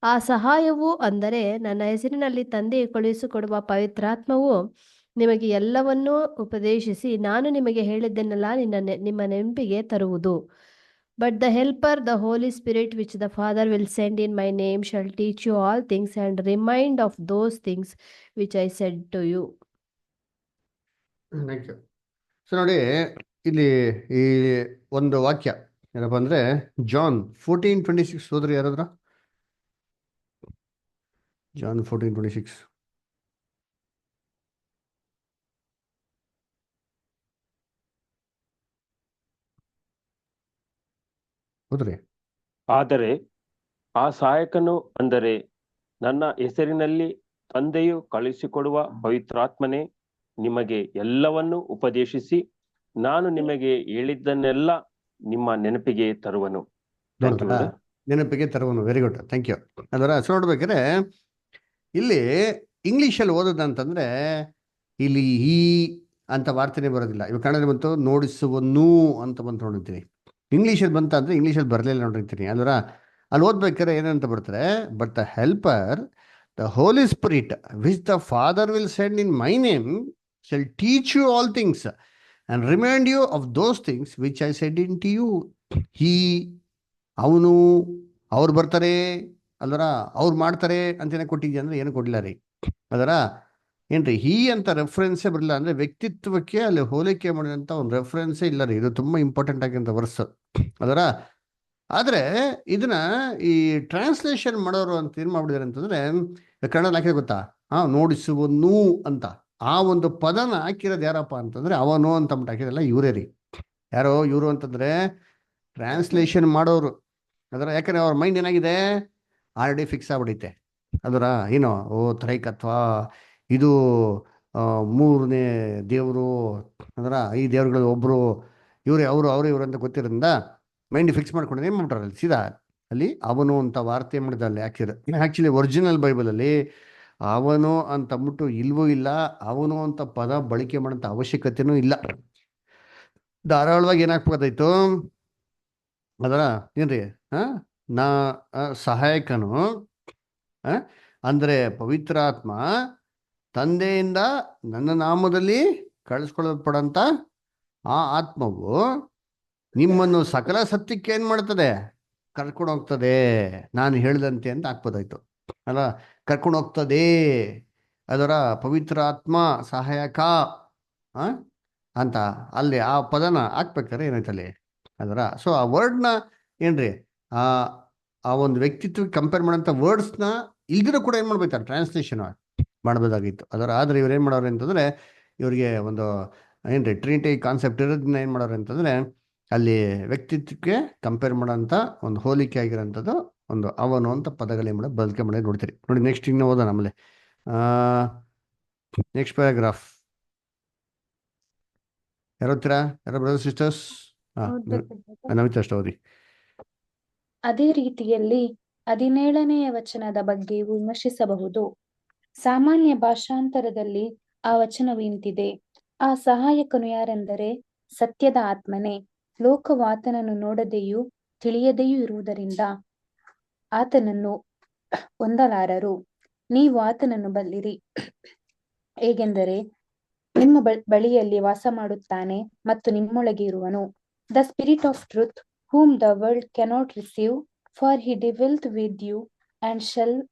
ಆ ಸಹಾಯವು ಅಂದರೆ ನನ್ನ ಹೆಸರಿನಲ್ಲಿ ತಂದೆಯು ಕಳುಹಿಸಿಕೊಡುವ ಪವಿತ್ರಾತ್ಮವು ನಿಮಗೆ ಎಲ್ಲವನ್ನೂ ಉಪದೇಶಿಸಿ ನಾನು ನಿಮಗೆ ಹೇಳಿದ್ದನ್ನೆಲ್ಲ ನಿಮ್ಮ ನೆನಪಿಗೆ ತರುವುದು. But the Helper, the Holy Spirit, which the Father will send in my name, shall teach you all things and remind of those things which I said to you. Thank you. So ನೋಡಿ, ಇಲ್ಲಿ ಈ ಒಂದು ವಾಕ್ಯ ಏನಪ್ಪ ಅಂದರೆ John 14:26 ಹೋದ್ರಿ ಯಾರಾದ್ರ? John 14:26. ಹೌದ್ರಿ. ಆದರೆ ಆ ಸಹಾಯಕನು, ಅಂದರೆ ನನ್ನ ಹೆಸರಿನಲ್ಲಿ ತಂದೆಯು ಕಳುಹಿಸಿಕೊಡುವ ಪವಿತ್ರಾತ್ಮನೇ ನಿಮಗೆ ಎಲ್ಲವನ್ನೂ ಉಪದೇಶಿಸಿ ನಾನು ನಿಮಗೆ ಹೇಳಿದ್ದನ್ನೆಲ್ಲ ನಿಮ್ಮ ನೆನಪಿಗೆ ತರುವನು. ನೋಡಿದ್ರಾ? ನೆನಪಿಗೆ ತರುವನು. Very good, thank you. ಅದರ ನೋಡ್ಬೇಕಾದ್ರೆ ಇಲ್ಲಿ ಇಂಗ್ಲೀಷಲ್ಲಿ ಓದೋದಂತಂದ್ರೆ ಇಲ್ಲಿ ಈ ಅಂತ ವಾರ್ತೆನೇ ಬರೋದಿಲ್ಲ. ಇವಾಗ ಕನ್ನಡದಲ್ಲಿ ಬಂತು ನೋಡಿಸುವನು ಅಂತ ಬಂತು ನೋಡಿರ್ತೀನಿ. ಇಂಗ್ಲೀಷಲ್ಲಿ ಬಂತ ಅಂದ್ರೆ ಇಂಗ್ಲೀಷಲ್ಲಿ ಬರಲಿಲ್ಲ ನೋಡಿರ್ತೀನಿ. ಅದರ ಅಲ್ಲಿ ಓದ್ಬೇಕಾದ್ರೆ ಏನಂತ ಬರ್ತಾರೆ, but the helper the Holy Spirit which the Father will send in my name shall teach you all things and remind you of those things which I said unto you. He ಅವನು ಅವ್ರು ಬರ್ತಾರೆ ಅಲ್ವರ, ಅವ್ರು ಮಾಡ್ತಾರೆ ಅಂತೇನೆ ಕೊಟ್ಟಿದ್ಯಾ ಅಂದ್ರೆ ಏನು ಕೊಡಲಿಲ್ಲ ರೀ. ಅದರ ಏನ್ರಿ ಹೀ ಅಂತ ರೆಫರೆನ್ಸೇ ಬರಲಿಲ್ಲ. ಅಂದರೆ ವ್ಯಕ್ತಿತ್ವಕ್ಕೆ ಅಲ್ಲಿ ಹೋಲಿಕೆ ಮಾಡಿದಂಥ ಒಂದು ರೆಫರೆನ್ಸೇ ಇಲ್ಲ ರೀ. ಇದು ತುಂಬ ಇಂಪಾರ್ಟೆಂಟ್ ಆಗಿಂತ ವರ್ಸ್. ಅದರ ಆದರೆ ಇದನ್ನ ಈ ಟ್ರಾನ್ಸ್ಲೇಷನ್ ಮಾಡೋರು ಅಂತ ಏನು ಮಾಡ್ಬಿಟ್ಟಿದ್ದಾರೆ ಅಂತಂದರೆ, ಕನ್ನಡ ಹಾಕಿದ್ರೆ ಗೊತ್ತಾ, ನೋಡಿಸುವನು ಅಂತ ಆ ಒಂದು ಪದನ ಹಾಕಿರೋದು ಯಾರಪ್ಪ ಅಂತಂದರೆ ಅವನು ಅಂತ ಅಂದ್ಬಿಟ್ಟು ಹಾಕಿರಲ್ಲ ಇವರೇ ರೀ. ಯಾರೋ ಇವರು ಅಂತಂದರೆ ಟ್ರಾನ್ಸ್ಲೇಷನ್ ಮಾಡೋರು. ಅದರ ಯಾಕಂದರೆ ಅವ್ರ ಮೈಂಡ್ ಏನಾಗಿದೆ, ಆಲ್ರೆಡಿ ಫಿಕ್ಸ್ ಆಗ್ಬಿಡೈತೆ. ಅದರ ಏನೋ ತ್ರೈಕತ್ವ, ಇದು ಮೂರನೇ ದೇವರು, ಅದರ ಈ ದೇವ್ರುಗಳು ಒಬ್ಬರು, ಇವರು ಇವರು ಅಂತ ಗೊತ್ತಿರೋದ್ರಿಂದ ಮೈಂಡ್ ಫಿಕ್ಸ್ ಮಾಡ್ಕೊಂಡು ಏನು ಮಾಡ್ತಾರೆ ಅಲ್ಲಿ ಸೀದಾ ಅಲ್ಲಿ ಅವನು ಅಂತ ವಾರ್ತೆ ಮಾಡಿದಲ್ಲಿ ಹಾಕಿದ್ರು. ಆ್ಯಕ್ಚುಲಿ ಒರಿಜಿನಲ್ ಬೈಬಲಲ್ಲಿ ಅವನು ಅಂತ ಅಂದ್ಬಿಟ್ಟು ಇಲ್ವೂ ಇಲ್ಲ, ಅವನು ಅಂತ ಪದ ಬಳಕೆ ಮಾಡೋಂಥ ಅವಶ್ಯಕತೆನೂ ಇಲ್ಲ. ಧಾರಾಳವಾಗಿ ಏನಾಗ್ಬೋದಾಯ್ತು ಅದರ ಏನ್ರಿ ನಾ ಸಹಾಯಕನು ಅಂದರೆ ಪವಿತ್ರಾತ್ಮ ತಂದೆಯಿಂದ ನನ್ನ ನಾಮದಲ್ಲಿ ಕಳಿಸ್ಕೊಳ್ಳಲ್ಪಡಂಥ ಆ ಆತ್ಮವು ನಿಮ್ಮನ್ನು ಸಕಲ ಸತ್ಯಕ್ಕೆ ಏನು ಮಾಡ್ತದೆ, ಕರ್ಕೊಂಡು ಹೋಗ್ತದೆ. ನಾನು ಹೇಳ್ದಂತೆ ಅಂತ ಹಾಕ್ಬೋದಾಯ್ತು ಅಲ್ಲ, ಕರ್ಕೊಂಡು ಹೋಗ್ತದೆ. ಅದರ ಪವಿತ್ರಾತ್ಮ ಸಹಾಯಕ ಅಂತ ಅಲ್ಲಿ ಆ ಪದನ ಹಾಕ್ಬೇಕಾರೆ ಏನಾಯ್ತಲ್ಲಿ ಅದರ. ಸೊ ಆ ವರ್ಡ್ನ ಏನ್ರಿ ಆ ಒಂದು ವ್ಯಕ್ತಿತ್ವಕ್ಕೆ ಕಂಪೇರ್ ಮಾಡೋಂಥ ವರ್ಡ್ಸ್ನ ಇಲ್ದಿರೋ ಕೂಡ ಏನು ಮಾಡ್ಬೇಕು, ಟ್ರಾನ್ಸ್ಲೇಷನ್ ಮಾಡಬೇಕಾಗಿತ್ತು. ಅದರ ಆದರೆ ಇವ್ರು ಏನು ಮಾಡೋರು ಅಂತಂದರೆ, ಇವರಿಗೆ ಒಂದು ಏನ್ರಿ ಟ್ರಿನಿಟಿ ಕಾನ್ಸೆಪ್ಟ್ ಇರೋದನ್ನ ಏನು ಮಾಡೋರು ಅಂತಂದರೆ ಅಲ್ಲಿ ವ್ಯಕ್ತಿತ್ವಕ್ಕೆ ಕಂಪೇರ್ ಮಾಡೋಂಥ ಒಂದು ಹೋಲಿಕೆ ಆಗಿರೋಂಥದ್ದು ಒಂದು ಅವನು ಅಂತ ಪದಗಳು ಏನು ಮಾಡೋದು ಬಳಕೆ ಮಾಡೋದು ನೋಡ್ತೀರಿ. ನೋಡಿ ನೆಕ್ಸ್ಟ್ ಇನ್ನು ಓದೋಣ ಆಮೇಲೆ ನೆಕ್ಸ್ಟ್ ಪ್ಯಾರಾಗ್ರಾಫ್. ಯಾರು ಓದ್ತೀರಾ? ಯಾರೋ ಬ್ರದರ್ ಸಿಸ್ಟರ್ಸ್? ನಮಿತಾ ಅಷ್ಟು ಓದಿ. ಅದೇ ರೀತಿಯಲ್ಲಿ 17ನೇ ವಚನದ ಬಗ್ಗೆ ವಿಮರ್ಶಿಸಬಹುದು. ಸಾಮಾನ್ಯ ಭಾಷಾಂತರದಲ್ಲಿ ಆ ವಚನವು ಇಂತಿದೆ: ಆ ಸಹಾಯಕನು ಯಾರೆಂದರೆ ಸತ್ಯದ ಆತ್ಮನೇ. ಲೋಕವು ಆತನನ್ನು ನೋಡದೆಯೂ ತಿಳಿಯದೆಯೂ ಇರುವುದರಿಂದ ಆತನನ್ನು ಹೊಂದಲಾರರು. ನೀವು ಆತನನ್ನು ಬಲ್ಲಿರಿ, ಹೇಗೆಂದರೆ ನಿಮ್ಮ ಬಳಿಯಲ್ಲಿ ವಾಸ ಮಾಡುತ್ತಾನೆ ಮತ್ತು ನಿಮ್ಮೊಳಗೆ ಇರುವನು. The spirit of truth whom the world cannot receive, for he dwelleth with you and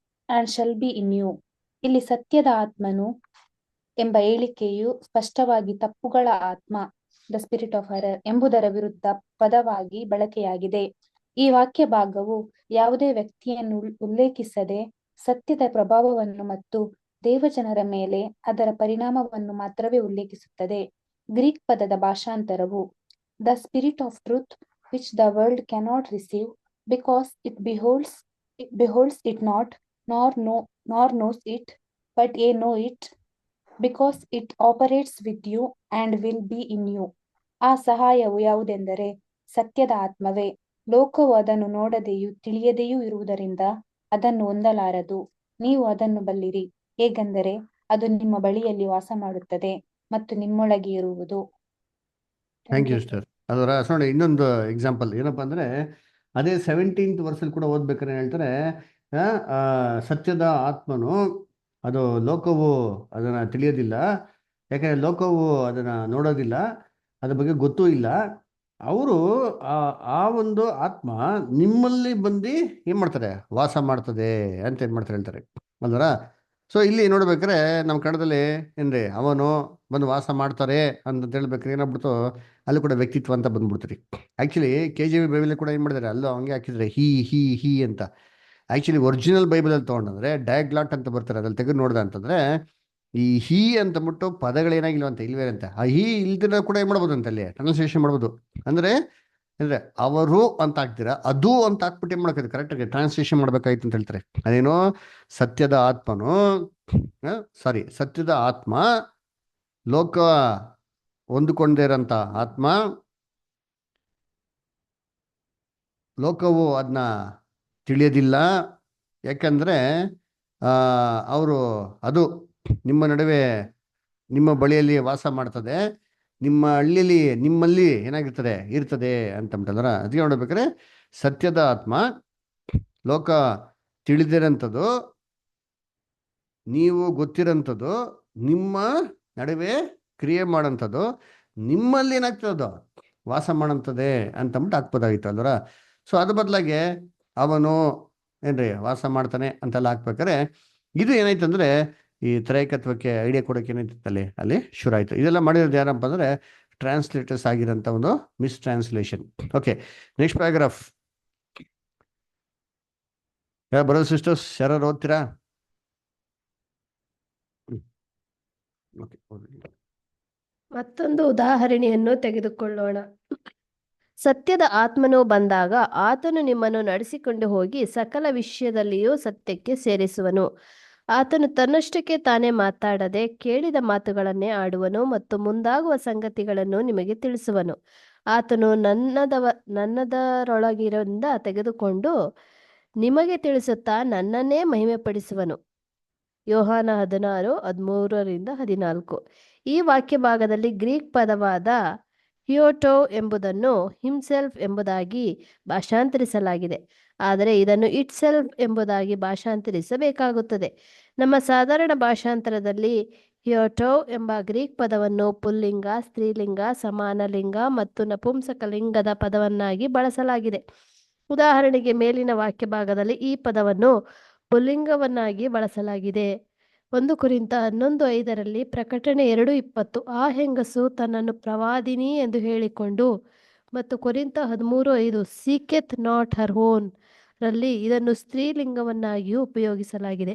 shall be in you. ಇಲ್ಲಿ ಸತ್ಯದ ಆತ್ಮನು ಎಂಬ ಹೇಳಿಕೆಯು ಸ್ಪಷ್ಟವಾಗಿ ತಪ್ಪುಗಳ ಆತ್ಮ, ದ ಸ್ಪಿರಿಟ್ ಆಫ್ ಎರರ್ ಎಂಬುದರ ವಿರುದ್ಧ ಪದವಾಗಿ ಬಳಕೆಯಾಗಿದೆ. ಈ ವಾಕ್ಯ ಭಾಗವು ಯಾವುದೇ ವ್ಯಕ್ತಿಯನ್ನು ಉಲ್ಲೇಖಿಸದೆ ಸತ್ಯದ ಪ್ರಭಾವವನ್ನು ಮತ್ತು ದೇವಜನರ ಮೇಲೆ ಅದರ ಪರಿಣಾಮವನ್ನು ಮಾತ್ರವೇ ಉಲ್ಲೇಖಿಸುತ್ತದೆ. ಗ್ರೀಕ್ ಪದದ ಭಾಷಾಂತರವು the spirit of truth which the world cannot receive, because it beholds it not, nor knows it, but ye know it, because it operates with you and will be in you. ಆ ಸಹಾಯವು ಯಾವುದೆಂದರೆ ಸತ್ಯದ ಆತ್ಮವೇ. ಲೋಕವು ಅದನ್ನು ನೋಡದೆಯೂ ತಿಳಿಯದೆಯೂ ಇರುವುದರಿಂದ ಅದನ್ನು ಹೊಂದಲಾರದು. ನೀವು ಅದನ್ನು ಬಲ್ಲಿರಿ, ಹೇಗೆಂದರೆ ಅದು ನಿಮ್ಮ ಬಳಿಯಲ್ಲಿ ವಾಸ ಮಾಡುತ್ತದೆ ಮತ್ತು ನಿಮ್ಮೊಳಗೆ ಇರುವುದು. Thank you sister. ಅದರ ನೋಡಿ ಇನ್ನೊಂದು ಎಕ್ಸಾಂಪಲ್ ಏನಪ್ಪ ಅಂದರೆ, ಅದೇ 17th ವರ್ಷಲ್ಲಿ ಕೂಡ ಓದ್ಬೇಕಾದ್ರೆ ಹೇಳ್ತಾರೆ, ಸತ್ಯದ ಆತ್ಮನು ಅದು ಲೋಕವು ಅದನ್ನು ತಿಳಿಯೋದಿಲ್ಲ, ಯಾಕಂದರೆ ಲೋಕವು ಅದನ್ನು ನೋಡೋದಿಲ್ಲ, ಅದ್ರ ಬಗ್ಗೆ ಗೊತ್ತೂ ಇಲ್ಲ, ಅವರು ಆ ಆ ಒಂದು ಆತ್ಮ ನಿಮ್ಮಲ್ಲಿ ಬಂದು ಏನ್ ಮಾಡ್ತಾರೆ, ವಾಸ ಮಾಡ್ತದೆ ಅಂತ ಏನ್ ಮಾಡ್ತಾರೆ ಹೇಳ್ತಾರೆ ಅಲ್ವರ. ಸೊ ಇಲ್ಲಿ ನೋಡ್ಬೇಕಾದ್ರೆ ನಮ್ಮ ಕನ್ನಡದಲ್ಲಿ ಏನ್ರಿ ಅವನು ಬಂದು ವಾಸ ಮಾಡ್ತಾರೆ ಅಂತ ಹೇಳ್ಬೇಕಾದ್ರೆ ಏನಾಗ್ಬಿಡ್ತು, ಅಲ್ಲಿ ಕೂಡ ವ್ಯಕ್ತಿತ್ವ ಅಂತ ಬಂದ್ಬಿಡ್ತೀರಿ. ಆಕ್ಚುಲಿ KJV ಬೈಬಲ್ ಕೂಡ ಏನ್ ಮಾಡಿದ್ದಾರೆ, ಅಲ್ಲೂ ಹಂಗೆ ಹಾಕಿದ್ರೆ ಹಿ ಅಂತ. ಆಕ್ಚುಲಿ ಒರಿಜಿನಲ್ ಬೈಬಲಲ್ಲಿ ತೊಗೊಂಡ್ರೆ ಡಯಾಗ್ಲಾಟ್ ಅಂತ ಬರ್ತಾರೆ, ಅದ್ರಲ್ಲಿ ತೆಗೆದು ನೋಡ್ದ ಅಂತಂದ್ರೆ ಈ ಹಿ ಅಂತಬಿಟ್ಟು ಪದಗಳೇನಾಗಿಲ್ವ ಅಂತ ಇಲ್ವೇ ಅಂತ. ಆ ಹಿ ಇಲ್ದಿರ ಕೂಡ ಏನ್ ಮಾಡ್ಬೋದು ಅಂತ ಅಲ್ಲಿ ಟ್ರಾನ್ಸ್ಲೇಷನ್ ಮಾಡ್ಬೋದು. ಅಂದ್ರೆ ಅಂದ್ರೆ ಅವರು ಅಂತ ಹಾಕ್ತೀರಾ, ಅದು ಅಂತ ಹಾಕ್ಬಿಟ್ಟು ಏನ್ ಮಾಡ್ಬೇಕು, ಕರೆಕ್ಟಾಗಿ ಟ್ರಾನ್ಸ್ಲೇಷನ್ ಮಾಡ್ಬೇಕಾಯ್ತು ಅಂತ ಹೇಳ್ತಾರೆ. ಅದೇನೋ ಸತ್ಯದ ಆತ್ಮನು ಸತ್ಯದ ಆತ್ಮ, ಲೋಕ ಹೊಂದಿಕೊಂಡಿರಂತ ಆತ್ಮ, ಲೋಕವು ಅದನ್ನ ತಿಳಿಯೋದಿಲ್ಲ. ಯಾಕಂದ್ರೆ ಅವರು ಅದು ನಿಮ್ಮ ನಡುವೆ ನಿಮ್ಮ ಬಳಿಯಲ್ಲಿ ವಾಸ ಮಾಡ್ತದೆ, ನಿಮ್ಮ ಹಳ್ಳಿಯಲ್ಲಿ ನಿಮ್ಮಲ್ಲಿ ಏನಾಗಿರ್ತದೆ ಇರ್ತದೆ ಅಂತಂದ್ರೆ ಅದಕ್ಕೆ ನೋಡ್ಬೇಕಾದ್ರೆ ಸತ್ಯದ ಆತ್ಮ, ಲೋಕ ತಿಳಿದಿರಂಥದ್ದು, ನೀವು ಗೊತ್ತಿರೋಂಥದ್ದು, ನಿಮ್ಮ ನಡುವೆ ಕ್ರಿಯೆ ಮಾಡೋಂಥದ್ದು, ನಿಮ್ಮಲ್ಲಿ ಏನಾಗ್ತದೋ ವಾಸ ಮಾಡೋಂಥದ್ದೇ ಅಂತಂದ್ಬಿಟ್ಟು ಹಾಕ್ಬೋದಾಗಿತ್ತು ಅಲ್ವರ. ಸೊ ಅದ್ರ ಬದಲಾಗಿ ಅವನು ಏನ್ರಿ ವಾಸ ಮಾಡ್ತಾನೆ ಅಂತೆಲ್ಲ ಹಾಕ್ಬೇಕಾರೆ ಇದು ಏನಾಯ್ತಂದ್ರೆ ಈ ತ್ರೈಕತ್ವಕ್ಕೆ ಐಡಿಯಾ ಕೊಡೋಕೆ ಏನಾಯ್ತಲ್ಲಿ ಅಲ್ಲಿ ಶುರು ಆಯ್ತು. ಇದೆಲ್ಲ ಮಾಡಿರೋದು ಯಾರಪ್ಪ ಅಂದ್ರೆ ಟ್ರಾನ್ಸ್ಲೇಟರ್ಸ್ ಆಗಿರೋಂಥ ಒಂದು miss translation. Okay, next paragraph. Brothers sisters ಯಾರು ಓದ್ತೀರಾ? ಮತ್ತೊಂದು ಉದಾಹರಣೆಯನ್ನು ತೆಗೆದುಕೊಳ್ಳೋಣ. ಸತ್ಯದ ಆತ್ಮನು ಬಂದಾಗ ಆತನು ನಿಮ್ಮನ್ನು ನಡೆಸಿಕೊಂಡು ಹೋಗಿ ಸಕಲ ವಿಷಯದಲ್ಲಿಯೂ ಸತ್ಯಕ್ಕೆ ಸೇರಿಸುವನು. ಆತನು ತನ್ನಷ್ಟಕ್ಕೆ ತಾನೇ ಮಾತಾಡದೆ ಕೇಳಿದ ಮಾತುಗಳನ್ನೇ ಆಡುವನು ಮತ್ತು ಮುಂದಾಗುವ ಸಂಗತಿಗಳನ್ನು ನಿಮಗೆ ತಿಳಿಸುವನು. ಆತನು ನನ್ನದರೊಳಗಿರಿಂದ ತೆಗೆದುಕೊಂಡು ನಿಮಗೆ ತಿಳಿಸುತ್ತಾ ನನ್ನನ್ನೇ ಮಹಿಮೆಪಡಿಸುವನು. ಯೋಹಾನ 16:13-14. ಈ ವಾಕ್ಯ ಭಾಗದಲ್ಲಿ ಗ್ರೀಕ್ ಪದವಾದ ಹಿಯೋಟೋ ಎಂಬುದನ್ನು ಹಿಮ್ಸೆಲ್ಫ್ ಎಂಬುದಾಗಿ ಭಾಷಾಂತರಿಸಲಾಗಿದೆ. ಆದರೆ ಇದನ್ನು ಇಟ್ ಸೆಲ್ಫ್ ಎಂಬುದಾಗಿ ಭಾಷಾಂತರಿಸಬೇಕಾಗುತ್ತದೆ. ನಮ್ಮ ಸಾಧಾರಣ ಭಾಷಾಂತರದಲ್ಲಿ ಹಿಯೋಟೋ ಎಂಬ ಗ್ರೀಕ್ ಪದವನ್ನು ಪುಲ್ಲಿಂಗ, ಸ್ತ್ರೀಲಿಂಗ, ಸಮಾನ ಲಿಂಗ ಮತ್ತು ನಪುಂಸಕ ಲಿಂಗದ ಪದವನ್ನಾಗಿ ಬಳಸಲಾಗಿದೆ. ಉದಾಹರಣೆಗೆ ಮೇಲಿನ ವಾಕ್ಯ ಭಾಗದಲ್ಲಿ ಈ ಪದವನ್ನು ಪುಲ್ಲಿಂಗವನ್ನಾಗಿ ಬಳಸಲಾಗಿದೆ. 1 ಕೊರಿಂಥ 11:5 ಪ್ರಕಟಣೆ 2:20 ಆ ಹೆಂಗಸು ತನ್ನನ್ನು ಪ್ರವಾದಿನಿ ಎಂದು ಹೇಳಿಕೊಂಡು, ಮತ್ತು ಕೊರಿಂಥ 13:5 ಸೀಕೆತ್ ನಾಟ್ ಹರ್ ಓನ್ ರಲ್ಲಿ ಇದನ್ನು ಸ್ತ್ರೀಲಿಂಗವನ್ನಾಗಿಯೂ ಉಪಯೋಗಿಸಲಾಗಿದೆ.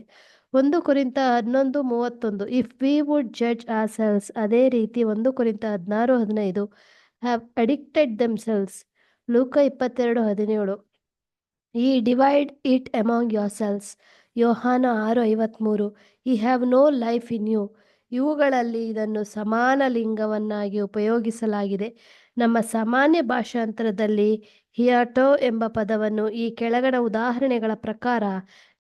1 ಕೊರಿಂಥ 11:31 if we would judge ourselves. ಅದೇ ರೀತಿ 1 ಕೊರಿಂಥ 16:15 ಹ್ಯಾವ್ ಅಡಿಕ್ಟೆಡ್ ದೆಮ್ಸೆಲ್ಸ್. ಲೂಕ 22:17 ye divide it among yourselves. ಯೋಹಾನ 6:53 ye have no life in you. ಇವುಗಳಲ್ಲಿ ಇದನ್ನು ಸಮಾನ ಲಿಂಗವನ್ನಾಗಿ ಉಪಯೋಗಿಸಲಾಗಿದೆ. ನಮ್ಮ ಸಾಮಾನ್ಯ ಭಾಷಾಂತರದಲ್ಲಿ ಹಿಯಾಟೋ ಎಂಬ ಪದವನ್ನು ಈ ಕೆಳಗಣ ಉದಾಹರಣೆಗಳ ಪ್ರಕಾರ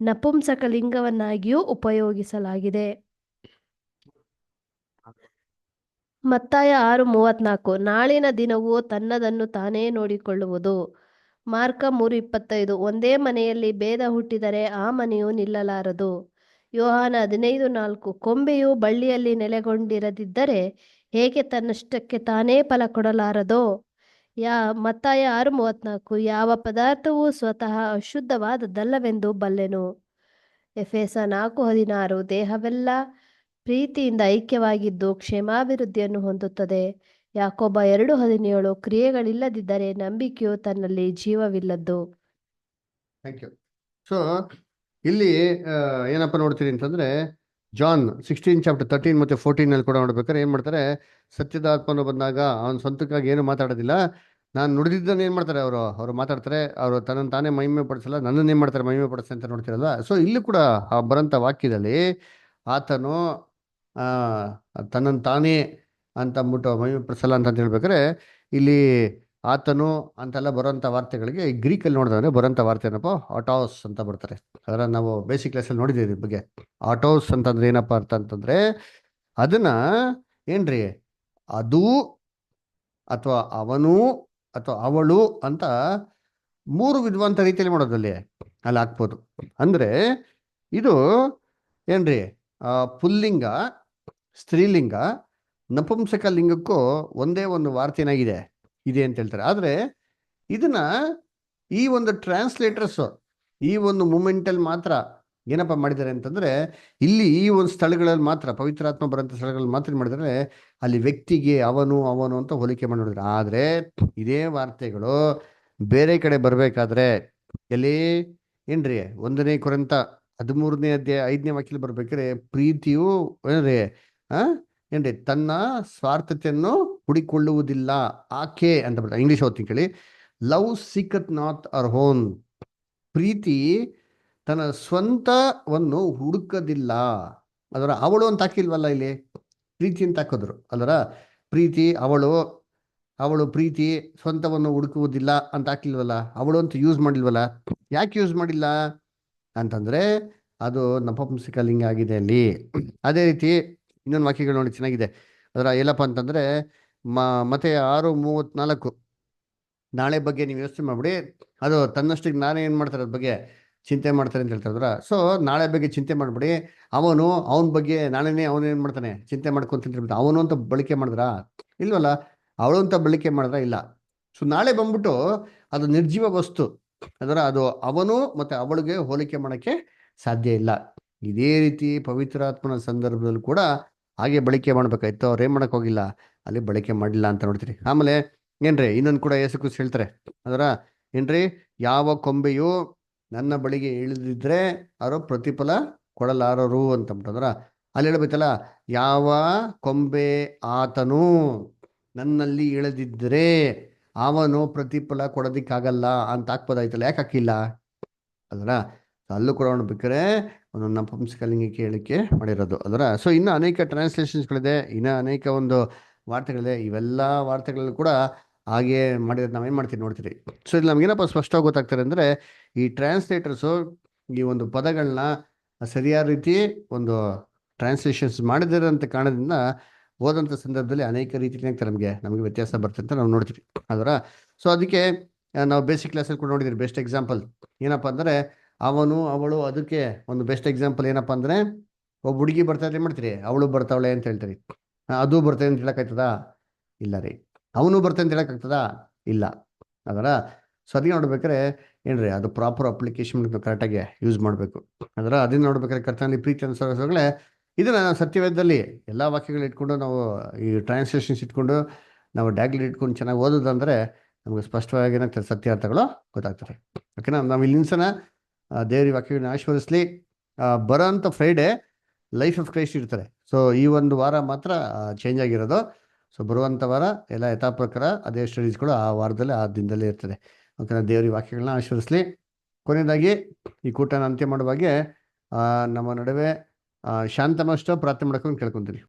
ನಪುಂಸಕ ಲಿಂಗವನ್ನಾಗಿಯೂ ಉಪಯೋಗಿಸಲಾಗಿದೆ. ಮತ್ತಾಯ 6:34 ನಾಳಿನ ದಿನವು ತನ್ನದನ್ನು ತಾನೇ ನೋಡಿಕೊಳ್ಳುವುದು. ಮಾರ್ಕ 3:25 ಒಂದೇ ಮನೆಯಲ್ಲಿ ಭೇದ ಹುಟ್ಟಿದರೆ ಆ ಮನೆಯು ನಿಲ್ಲಲಾರದು. ಯೋಹಾನ 15:4 ಕೊಂಬೆಯು ಬಳ್ಳಿಯಲ್ಲಿ ನೆಲೆಗೊಂಡಿರದಿದ್ದರೆ ಹೇಗೆ ತನ್ನಷ್ಟಕ್ಕೆ ತಾನೇ ಫಲ ಕೊಡಲಾರದೋ. ಮತ್ತಾಯ 6:34 ಯಾವ ಪದಾರ್ಥವೂ ಸ್ವತಃ ಅಶುದ್ಧವಾದದ್ದಲ್ಲವೆಂದು ಬಲ್ಲೆನು. ಎಫೆಸ 4:16 ದೇಹವೆಲ್ಲ ಪ್ರೀತಿಯಿಂದ ಐಕ್ಯವಾಗಿದ್ದು ಕ್ಷೇಮಾಭಿವೃದ್ಧಿಯನ್ನು ಹೊಂದುತ್ತದೆ. ಯಾಕೋಬ 2:17 ಕ್ರಿಯೆಗಳಿಲ್ಲದಿದ್ದರೆ ನಂಬಿಕೆಯು ತನ್ನಲ್ಲಿ ಜೀವವಿಲ್ಲದ್ದು. Thank you. ಸೊ ಇಲ್ಲಿ ಏನಪ್ಪ ನೋಡ್ತೀರಿ ಅಂತಂದ್ರೆ ಜಾನ್ 16:13 ಮತ್ತು 14 ಕೂಡ ನೋಡ್ಬೇಕಾದ್ರೆ ಏನ್ ಮಾಡ್ತಾರೆ, ಸತ್ಯದ ಆತ್ಮನು ಬಂದಾಗ ಅವನ ಸ್ವಂತಕ್ಕಾಗಿ ಏನು ಮಾತಾಡೋದಿಲ್ಲ, ನಾನು ನುಡಿದಿದ್ದನ್ನು ಏನ್ ಮಾಡ್ತಾರೆ ಅವರು ಮಾತಾಡ್ತಾರೆ. ಅವರು ತನ್ನನ್ನು ತಾನೇ ಮಹಿಮೆ ಪಡಿಸಲ್ಲ, ನನ್ನನ್ನು ಏನ್ ಮಾಡ್ತಾರೆ ಮಹಿಮೆ ಪಡಿಸ್ತಾರೆ ಅಂತ ನೋಡ್ತಿರಲ್ಲ. ಸೊ ಇಲ್ಲಿ ಕೂಡ ಬರೋಂಥ ವಾಕ್ಯದಲ್ಲಿ ಆತನು ತನ್ನನ್ನು ತಾನೇ ಅಂತ ಅಂದ್ಬಿಟ್ಟು ಮಹಿಮೆ ಪಡಿಸಲ್ಲ ಅಂತ ಹೇಳ್ಬೇಕಾದ್ರೆ ಇಲ್ಲಿ ಆತನು ಅಂತೆಲ್ಲ ಬರೋಂಥ ವಾರ್ತೆಗಳಿಗೆ ಈ ಗ್ರೀಕಲ್ಲಿ ನೋಡಿದ್ರೆ ಬರೋಂಥ ವಾರ್ತೆ ಏನಪ್ಪ ಆಟೋಸ್ ಅಂತ ಬರ್ತಾರೆ. ಅದರ ನಾವು ಬೇಸಿಕ್ ಕ್ಲಾಸಲ್ಲಿ ನೋಡಿದ್ದೀವಿ ಬಗ್ಗೆ. ಆಟೋಸ್ ಅಂತಂದ್ರೆ ಏನಪ್ಪ ಅರ್ಥ ಅಂತಂದ್ರೆ ಅದನ್ನ ಏನ್ರಿ ಅದು ಅಥವಾ ಅವನು ಅಥವಾ ಅವಳು ಅಂತ 3 ವಿಧವಂತ ರೀತಿಯಲ್ಲಿ ಮಾಡೋದಲ್ಲಿ ಅಲ್ಲಿ ಹಾಕ್ಬೋದು. ಅಂದ್ರೆ ಇದು ಏನ್ರಿ ಪುಲ್ಲಿಂಗ, ಸ್ತ್ರೀಲಿಂಗ, ನಪುಂಸಕ ಲಿಂಗಕ್ಕೂ ಒಂದೇ ಒಂದು ವಾರ್ತೆ ಏನಾಗಿದೆ ಇದೆ ಅಂತ ಹೇಳ್ತಾರೆ. ಆದ್ರೆ ಇದನ್ನ ಈ ಒಂದು ಟ್ರಾನ್ಸ್ಲೇಟರ್ಸ್ ಈ ಒಂದು ಮೂಮೆಂಟಲ್ಲಿ ಮಾತ್ರ ಏನಪ್ಪ ಮಾಡಿದ್ದಾರೆ ಅಂತಂದ್ರೆ, ಇಲ್ಲಿ ಈ ಒಂದು ಸ್ಥಳಗಳಲ್ಲಿ ಮಾತ್ರ ಪವಿತ್ರಾತ್ಮ ಬರೋಂಥ ಸ್ಥಳಗಳಲ್ಲಿ ಮಾತ್ರ ಮಾಡಿದರೆ ಅಲ್ಲಿ ವ್ಯಕ್ತಿಗೆ ಅವನು ಅವನು ಅಂತ ಹೋಲಿಕೆ ಮಾಡಿದ್ರು. ಆದ್ರೆ ಇದೇ ವಾರ್ತೆಗಳು ಬೇರೆ ಕಡೆ ಬರ್ಬೇಕಾದ್ರೆ ಎಲ್ಲಿ ಏನ್ರಿ 1 ಕೊರಿಂಥ 13ನೇ ಅಧ್ಯಾಯ 5ನೇ ವಾಕ್ಯದಲ್ಲಿ ಬರ್ಬೇಕಾದ್ರೆ ಪ್ರೀತಿಯು ಏನ್ರಿ ಏನ್ರಿ ತನ್ನ ಸ್ವಾರ್ಥತೆಯನ್ನು ಹುಡಿಕೊಳ್ಳುವುದಿಲ್ಲ ಆಕೆ ಅಂತ ಬರ್ತಾರೆ. ಇಂಗ್ಲಿಷ್ ಓದ್ತೀನಿ ಕೇಳಿ. Love seeketh not her own. ಪ್ರೀತಿ ತನ್ನ ಸ್ವಂತವನ್ನು ಹುಡುಕದಿಲ್ಲ. ಅದರ ಅವಳು ಅಂತ ಹಾಕಿಲ್ವಲ್ಲ, ಇಲ್ಲಿ ಪ್ರೀತಿ ಅಂತ ಹಾಕಿದ್ರು ಅಲ್ಲರ. ಪ್ರೀತಿ ಅವಳು ಪ್ರೀತಿ ಸ್ವಂತವನ್ನು ಹುಡುಕುವುದಿಲ್ಲ ಅಂತ ಹಾಕಿಲ್ವಲ್ಲ, ಅವಳು ಅಂತ ಯೂಸ್ ಮಾಡಿಲ್ವಲ್ಲ. ಯಾಕೆ ಯೂಸ್ ಮಾಡಿಲ್ಲ ಅಂತಂದ್ರೆ ಅದು ನಪುಂಸಕ ಲಿಂಗ ಆಗಿದೆ ಅಲ್ಲಿ. ಅದೇ ರೀತಿ ಇನ್ನೊಂದು ವಾಕ್ಯಗಳು ನೋಡಿ ಚೆನ್ನಾಗಿದೆ. ಅದರ ಎಲ್ಲಪ್ಪ ಅಂತಂದ್ರೆ ಮತ್ತೆ 6:34 ನಾಳೆ ಬಗ್ಗೆ ನೀವು ಯೋಚನೆ ಮಾಡ್ಬಿಡಿ, ಅದು ತನ್ನಷ್ಟಿಗೆ ನಾನೇ ಏನು ಮಾಡ್ತಾರೆ ಅದ್ರ ಬಗ್ಗೆ ಚಿಂತೆ ಮಾಡ್ತಾರೆ ಅಂತ ಹೇಳ್ತಾರ. ಸೊ ನಾಳೆ ಬಗ್ಗೆ ಚಿಂತೆ ಮಾಡ್ಬಿಡಿ. ಅವನ ಬಗ್ಗೆ ನಾಳೆನೇ ಅವನೇನು ಮಾಡ್ತಾನೆ ಚಿಂತೆ ಮಾಡ್ಕೊಂತ ಅವನು ಅಂತ ಬಳಕೆ ಮಾಡಿದ್ರ ಇಲ್ವಲ್ಲ, ಅವಳು ಅಂತ ಬಳಕೆ ಮಾಡಿದ್ರ ಇಲ್ಲ. ಸೊ ನಾಳೆ ಬಂದ್ಬಿಟ್ಟು ಅದು ನಿರ್ಜೀವ ವಸ್ತು, ಅದು ಅವನು ಮತ್ತೆ ಅವಳಿಗೆ ಹೋಲಿಕೆ ಮಾಡೋಕ್ಕೆ ಸಾಧ್ಯ ಇಲ್ಲ. ಇದೇ ರೀತಿ ಪವಿತ್ರಾತ್ಮನ ಸಂದರ್ಭದಲ್ಲಿ ಕೂಡ ಹಾಗೆ ಬಳಕೆ ಮಾಡ್ಬೇಕಾಯ್ತು. ಅವ್ರು ಏನ್ ಮಾಡಕ್ ಹೋಗಿಲ್ಲ, ಅಲ್ಲಿ ಬಳಕೆ ಮಾಡಿಲ್ಲ ಅಂತ ನೋಡ್ತೀರಿ. ಆಮೇಲೆ ಏನ್ರಿ ಇನ್ನೊಂದು ಕೂಡ ಯೇಸು ಕ್ರಿಸ್ತ ಹೇಳ್ತಾರೆ ಏನ್ರಿ, ಯಾವ ಕೊಂಬೆಯು ನನ್ನ ಬಳಿಗೆ ಇಳಿದಿದ್ರೆ ಅವರು ಪ್ರತಿಫಲ ಕೊಡಲಾರರು ಅಂತಂದ್ರ ಅಲ್ಲಿ ಹೇಳ್ಬೇಕಲ್ಲ, ಯಾವ ಕೊಂಬೆ ಆತನು ನನ್ನಲ್ಲಿ ಇಳಿದಿದ್ರೆ ಅವನು ಪ್ರತಿಫಲ ಕೊಡೋದಿಕ್ಕಾಗಲ್ಲ ಅಂತ ಹಾಕ್ಬೋದಾಯ್ತಲ್ಲ. ಯಾಕೆ ಹಾಕಿಲ್ಲ ಅದರ ಅಲ್ಲೂ ಕೂಡ ನೋಡ್ಬೇಕಾರೆ ಒಂದು ನಪುಂಸಕಲಿಂಗಕ್ಕೆ ಹೇಳಿಕೆ ಮಾಡಿರೋದು ಅದರ. ಸೊ ಇನ್ನು ಅನೇಕ ಟ್ರಾನ್ಸ್ಲೇಷನ್ಸ್ಗಳಿದೆ, ಇನ್ನು ಅನೇಕ ಒಂದು ವಾರ್ತೆಗಳಿದೆ. ಇವೆಲ್ಲ ವಾರ್ತೆಗಳಲ್ಲೂ ಕೂಡ ಹಾಗೆ ಮಾಡಿರೋದು ನಾವೇನು ಮಾಡ್ತೀವಿ ನೋಡ್ತೀರಿ. ಸೊ ಇಲ್ಲಿ ನಮ್ಗೇನಪ್ಪ ಸ್ಪಷ್ಟವಾಗಿ ಗೊತ್ತಾಗ್ತಾರೆ ಅಂದರೆ, ಈ ಟ್ರಾನ್ಸ್ಲೇಟರ್ಸು ಈ ಒಂದು ಪದಗಳನ್ನ ಸರಿಯಾದ ರೀತಿ ಒಂದು ಟ್ರಾನ್ಸ್ಲೇಷನ್ಸ್ ಮಾಡಿದಿರೋಂಥ ಕಾರಣದಿಂದ ಓದಂಥ ಸಂದರ್ಭದಲ್ಲಿ ಅನೇಕ ರೀತಿಯಲ್ಲಿ ನಮಗೆ ವ್ಯತ್ಯಾಸ ಬರ್ತದೆ ಅಂತ ನಾವು ನೋಡ್ತೀವಿ ಅದರ. ಸೊ ಅದಕ್ಕೆ ನಾವು ಬೇಸಿಕ್ ಕ್ಲಾಸಲ್ಲಿ ಕೂಡ ನೋಡಿದ್ದೀರಿ. ಬೆಸ್ಟ್ ಎಕ್ಸಾಂಪಲ್ ಏನಪ್ಪ ಅಂದರೆ ಅವನು ಅವಳು. ಅದಕ್ಕೆ ಒಂದು ಬೆಸ್ಟ್ ಎಕ್ಸಾಂಪಲ್ ಏನಪ್ಪ ಅಂದರೆ, ಒಬ್ಬ ಹುಡುಗಿ ಬರ್ತಾರೆ ಏನು ಮಾಡ್ತೀರಿ, ಅವಳು ಬರ್ತಾವಳೆ ಅಂತ ಹೇಳ್ತೀರಿ. ಅದು ಬರ್ತಾವೆ ಅಂತ ಹೇಳೋಕ್ಕಾಯ್ತದ ಇಲ್ಲ ರೀ. ಅವನು ಬರ್ತಾನೆ ಅಂತ ಹೇಳೋಕ್ಕಾಗ್ತದಾ ಇಲ್ಲ ಅದರ. ಸೊ ಅದಕ್ಕೆ ನೋಡ್ಬೇಕಾರೆ ಏನ್ರಿ, ಅದು ಪ್ರಾಪರ್ ಅಪ್ಲಿಕೇಶನ್ ಕರೆಕ್ಟಾಗಿ ಯೂಸ್ ಮಾಡಬೇಕು ಅದರ. ಅದನ್ನ ನೋಡ್ಬೇಕಾದ್ರೆ ಕರ್ತನಲ್ಲಿ ಪ್ರೀತಿ ಅನುಸರಿಸೋಗಳೇ ಇದನ್ನ ಸತ್ಯವೇದದಲ್ಲಿ ಎಲ್ಲ ವಾಕ್ಯಗಳು ಇಟ್ಕೊಂಡು ನಾವು ಈ ಟ್ರಾನ್ಸ್ಲೇಷನ್ಸ್ ಇಟ್ಕೊಂಡು ನಾವು ಡ್ಯಾಗ್ಲಿ ಇಟ್ಕೊಂಡು ಚೆನ್ನಾಗಿ ಓದೋದಂದ್ರೆ ನಮಗೆ ಸ್ಪಷ್ಟವಾಗಿ ಏನಾಗ್ತದೆ, ಸತ್ಯಾರ್ಥಗಳು ಗೊತ್ತಾಗ್ತದೆ. ಓಕೆನಾ. ನಾವು ಇಲ್ಲಿಂದನ ದೇವರ ವಾಕ್ಯಗಳನ್ನ ಆಶೀರ್ವದಿಸಲಿ. ಬರೋಂಥ ಫ್ರೈಡೇ ಲೈಫ್ ಆಫ್ ಕ್ರೈಸ್ಟ್ ಇರ್ತಾರೆ. ಸೊ ಈ ಒಂದು ವಾರ ಮಾತ್ರ ಚೇಂಜ್ ಆಗಿರೋದು. ಸೊ ಬರುವಂಥ ವಾರ ಎಲ್ಲ ಯಥಾ ಪ್ರಕಾರ ಅದೇ ಸ್ಟಡೀಸ್ಗಳು ಆ ವಾರದಲ್ಲಿ ಆ ದಿನದಲ್ಲೇ ಇರ್ತದೆ. ಓಕೆನಾ. ದೇವರ ವಾಕ್ಯಗಳನ್ನ ಆಶೀರ್ವದಿಸಲಿ. ಕೊನೆಯದಾಗಿ ಈ ಕೂಟನ ಅಂತ್ಯ ಮಾಡುವಾಗೆ ನಮ್ಮ ನಡುವೆ ಶಾಂತಮಷ್ಟ ಪ್ರಾರ್ಥನೆ ಮಾಡ್ಕೊಂಡು ಕೇಳ್ಕೊತೀನಿ.